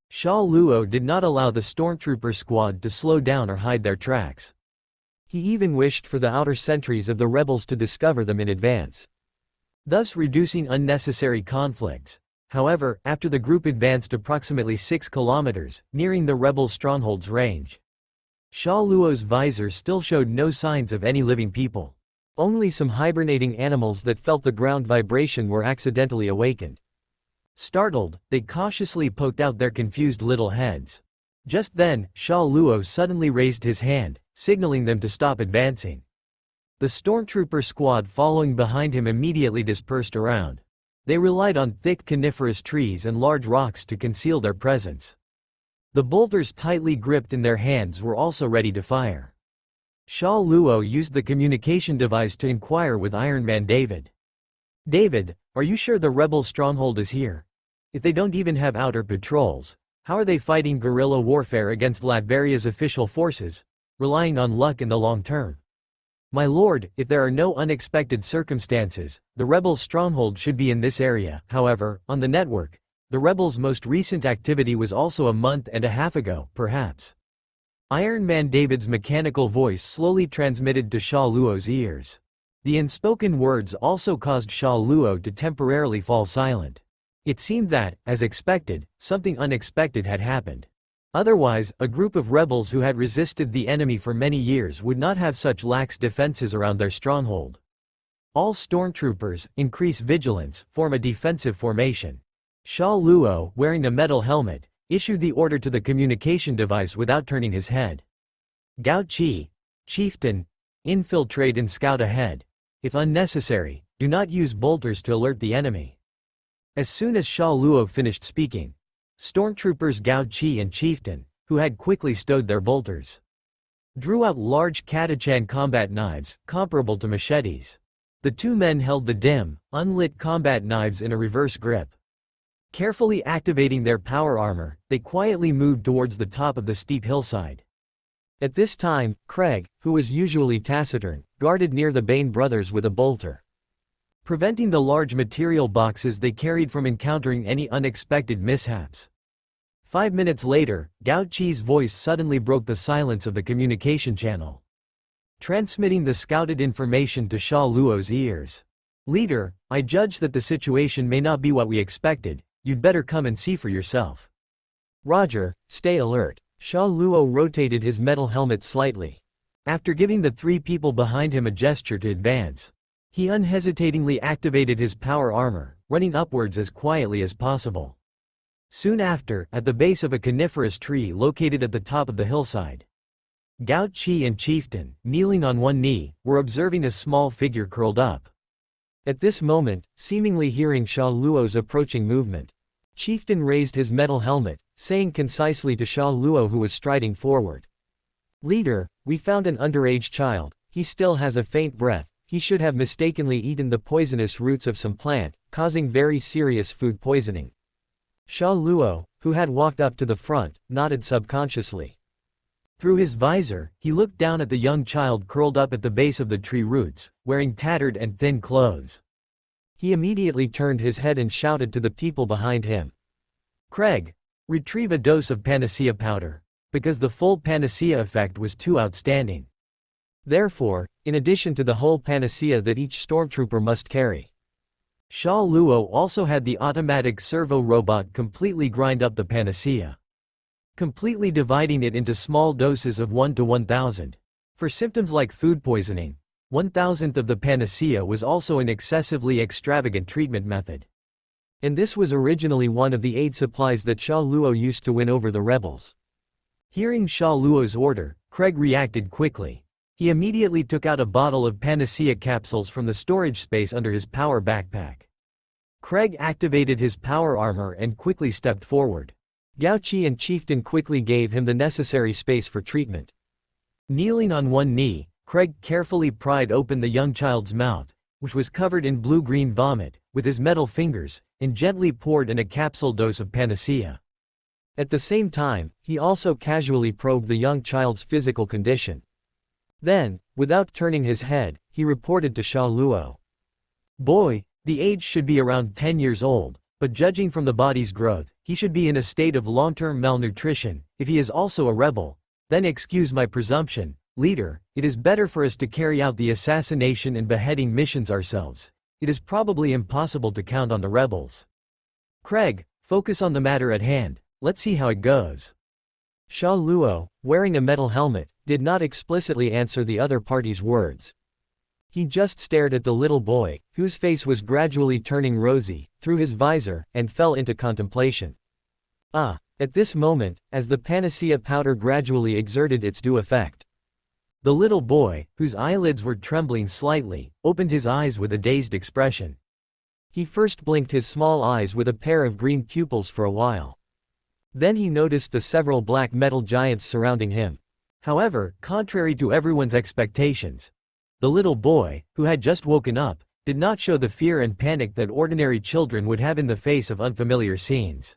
Sha Luo did not allow the stormtrooper squad to slow down or hide their tracks. He even wished for the outer sentries of the rebels to discover them in advance, thus reducing unnecessary conflicts. However, after the group advanced approximately 6 kilometers, nearing the rebel stronghold's range, Sha Luo's visor still showed no signs of any living people. Only some hibernating animals that felt the ground vibration were accidentally awakened. Startled, they cautiously poked out their confused little heads. Just then, Sha Luo suddenly raised his hand, signaling them to stop advancing. The stormtrooper squad following behind him immediately dispersed around. They relied on thick coniferous trees and large rocks to conceal their presence. The bolters tightly gripped in their hands were also ready to fire. Sha Luo used the communication device to inquire with Iron Man David. "David, are you sure the rebel stronghold is here? If they don't even have outer patrols, how are they fighting guerrilla warfare against Latvaria's official forces, relying on luck in the long term?" "My lord, if there are no unexpected circumstances, the rebel stronghold should be in this area." However, on the network, the rebels' most recent activity was also a month and a half ago, perhaps. Iron Man David's mechanical voice slowly transmitted to Sha Luo's ears. The unspoken words also caused Sha Luo to temporarily fall silent. It seemed that, as expected, something unexpected had happened. Otherwise, a group of rebels who had resisted the enemy for many years would not have such lax defenses around their stronghold. All stormtroopers, increase vigilance, form a defensive formation. Sha Luo, wearing a metal helmet, issued the order to the communication device without turning his head. "Gao Chi, Chieftain, infiltrate and scout ahead. If unnecessary, do not use bolters to alert the enemy." As soon as Sha Luo finished speaking, stormtroopers Gao Chi and Chieftain, who had quickly stowed their bolters, drew out large Katachan combat knives, comparable to machetes. The two men held the dim, unlit combat knives in a reverse grip. Carefully activating their power armor, they quietly moved towards the top of the steep hillside. At this time, Craig, who was usually taciturn, guarded near the Bane brothers with a bolter, preventing the large material boxes they carried from encountering any unexpected mishaps. 5 minutes later, Gao Chi's voice suddenly broke the silence of the communication channel, transmitting the scouted information to Sha Luo's ears. "Leader, I judge that the situation may not be what we expected. You'd better come and see for yourself." "Roger, stay alert." Sha Luo rotated his metal helmet slightly. After giving the 3 people behind him a gesture to advance, he unhesitatingly activated his power armor, running upwards as quietly as possible. Soon after, at the base of a coniferous tree located at the top of the hillside, Gao Chi and Chieftain, kneeling on one knee, were observing a small figure curled up. At this moment, seemingly hearing Sha Luo's approaching movement, Chieftain raised his metal helmet, saying concisely to Sha Luo who was striding forward, "Leader, we found an underage child. He still has a faint breath. He should have mistakenly eaten the poisonous roots of some plant, causing very serious food poisoning." Sha Luo, who had walked up to the front, nodded subconsciously. Through his visor, he looked down at the young child curled up at the base of the tree roots, wearing tattered and thin clothes. He immediately turned his head and shouted to the people behind him. "Craig, retrieve a dose of panacea powder," because the full panacea effect was too outstanding. Therefore, in addition to the whole panacea that each stormtrooper must carry, Sha Luo also had the automatic servo robot completely grind up the panacea, completely dividing it into small doses of 1 to 1000. For symptoms like food poisoning, 1,000th of the panacea was also an excessively extravagant treatment method. And this was originally one of the aid supplies that Sha Luo used to win over the rebels. Hearing Sha Luo's order, Craig reacted quickly. He immediately took out a bottle of panacea capsules from the storage space under his power backpack. Craig activated his power armor and quickly stepped forward. Gao Qi and Chieftain quickly gave him the necessary space for treatment. Kneeling on one knee, Craig carefully pried open the young child's mouth, which was covered in blue-green vomit, with his metal fingers, and gently poured in a capsule dose of panacea. At the same time, he also casually probed the young child's physical condition. Then, without turning his head, he reported to Sha Luo. "Boy, the age should be around 10 years old, but judging from the body's growth, he should be in a state of long-term malnutrition. If he is also a rebel, then excuse my presumption, leader, it is better for us to carry out the assassination and beheading missions ourselves. It is probably impossible to count on the rebels. Craig, focus on the matter at hand, let's see how it goes." Sha Luo, wearing a metal helmet, did not explicitly answer the other party's words. He just stared at the little boy, whose face was gradually turning rosy, through his visor, and fell into contemplation. At this moment, as the panacea powder gradually exerted its due effect, the little boy, whose eyelids were trembling slightly, opened his eyes with a dazed expression. He first blinked his small eyes with a pair of green pupils for a while. Then he noticed the several black metal giants surrounding him. However, contrary to everyone's expectations, the little boy, who had just woken up, did not show the fear and panic that ordinary children would have in the face of unfamiliar scenes.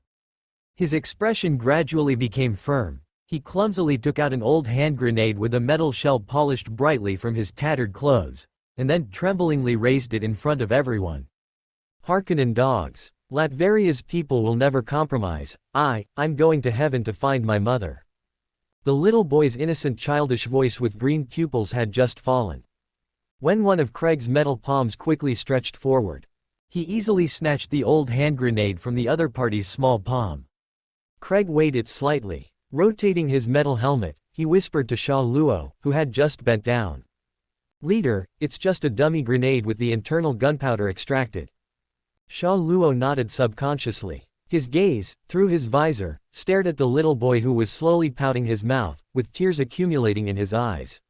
His expression gradually became firm. He clumsily took out an old hand grenade with a metal shell polished brightly from his tattered clothes, and then tremblingly raised it in front of everyone. "Harkonnen dogs. Latveria's people will never compromise. I'm going to heaven to find my mother." The little boy's innocent childish voice with green pupils had just fallen, when one of Craig's metal palms quickly stretched forward. He easily snatched the old hand grenade from the other party's small palm. Craig weighed it slightly. Rotating his metal helmet, he whispered to Sha Luo, who had just bent down. "Leader, it's just a dummy grenade with the internal gunpowder extracted." Sha Luo nodded subconsciously. His gaze, through his visor, stared at the little boy who was slowly pouting his mouth, with tears accumulating in his eyes.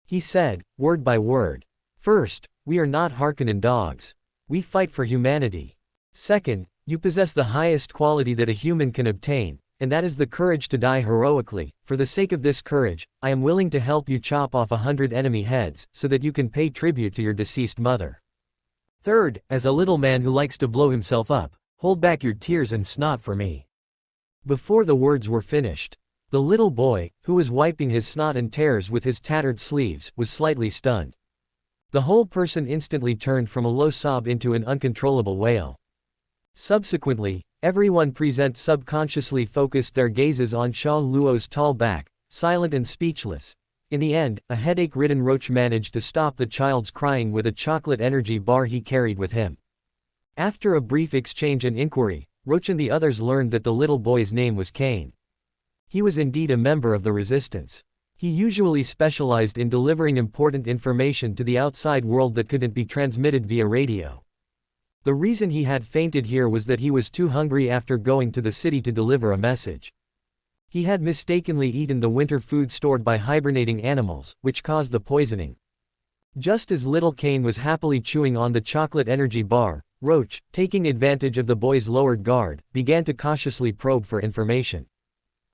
He said, word by word, "First, we are not Harkonnen dogs. We fight for humanity. Second, you possess the highest quality that a human can obtain, and that is the courage to die heroically. For the sake of this courage, I am willing to help you chop off 100 enemy heads, so that you can pay tribute to your deceased mother. Third, as a little man who likes to blow himself up, hold back your tears and snot for me." Before the words were finished, the little boy, who was wiping his snot and tears with his tattered sleeves, was slightly stunned. The whole person instantly turned from a low sob into an uncontrollable wail. Subsequently, everyone present subconsciously focused their gazes on Sha Luo's tall back, silent and speechless. In the end, a headache-ridden roach managed to stop the child's crying with a chocolate energy bar he carried with him. After a brief exchange and inquiry, Roach and the others learned that the little boy's name was Kane. He was indeed a member of the resistance. He usually specialized in delivering important information to the outside world that couldn't be transmitted via radio. The reason he had fainted here was that he was too hungry after going to the city to deliver a message. He had mistakenly eaten the winter food stored by hibernating animals, which caused the poisoning. Just as little Kane was happily chewing on the chocolate energy bar, Roach, taking advantage of the boy's lowered guard, began to cautiously probe for information.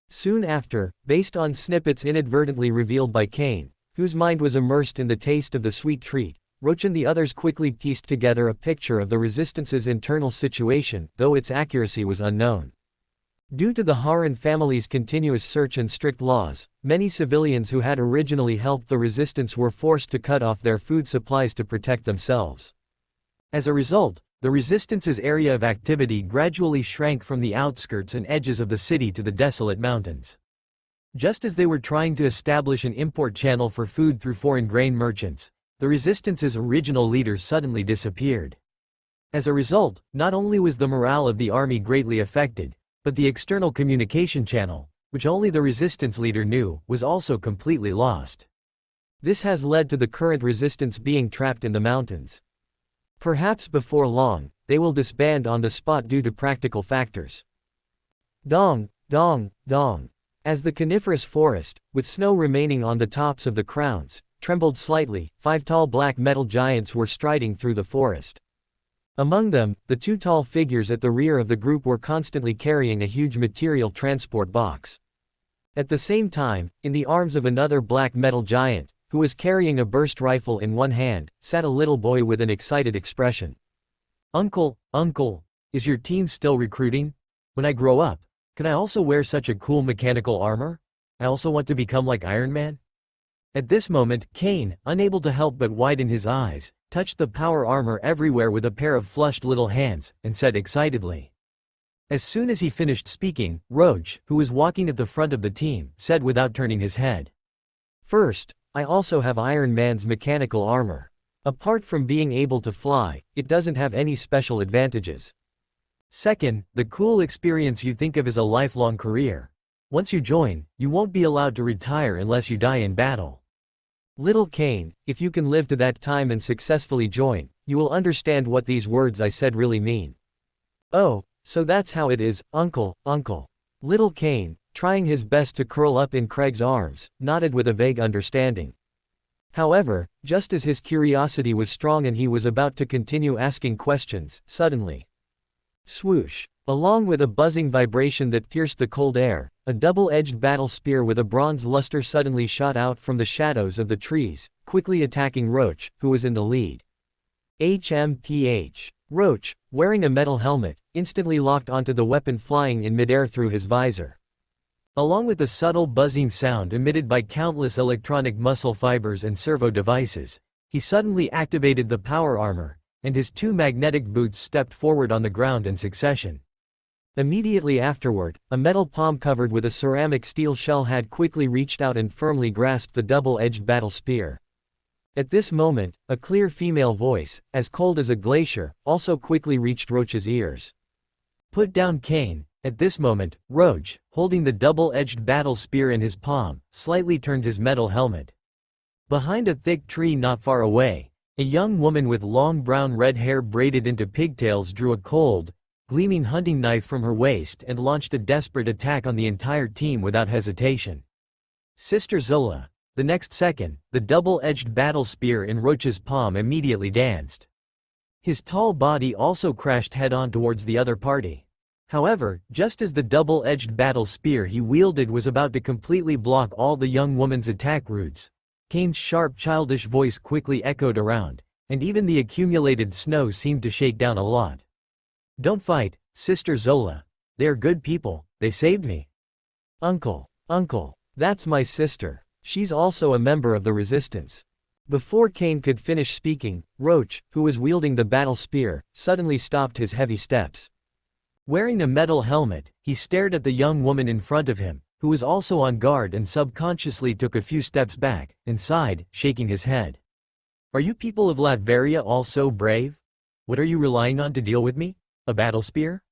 Soon after, based on snippets inadvertently revealed by Kane, whose mind was immersed in the taste of the sweet treat, Roach and the others quickly pieced together a picture of the Resistance's internal situation, though its accuracy was unknown. Due to the Harran family's continuous search and strict laws, many civilians who had originally helped the resistance were forced to cut off their food supplies to protect themselves. As a result, the resistance's area of activity gradually shrank from the outskirts and edges of the city to the desolate mountains. Just as they were trying to establish an import channel for food through foreign grain merchants, the resistance's original leader suddenly disappeared. As a result, not only was the morale of the army greatly affected, but the external communication channel, which only the resistance leader knew, was also completely lost. This has led to the current resistance being trapped in the mountains. Perhaps before long, they will disband on the spot due to practical factors. Dong, dong, dong. As the coniferous forest, with snow remaining on the tops of the crowns, trembled slightly, 5 tall black metal giants were striding through the forest. Among them, the 2 tall figures at the rear of the group were constantly carrying a huge material transport box. At the same time, in the arms of another black metal giant, who was carrying a burst rifle in one hand, sat a little boy with an excited expression. Uncle, is your team still recruiting? When I grow up, can I also wear such a cool mechanical armor? I also want to become like Iron Man? At this moment, Kane, unable to help but widen his eyes, touched the power armor everywhere with a pair of flushed little hands, and said excitedly. As soon as he finished speaking, Roach, who was walking at the front of the team, said without turning his head. First, I also have Iron Man's mechanical armor. Apart from being able to fly, it doesn't have any special advantages. Second, the cool experience you think of as a lifelong career. Once you join, you won't be allowed to retire unless you die in battle. Little Kane, if you can live to that time and successfully join, you will understand what these words I said really mean. Oh, so that's how it is, uncle. Little Kane, trying his best to curl up in Craig's arms, nodded with a vague understanding. However, just as his curiosity was strong and he was about to continue asking questions, suddenly, swoosh! Along with a buzzing vibration that pierced the cold air, a double-edged battle spear with a bronze luster suddenly shot out from the shadows of the trees, quickly attacking Roach, who was in the lead. HMPH. Roach, wearing a metal helmet, instantly locked onto the weapon flying in midair through his visor. Along with the subtle buzzing sound emitted by countless electronic muscle fibers and servo devices, he suddenly activated the power armor, and his 2 magnetic boots stepped forward on the ground in succession. Immediately afterward, a metal palm covered with a ceramic steel shell had quickly reached out and firmly grasped the double-edged battle spear. At this moment, a clear female voice, as cold as a glacier, also quickly reached Roach's ears. Put down Kane. At this moment, Roach, holding the double-edged battle spear in his palm, slightly turned his metal helmet. Behind a thick tree not far away, a young woman with long brown red hair braided into pigtails drew a cold, gleaming hunting knife from her waist and launched a desperate attack on the entire team without hesitation. Sister Zola. The next second, the double-edged battle spear in Roach's palm immediately danced. His tall body also crashed head-on towards the other party. However, just as the double-edged battle spear he wielded was about to completely block all the young woman's attack routes, Kane's sharp childish voice quickly echoed around, and even the accumulated snow seemed to shake down a lot. Don't fight, Sister Zola. They are good people, they saved me. Uncle, that's my sister. She's also a member of the resistance. Before Kane could finish speaking, Roach, who was wielding the battle spear, suddenly stopped his heavy steps. Wearing a metal helmet, he stared at the young woman in front of him, who was also on guard, and subconsciously took a few steps back, and sighed, shaking his head. Are you people of Latveria all so brave? What are you relying on to deal with me? A battle spear?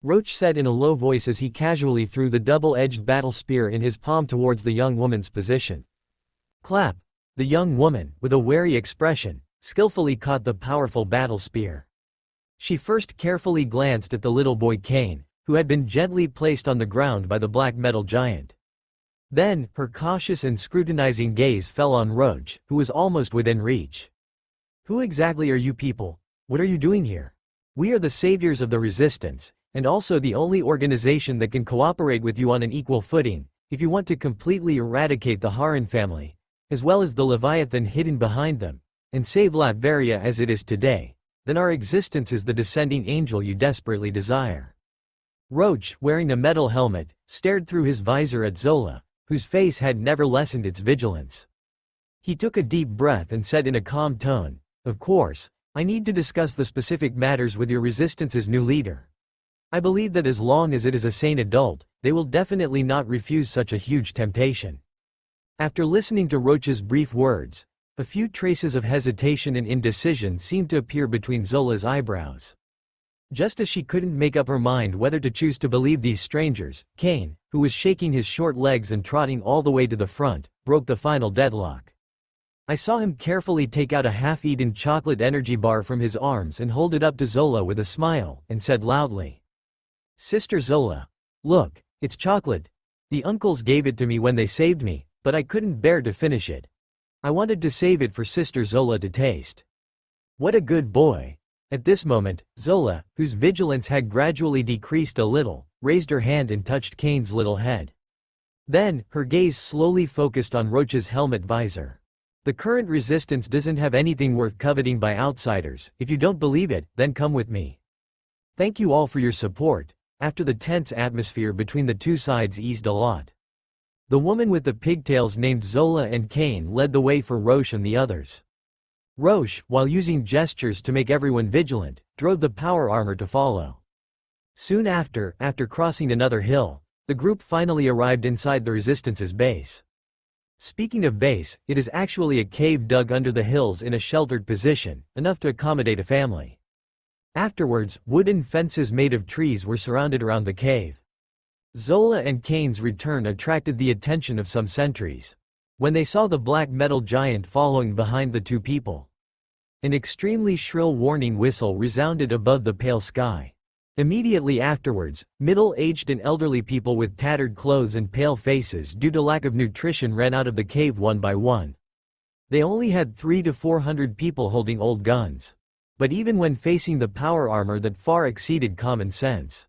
Roach said in a low voice as he casually threw the double-edged battle spear in his palm towards the young woman's position. Clap! The young woman, with a wary expression, skillfully caught the powerful battle spear. She first carefully glanced at the little boy Kane, who had been gently placed on the ground by the black metal giant. Then, her cautious and scrutinizing gaze fell on Roach, who was almost within reach. Who exactly are you people? What are you doing here? We are the saviors of the resistance, and also the only organization that can cooperate with you on an equal footing, if you want to completely eradicate the Harran family, as well as the Leviathan hidden behind them, and save Latveria as it is today, then our existence is the descending angel you desperately desire. Roach, wearing a metal helmet, stared through his visor at Zola, whose face had never lessened its vigilance. He took a deep breath and said in a calm tone, "Of course, I need to discuss the specific matters with your Resistance's new leader. I believe that as long as it is a sane adult, they will definitely not refuse such a huge temptation." After listening to Roach's brief words, a few traces of hesitation and indecision seemed to appear between Zola's eyebrows. Just as she couldn't make up her mind whether to choose to believe these strangers, Kane, who was shaking his short legs and trotting all the way to the front, broke the final deadlock. I saw him carefully take out a half-eaten chocolate energy bar from his arms and hold it up to Zola with a smile, and said loudly, "Sister Zola. Look, it's chocolate. The uncles gave it to me when they saved me, but I couldn't bear to finish it. I wanted to save it for Sister Zola to taste." What a good boy. At this moment, Zola, whose vigilance had gradually decreased a little, raised her hand and touched Kane's little head. Then, her gaze slowly focused on Roach's helmet visor. "The current resistance doesn't have anything worth coveting by outsiders. If you don't believe it, then come with me. Thank you all for your support." After the tense atmosphere between the two sides eased a lot. The woman with the pigtails named Zola and Kane led the way for Roach and the others. Roach, while using gestures to make everyone vigilant, drove the power armor to follow. Soon after crossing another hill, the group finally arrived inside the Resistance's base. Speaking of base, it is actually a cave dug under the hills in a sheltered position, enough to accommodate a family. Afterwards, wooden fences made of trees were surrounded around the cave. Zola and Kane's return attracted the attention of some sentries. When they saw the black metal giant following behind the two people, an extremely shrill warning whistle resounded above the pale sky. Immediately afterwards, middle-aged and elderly people with tattered clothes and pale faces due to lack of nutrition ran out of the cave one by one. They only had 300 to 400 people holding old guns. But even when facing the power armor that far exceeded common sense,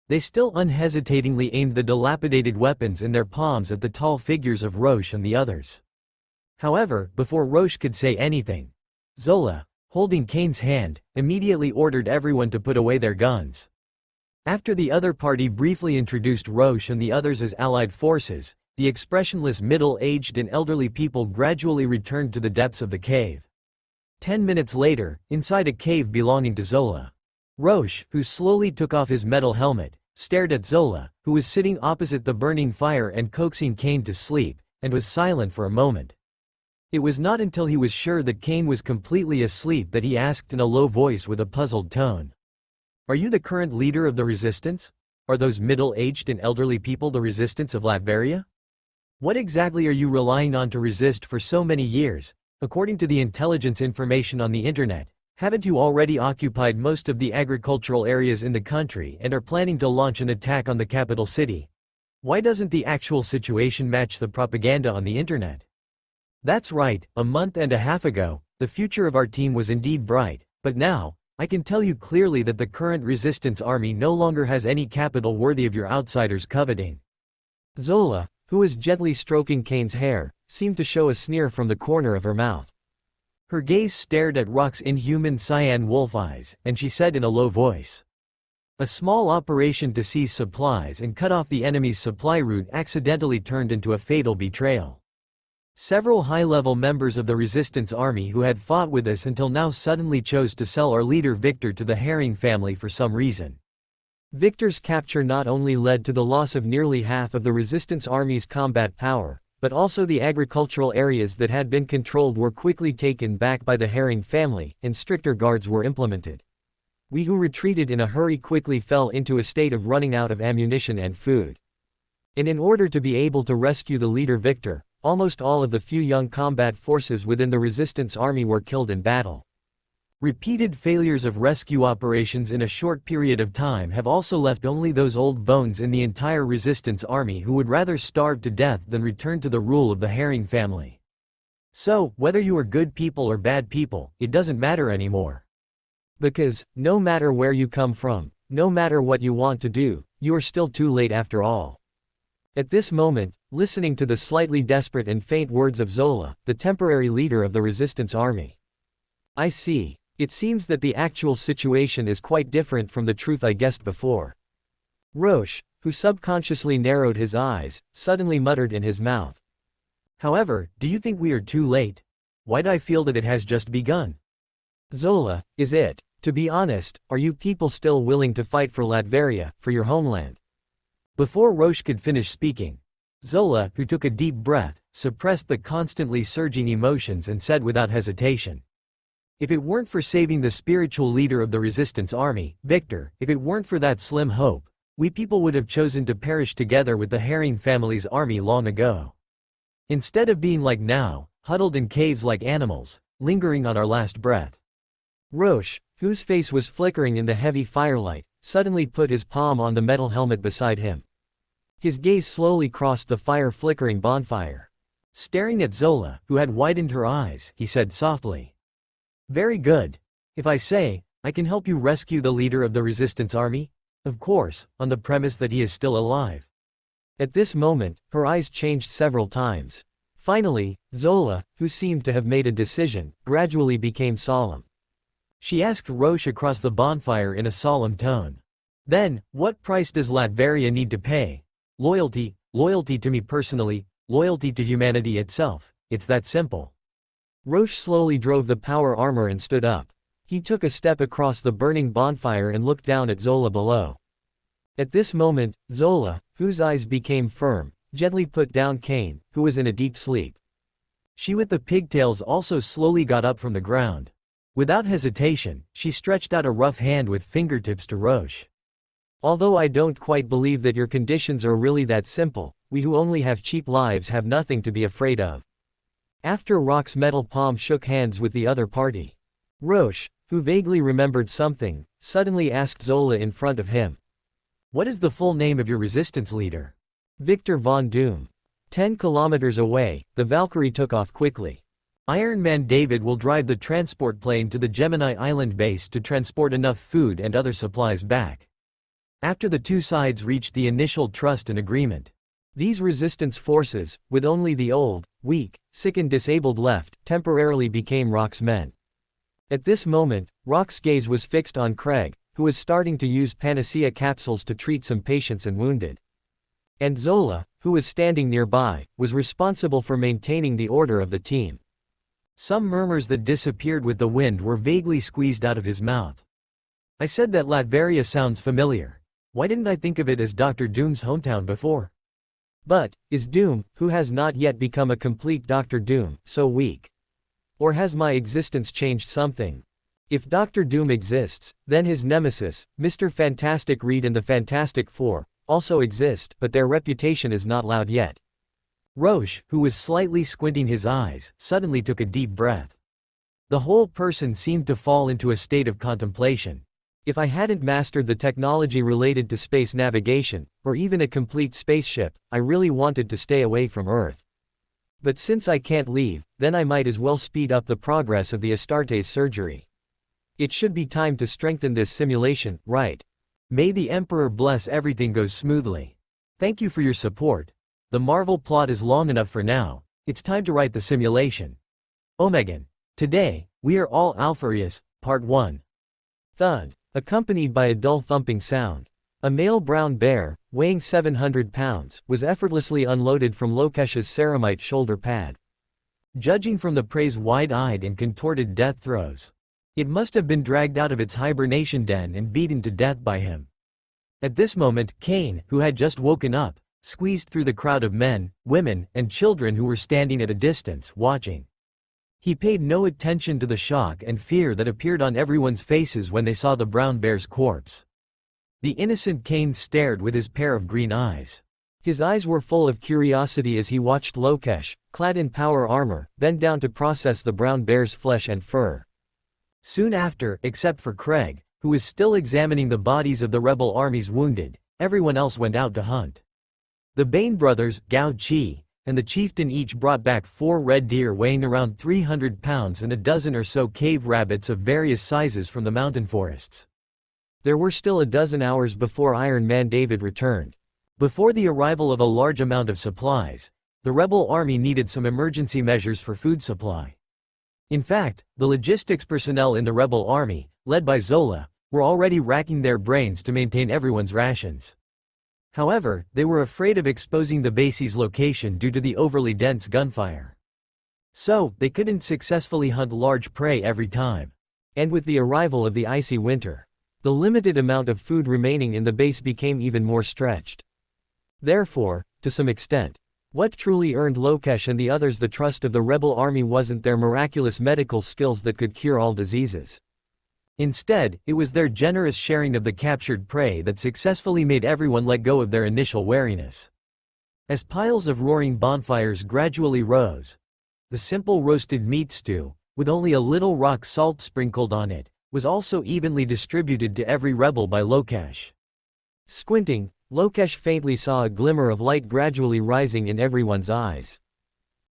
they still unhesitatingly aimed the dilapidated weapons in their palms at the tall figures of Roach and the others. However, before Roach could say anything, Zola, holding Kane's hand, immediately ordered everyone to put away their guns. After the other party briefly introduced Roach and the others as allied forces, the expressionless middle-aged and elderly people gradually returned to the depths of the cave. 10 minutes later, inside a cave belonging to Zola, Roach, who slowly took off his metal helmet, stared at Zola, who was sitting opposite the burning fire and coaxing Kane to sleep, and was silent for a moment. It was not until he was sure that Kane was completely asleep that he asked in a low voice with a puzzled tone, "Are you the current leader of the Resistance? Are those middle-aged and elderly people the Resistance of Latveria? What exactly are you relying on to resist for so many years? According to the intelligence information on the internet, haven't you already occupied most of the agricultural areas in the country and are planning to launch an attack on the capital city? Why doesn't the actual situation match the propaganda on the internet?" That's right, a month and a half ago, the future of our team was indeed bright, but now, I can tell you clearly that the current Resistance army no longer has any capital worthy of your outsiders coveting. Zola, who was gently stroking Kane's hair, seemed to show a sneer from the corner of her mouth. Her gaze stared at Rock's inhuman cyan wolf eyes, and she said in a low voice, "A small operation to seize supplies and cut off the enemy's supply route accidentally turned into a fatal betrayal. Several high-level members of the Resistance army who had fought with us until now suddenly chose to sell our leader Victor to the Herring family for some reason. Victor's capture not only led to the loss of nearly half of the Resistance army's combat power, but also the agricultural areas that had been controlled were quickly taken back by the Herring family, and stricter guards were implemented. We who retreated in a hurry quickly fell into a state of running out of ammunition and food. And in order to be able to rescue the leader Victor, almost all of the few young combat forces within the Resistance army were killed in battle. Repeated failures of rescue operations in a short period of time have also left only those old bones in the entire Resistance army who would rather starve to death than return to the rule of the Herring family. So, whether you are good people or bad people, it doesn't matter anymore. Because, no matter where you come from, no matter what you want to do, you are still too late after all." At this moment, listening to the slightly desperate and faint words of Zola, the temporary leader of the Resistance army, "I see. It seems that the actual situation is quite different from the truth I guessed before. Roche, who subconsciously narrowed his eyes, suddenly muttered in his mouth. However, do you think we are too late? Why'd I feel that it has just begun? Zola, is it? To be honest, are you people still willing to fight for Latveria, for your homeland? Before Roche could finish speaking, Zola, who took a deep breath, suppressed the constantly surging emotions and said without hesitation. If it weren't for saving the spiritual leader of the resistance army, Victor, if it weren't for that slim hope, we people would have chosen to perish together with the Herring family's army long ago. Instead of being like now, huddled in caves like animals, lingering on our last breath. Roche, whose face was flickering in the heavy firelight, suddenly put his palm on the metal helmet beside him. His gaze slowly crossed the fire-flickering bonfire. Staring at Zola, who had widened her eyes, he said softly. Very good. If I say, I can help you rescue the leader of the resistance army? Of course, on the premise that he is still alive. At this moment, her eyes changed several times. Finally, Zola, who seemed to have made a decision, gradually became solemn. She asked Roche across the bonfire in a solemn tone. Then, what price does Latveria need to pay? Loyalty, loyalty to me personally, loyalty to humanity itself. It's that simple. Roche slowly drove the power armor and stood up. He took a step across the burning bonfire and looked down at Zola below. At this moment, Zola, whose eyes became firm, gently put down Cain, who was in a deep sleep. She with the pigtails also slowly got up from the ground. Without hesitation, she stretched out a rough hand with fingertips to Roche. Although I don't quite believe that your conditions are really that simple, we who only have cheap lives have nothing to be afraid of. After Rock's metal palm shook hands with the other party, Roche, who vaguely remembered something, suddenly asked Zola in front of him. What is the full name of your resistance leader? Victor von Doom. 10 kilometers away, the Valkyrie took off quickly. Iron Man David will drive the transport plane to the Gemini Island base to transport enough food and other supplies back. After the two sides reached the initial trust and agreement, these resistance forces, with only the old, weak, sick and disabled left, temporarily became Rock's men. At this moment, Rock's gaze was fixed on Craig, who was starting to use panacea capsules to treat some patients and wounded. And Zola, who was standing nearby, was responsible for maintaining the order of the team. Some murmurs that disappeared with the wind were vaguely squeezed out of his mouth. I said that Latveria sounds familiar. Why didn't I think of it as Dr. Doom's hometown before? But, is Doom, who has not yet become a complete Dr. Doom, so weak? Or has my existence changed something? If Dr. Doom exists, then his nemesis, Mr. Fantastic Reed and the Fantastic Four, also exist, but their reputation is not loud yet. Roche, who was slightly squinting his eyes, suddenly took a deep breath. The whole person seemed to fall into a state of contemplation. If I hadn't mastered the technology related to space navigation, or even a complete spaceship, I really wanted to stay away from Earth. But since I can't leave, then I might as well speed up the progress of the Astartes surgery. It should be time to strengthen this simulation, right? May the Emperor bless everything goes smoothly. Thank you for your support. The Marvel plot is long enough for now. It's time to write the simulation. Omegan. Today, we are all Alpharius, Part 1. Thud. Accompanied by a dull thumping sound. A male brown bear, weighing 700 pounds, was effortlessly unloaded from Lokesh's ceramite shoulder pad. Judging from the prey's wide-eyed and contorted death throes, it must have been dragged out of its hibernation den and beaten to death by him. At this moment, Cain, who had just woken up, squeezed through the crowd of men, women, and children who were standing at a distance, watching. He paid no attention to the shock and fear that appeared on everyone's faces when they saw the brown bear's corpse. The innocent Cain stared with his pair of green eyes. His eyes were full of curiosity as he watched Lokesh, clad in power armor, bend down to process the brown bear's flesh and fur. Soon after, except for Craig, who was still examining the bodies of the rebel army's wounded, everyone else went out to hunt. The Bane brothers, Gao Chi, and the chieftain each brought back 4 red deer weighing around 300 pounds and a dozen or so cave rabbits of various sizes from the mountain forests. There were still a dozen hours before Iron Man David returned. Before the arrival of a large amount of supplies, the rebel army needed some emergency measures for food supply. In fact, the logistics personnel in the rebel army, led by Zola, were already racking their brains to maintain everyone's rations. However, they were afraid of exposing the base's location due to the overly dense gunfire. So, they couldn't successfully hunt large prey every time. And with the arrival of the icy winter, the limited amount of food remaining in the base became even more stretched. Therefore, to some extent, what truly earned Lokesh and the others the trust of the rebel army wasn't their miraculous medical skills that could cure all diseases. Instead, it was their generous sharing of the captured prey that successfully made everyone let go of their initial wariness. As piles of roaring bonfires gradually rose, the simple roasted meat stew, with only a little rock salt sprinkled on it, was also evenly distributed to every rebel by Lokesh. Squinting, Lokesh faintly saw a glimmer of light gradually rising in everyone's eyes.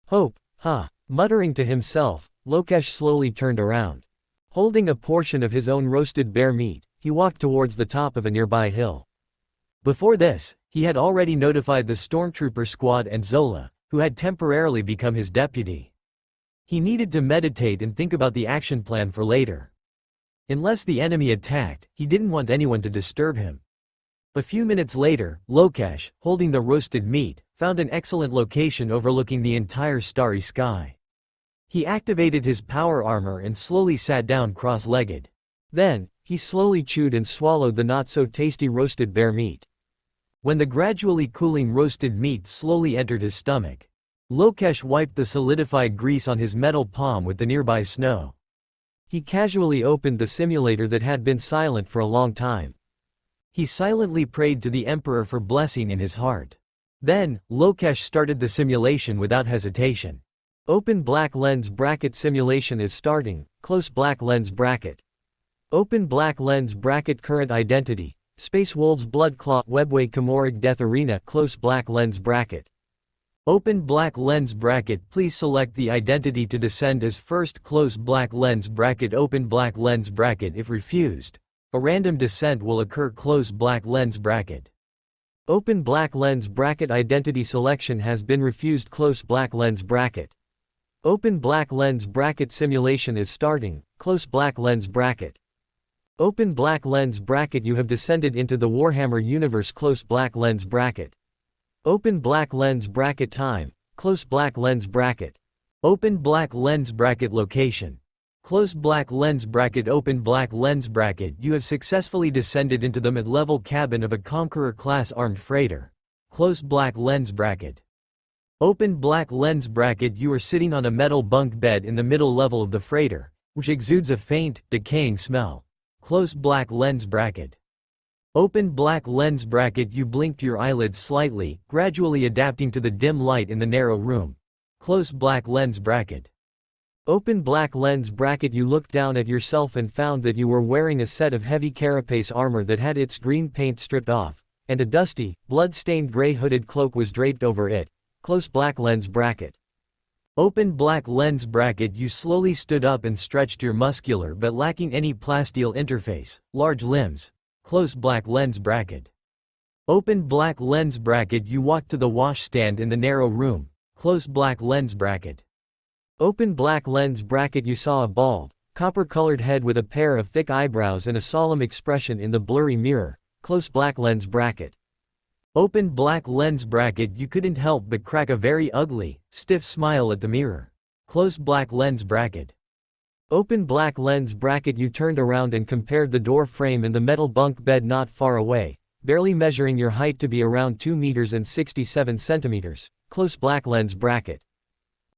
Hope, huh? Muttering to himself, Lokesh slowly turned around. Holding a portion of his own roasted bear meat, he walked towards the top of a nearby hill. Before this, he had already notified the stormtrooper squad and Zola, who had temporarily become his deputy. He needed to meditate and think about the action plan for later. Unless the enemy attacked, he didn't want anyone to disturb him. A few minutes later, Lokesh, holding the roasted meat, found an excellent location overlooking the entire starry sky. He activated his power armor and slowly sat down cross-legged. Then, he slowly chewed and swallowed the not-so-tasty roasted bear meat. When the gradually cooling roasted meat slowly entered his stomach, Lokesh wiped the solidified grease on his metal palm with the nearby snow. He casually opened the simulator that had been silent for a long time. He silently prayed to the Emperor for blessing in his heart. Then, Lokesh started the simulation without hesitation. Open black lens bracket simulation is starting, close black lens bracket. Open black lens bracket current identity, Space Wolves Bloodclot Webway Comorig Death Arena close black lens bracket. Open black lens bracket. Please select the identity to descend as first. Close black lens bracket. Open black lens bracket. If refused, a random descent will occur. Close black lens bracket. Open black lens bracket. Identity selection has been refused. Close black lens bracket. Open black lens bracket. Simulation is starting, close black lens bracket. Open black lens bracket. You have descended into the Warhammer universe. Close black lens bracket. Open black lens bracket. Time, close black lens bracket. Open black lens bracket. Location, close black lens bracket. Open black lens bracket. You have successfully descended into the mid-level cabin of a Conqueror-class armed freighter. Close black lens bracket. Open black lens bracket. You are sitting on a metal bunk bed in the middle level of the freighter, which exudes a faint, decaying smell. Close black lens bracket. Open black lens bracket. You blinked your eyelids slightly, gradually adapting to the dim light in the narrow room. Close black lens bracket. Open black lens bracket. You looked down at yourself and found that you were wearing a set of heavy carapace armor that had its green paint stripped off, and a dusty, blood-stained gray hooded cloak was draped over it. Close black lens bracket. Open black lens bracket. You slowly stood up and stretched your muscular but lacking any plasteel interface, large limbs. Close black lens bracket. Open black lens bracket. You walked to the washstand in the narrow room. Close black lens bracket. Open black lens bracket. You saw a bald, copper-colored head with a pair of thick eyebrows and a solemn expression in the blurry mirror. Close black lens bracket. Open black lens bracket. You couldn't help but crack a very ugly, stiff smile at the mirror. Close black lens bracket. Open black lens bracket. You turned around and compared the door frame and the metal bunk bed not far away, barely measuring your height to be around 2 meters and 67 centimeters. Close black lens bracket.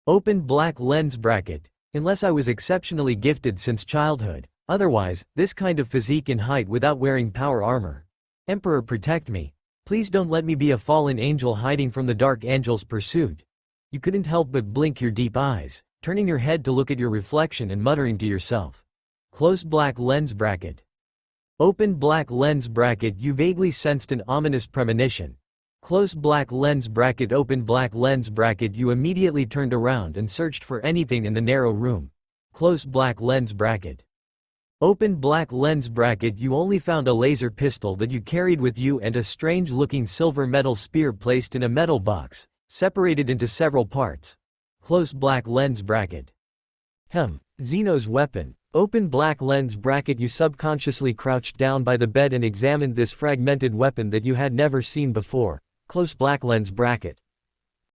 Open black lens bracket. Unless I was exceptionally gifted since childhood, otherwise, this kind of physique and height without wearing power armor. Emperor, protect me. Please don't let me be a fallen angel hiding from the dark angel's pursuit. You couldn't help but blink your deep eyes, turning your head to look at your reflection and muttering to yourself. Close black lens bracket. Open black lens bracket. You vaguely sensed an ominous premonition. Close black lens bracket. Open black lens bracket. You immediately turned around and searched for anything in the narrow room. Close black lens bracket. Open black lens bracket. You only found a laser pistol that you carried with you and a strange-looking silver metal spear placed in a metal box, separated into several parts. Close black lens bracket. Zeno's weapon. Open black lens bracket. You subconsciously crouched down by the bed and examined this fragmented weapon that you had never seen before. Close black lens bracket.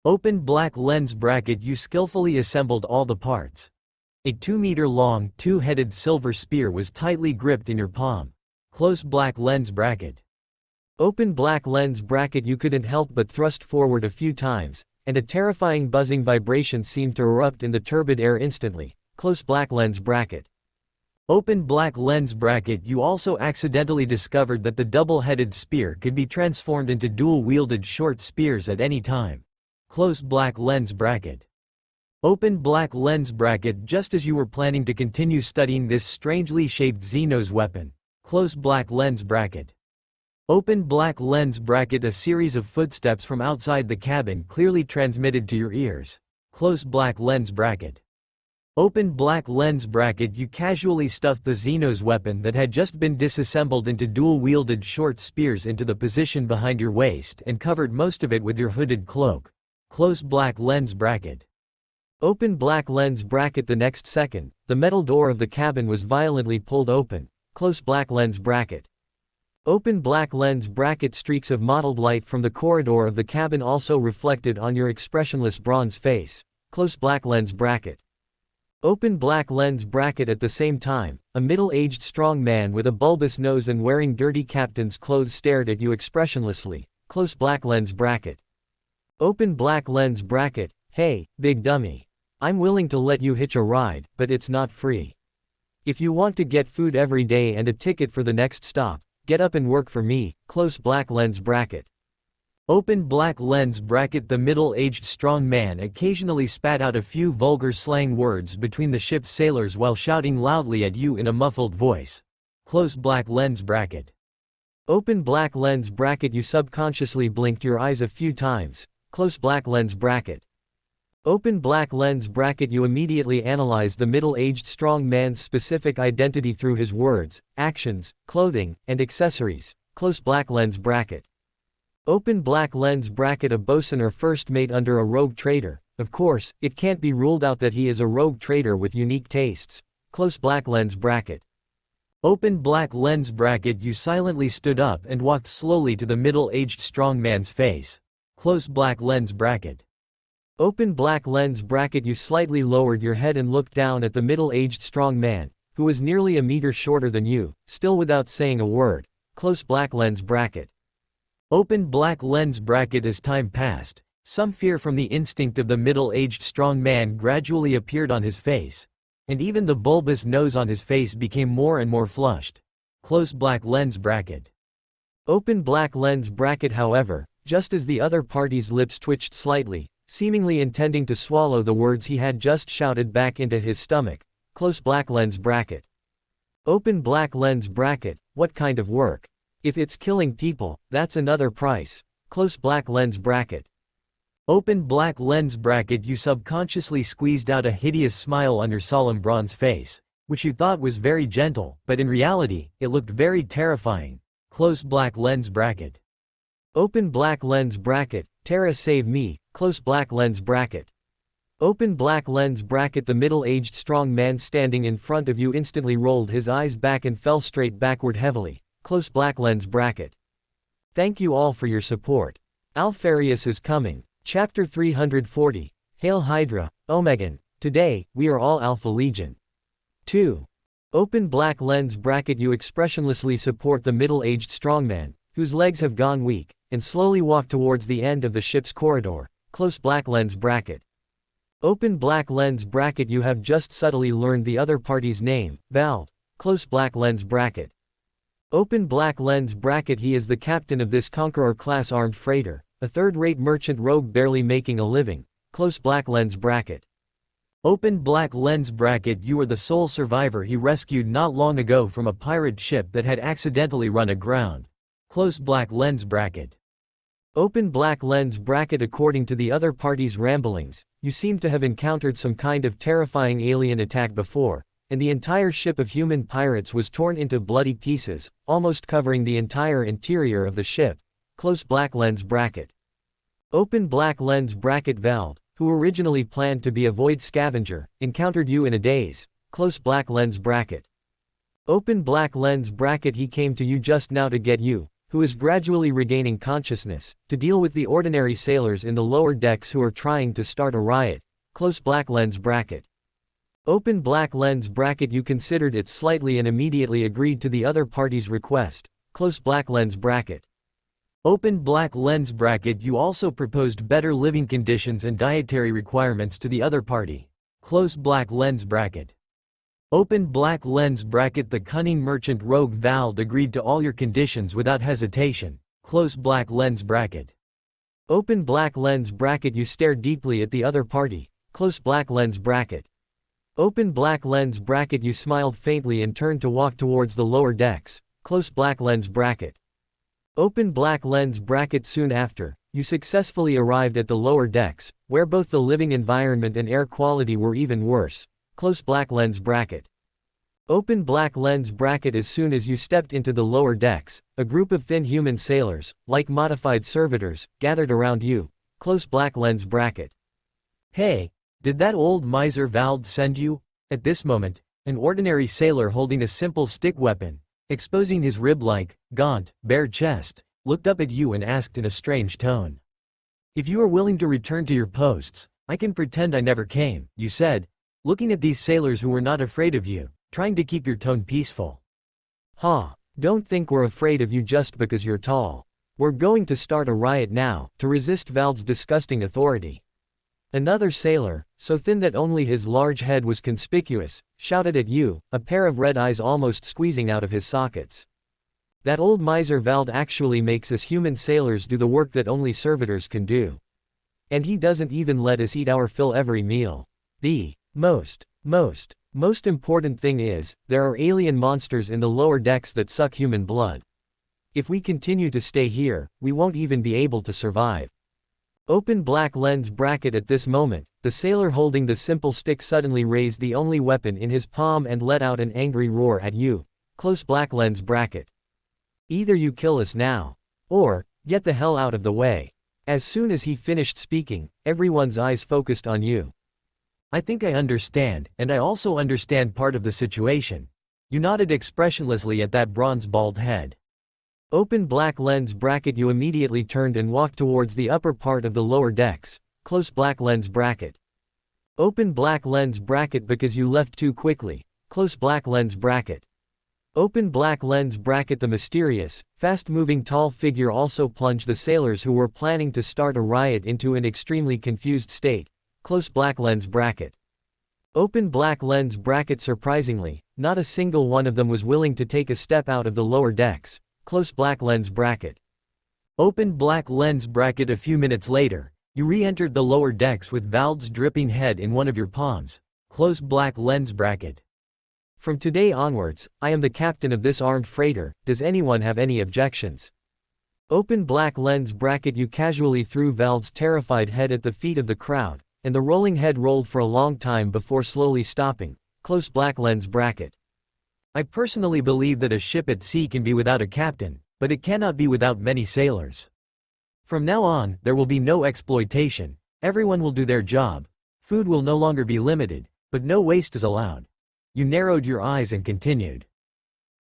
Open black lens bracket. You skillfully assembled all the parts. A 2-meter-long, two-headed silver spear was tightly gripped in your palm. Close black lens bracket. Open black lens bracket. You couldn't help but thrust forward a few times, and a terrifying buzzing vibration seemed to erupt in the turbid air instantly. Close black lens bracket. Open black lens bracket. You also accidentally discovered that the double-headed spear could be transformed into dual-wielded short spears at any time. Close black lens bracket. Open black lens bracket. Just as you were planning to continue studying this strangely shaped Xenos weapon. Close black lens bracket. Open black lens bracket. A series of footsteps from outside the cabin clearly transmitted to your ears. Close black lens bracket. Open black lens bracket. You casually stuffed the Xenos weapon that had just been disassembled into dual-wielded short spears into the position behind your waist and covered most of it with your hooded cloak. Close black lens bracket. Open black lens bracket. The next second, the metal door of the cabin was violently pulled open. Close black lens bracket. Open black lens bracket. Streaks of mottled light from the corridor of the cabin also reflected on your expressionless bronze face. Close black lens bracket. Open black lens bracket. At the same time, a middle-aged strong man with a bulbous nose and wearing dirty captain's clothes stared at you expressionlessly. Close black lens bracket. Open black lens bracket. Hey, big dummy. I'm willing to let you hitch a ride, but it's not free. If you want to get food every day and a ticket for the next stop, get up and work for me. Close black lens bracket. Open black lens bracket. The middle-aged strong man occasionally spat out a few vulgar slang words between the ship's sailors while shouting loudly at you in a muffled voice. Close black lens bracket. Open black lens bracket. You subconsciously blinked your eyes a few times. Close black lens bracket. Open black lens bracket. You immediately analyzed the middle-aged strong man's specific identity through his words, actions, clothing, and accessories. Close black lens bracket. Open black lens bracket. A bosun or first mate under a rogue trader. Of course, it can't be ruled out that he is a rogue trader with unique tastes. Close black lens bracket. Open black lens bracket. You silently stood up and walked slowly to the middle-aged strong man's face. Close black lens bracket. Open black lens bracket. You slightly lowered your head and looked down at the middle-aged strong man, who was nearly a meter shorter than you, still without saying a word. Close black lens bracket. Open black lens bracket. As time passed, some fear from the instinct of the middle-aged strong man gradually appeared on his face, and even the bulbous nose on his face became more and more flushed. Close black lens bracket. Open black lens bracket. However, just as the other party's lips twitched slightly, seemingly intending to swallow the words he had just shouted back into his stomach. Close black lens bracket. Open black lens bracket. What kind of work? If it's killing people, that's another price. Close black lens bracket. Open black lens bracket. You subconsciously squeezed out a hideous smile on your solemn bronze face, which you thought was very gentle, but in reality, it looked very terrifying. Close black lens bracket. Open black lens bracket. Terra save me. Close black lens bracket. Open black lens bracket. The middle-aged strong man standing in front of you instantly rolled his eyes back and fell straight backward heavily. Close black lens bracket. Thank you all for your support. Alfarius is coming. Chapter 340. Hail Hydra, Omegan. Today, we are all Alpha Legion. 2. Open black lens bracket. You expressionlessly support the middle-aged strongman, whose legs have gone weak, and slowly walk towards the end of the ship's corridor. Close black lens bracket. Open black lens bracket. You have just subtly learned the other party's name, Val. Close black lens bracket. Open black lens bracket. He is the captain of this Conqueror-class armed freighter, a third-rate merchant rogue barely making a living. Close black lens bracket. Open black lens bracket. You are the sole survivor he rescued not long ago from a pirate ship that had accidentally run aground. Close black lens bracket. Open black lens bracket. According to the other party's ramblings, you seem to have encountered some kind of terrifying alien attack before, and the entire ship of human pirates was torn into bloody pieces, almost covering the entire interior of the ship. Close black lens bracket. Open black lens bracket. Val, who originally planned to be a void scavenger, encountered you in a daze. close black lens bracket. Open black lens bracket. He came to you just now to get you, who is gradually regaining consciousness, to deal with the ordinary sailors in the lower decks who are trying to start a riot, close black lens bracket. Open black lens bracket. You considered it slightly and immediately agreed to the other party's request, close black lens bracket. Open black lens bracket. You also proposed better living conditions and dietary requirements to the other party, close black lens bracket. Open black lens bracket. The cunning merchant rogue Vald agreed to all your conditions without hesitation, close black lens bracket. Open black lens bracket. You stared deeply at the other party, close black lens bracket. Open black lens bracket. You smiled faintly and turned to walk towards the lower decks, close black lens bracket. Open black lens bracket. Soon after, you successfully arrived at the lower decks, where both the living environment and air quality were even worse, close black lens bracket. Open black lens bracket. As soon as you stepped into the lower decks, a group of thin human sailors, like modified servitors, gathered around you, close black lens bracket. Hey, did that old miser Vald send you? At this moment, an ordinary sailor holding a simple stick weapon, exposing his rib-like, gaunt, bare chest, looked up at you and asked in a strange tone. If you are willing to return to your posts, I can pretend I never came, you said, looking at these sailors who were not afraid of you, trying to keep your tone peaceful. Ha, don't think we're afraid of you just because you're tall. We're going to start a riot now, to resist Vald's disgusting authority. Another sailor, so thin that only his large head was conspicuous, shouted at you, a pair of red eyes almost squeezing out of his sockets. That old miser Vald actually makes us human sailors do the work that only servitors can do. And he doesn't even let us eat our fill every meal. The most important thing is, there are alien monsters in the lower decks that suck human blood. If we continue to stay here, we won't even be able to survive. Open black lens bracket. At this moment, the sailor holding the simple stick suddenly raised the only weapon in his palm and let out an angry roar at you, close black lens bracket. Either you kill us now, or, get the hell out of the way. As soon as he finished speaking, everyone's eyes focused on you. I think I understand, and I also understand part of the situation. You nodded expressionlessly at that bronze bald head. Open black lens bracket. You immediately turned and walked towards the upper part of the lower decks, close black lens bracket. Open black lens bracket. Because you left too quickly, close black lens bracket. Open black lens bracket. The mysterious, fast-moving tall figure also plunged the sailors who were planning to start a riot into an extremely confused state, close black lens bracket. Open black lens bracket. Surprisingly, not a single one of them was willing to take a step out of the lower decks, close black lens bracket. Open black lens bracket. A few minutes later, you re-entered the lower decks with Vald's dripping head in one of your palms, close black lens bracket. From today onwards, I am the captain of this armed freighter. Does anyone have any objections? Open black lens bracket. You casually threw Vald's terrified head at the feet of the crowd, and the rolling head rolled for a long time before slowly stopping, close black lens bracket. I personally believe that a ship at sea can be without a captain, but it cannot be without many sailors. From now on, there will be no exploitation, everyone will do their job, food will no longer be limited, but no waste is allowed. You narrowed your eyes and continued.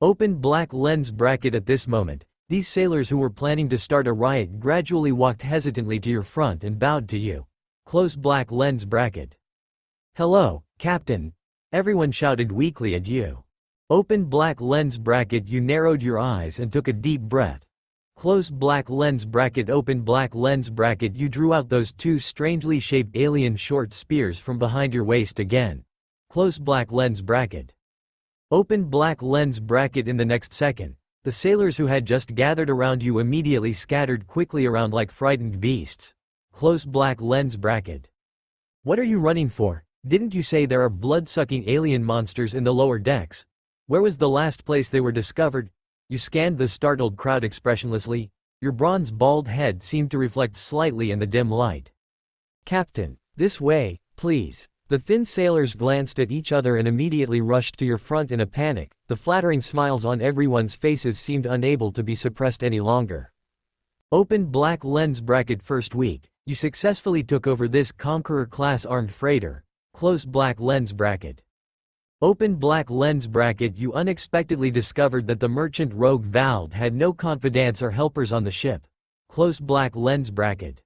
Open black lens bracket. At this moment, these sailors who were planning to start a riot gradually walked hesitantly to your front and bowed to you, close black lens bracket. Hello, Captain. Everyone shouted weakly at you. Open black lens bracket. You narrowed your eyes and took a deep breath. Close black lens bracket. Open black lens bracket. You drew out those two strangely shaped alien short spears from behind your waist again. Close black lens bracket. Open black lens bracket. In the next second, the sailors who had just gathered around you immediately scattered quickly around like frightened beasts. Close black lens bracket. What are you running for? Didn't you say there are blood-sucking alien monsters in the lower decks? Where was the last place they were discovered? You scanned the startled crowd expressionlessly. Your bronze bald head seemed to reflect slightly in the dim light. Captain, this way, please. The thin sailors glanced at each other and immediately rushed to your front in a panic. The flattering smiles on everyone's faces seemed unable to be suppressed any longer. Open black lens bracket. First week, you successfully took over this Conqueror-class armed freighter. Close black lens bracket. Open black lens bracket. You unexpectedly discovered that the merchant rogue Vald had no confidants or helpers on the ship. Close black lens bracket.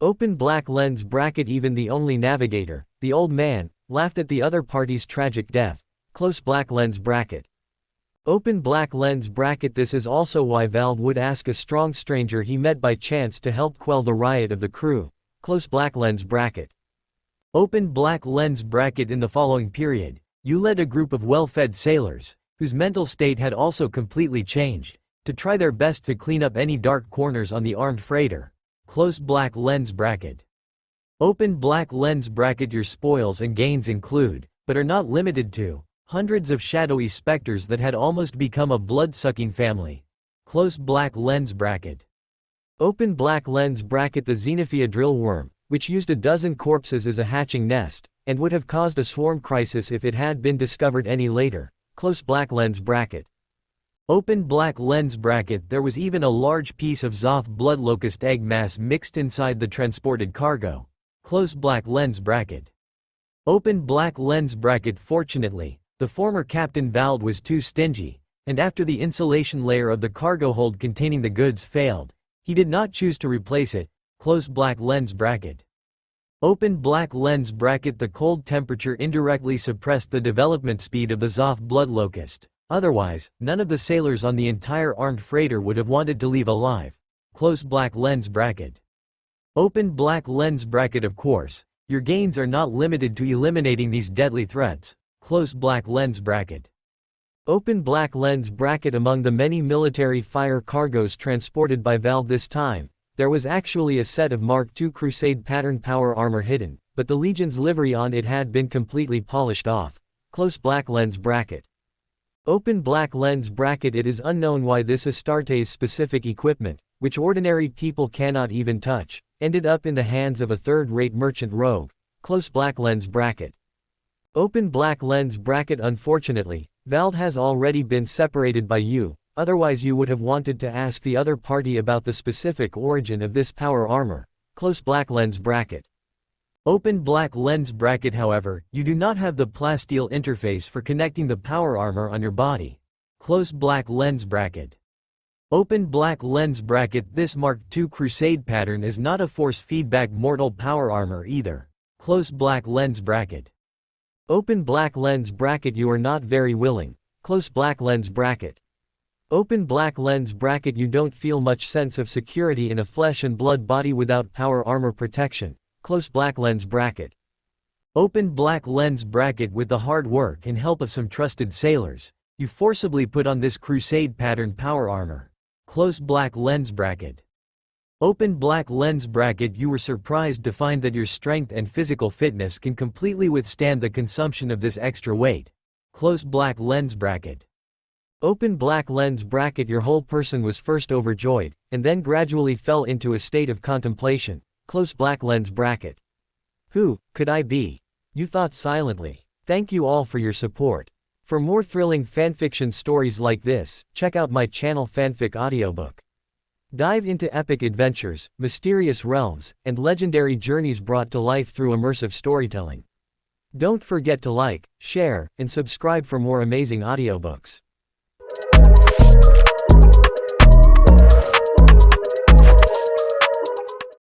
Open black lens bracket. Even the only navigator, the old man, laughed at the other party's tragic death. Close black lens bracket. Open black lens bracket. This is also why Vald would ask a strong stranger he met by chance to help quell the riot of the crew. Close black lens bracket. Open black lens bracket. In the following period, you led a group of well-fed sailors, whose mental state had also completely changed, to try their best to clean up any dark corners on the armed freighter. Close black lens bracket. Open black lens bracket. Your spoils and gains include, but are not limited to, hundreds of shadowy specters that had almost become a blood-sucking family. Close black lens bracket. Open black lens bracket. The Xenophia drill worm, which used a dozen corpses as a hatching nest, and would have caused a swarm crisis if it had been discovered any later. Close black lens bracket. Open black lens bracket. There was even a large piece of Zoth blood locust egg mass mixed inside the transported cargo. Close black lens bracket. Open black lens bracket. Fortunately, the former Captain Vald was too stingy, and after the insulation layer of the cargo hold containing the goods failed, he did not choose to replace it. Close black lens bracket. Open black lens bracket. The cold temperature indirectly suppressed the development speed of the Zoth blood locust. Otherwise, none of the sailors on the entire armed freighter would have wanted to leave alive. Close black lens bracket. Open black lens bracket. Of course, your gains are not limited to eliminating these deadly threats. Close black lens bracket. Open black lens bracket. Among the many military fire cargoes transported by Vald this time, there was actually a set of Mark II Crusade pattern power armor hidden, but the Legion's livery on it had been completely polished off. Close black lens bracket. Open black lens bracket. It is unknown why this Astartes specific equipment, which ordinary people cannot even touch, ended up in the hands of a third-rate merchant rogue. Close black lens bracket. Open black lens bracket. Unfortunately, Vald has already been separated by you, otherwise you would have wanted to ask the other party about the specific origin of this power armor. Close black lens bracket. Open black lens bracket. However, you do not have the plasteel interface for connecting the power armor on your body. Close black lens bracket. Open black lens bracket. This Mark II Crusade pattern is not a force feedback mortal power armor either. Close black lens bracket. Open black lens bracket. You are not very willing. Close black lens bracket. Open black lens bracket. You don't feel much sense of security in a flesh and blood body without power armor protection. Close black lens bracket. Open black lens bracket. With the hard work and help of some trusted sailors, you forcibly put on this Crusade pattern power armor. Close black lens bracket. Open black lens bracket. You were surprised to find that your strength and physical fitness can completely withstand the consumption of this extra weight. Close black lens bracket. Open black lens bracket. Your whole person was first overjoyed, and then gradually fell into a state of contemplation. Close black lens bracket. Who could I be? You thought silently. Thank you all for your support. For more thrilling fanfiction stories like this, check out my channel Fanfic audiobook. Dive into epic adventures, mysterious realms, and legendary journeys brought to life through immersive storytelling. Don't forget to like, share, and subscribe for more amazing audiobooks.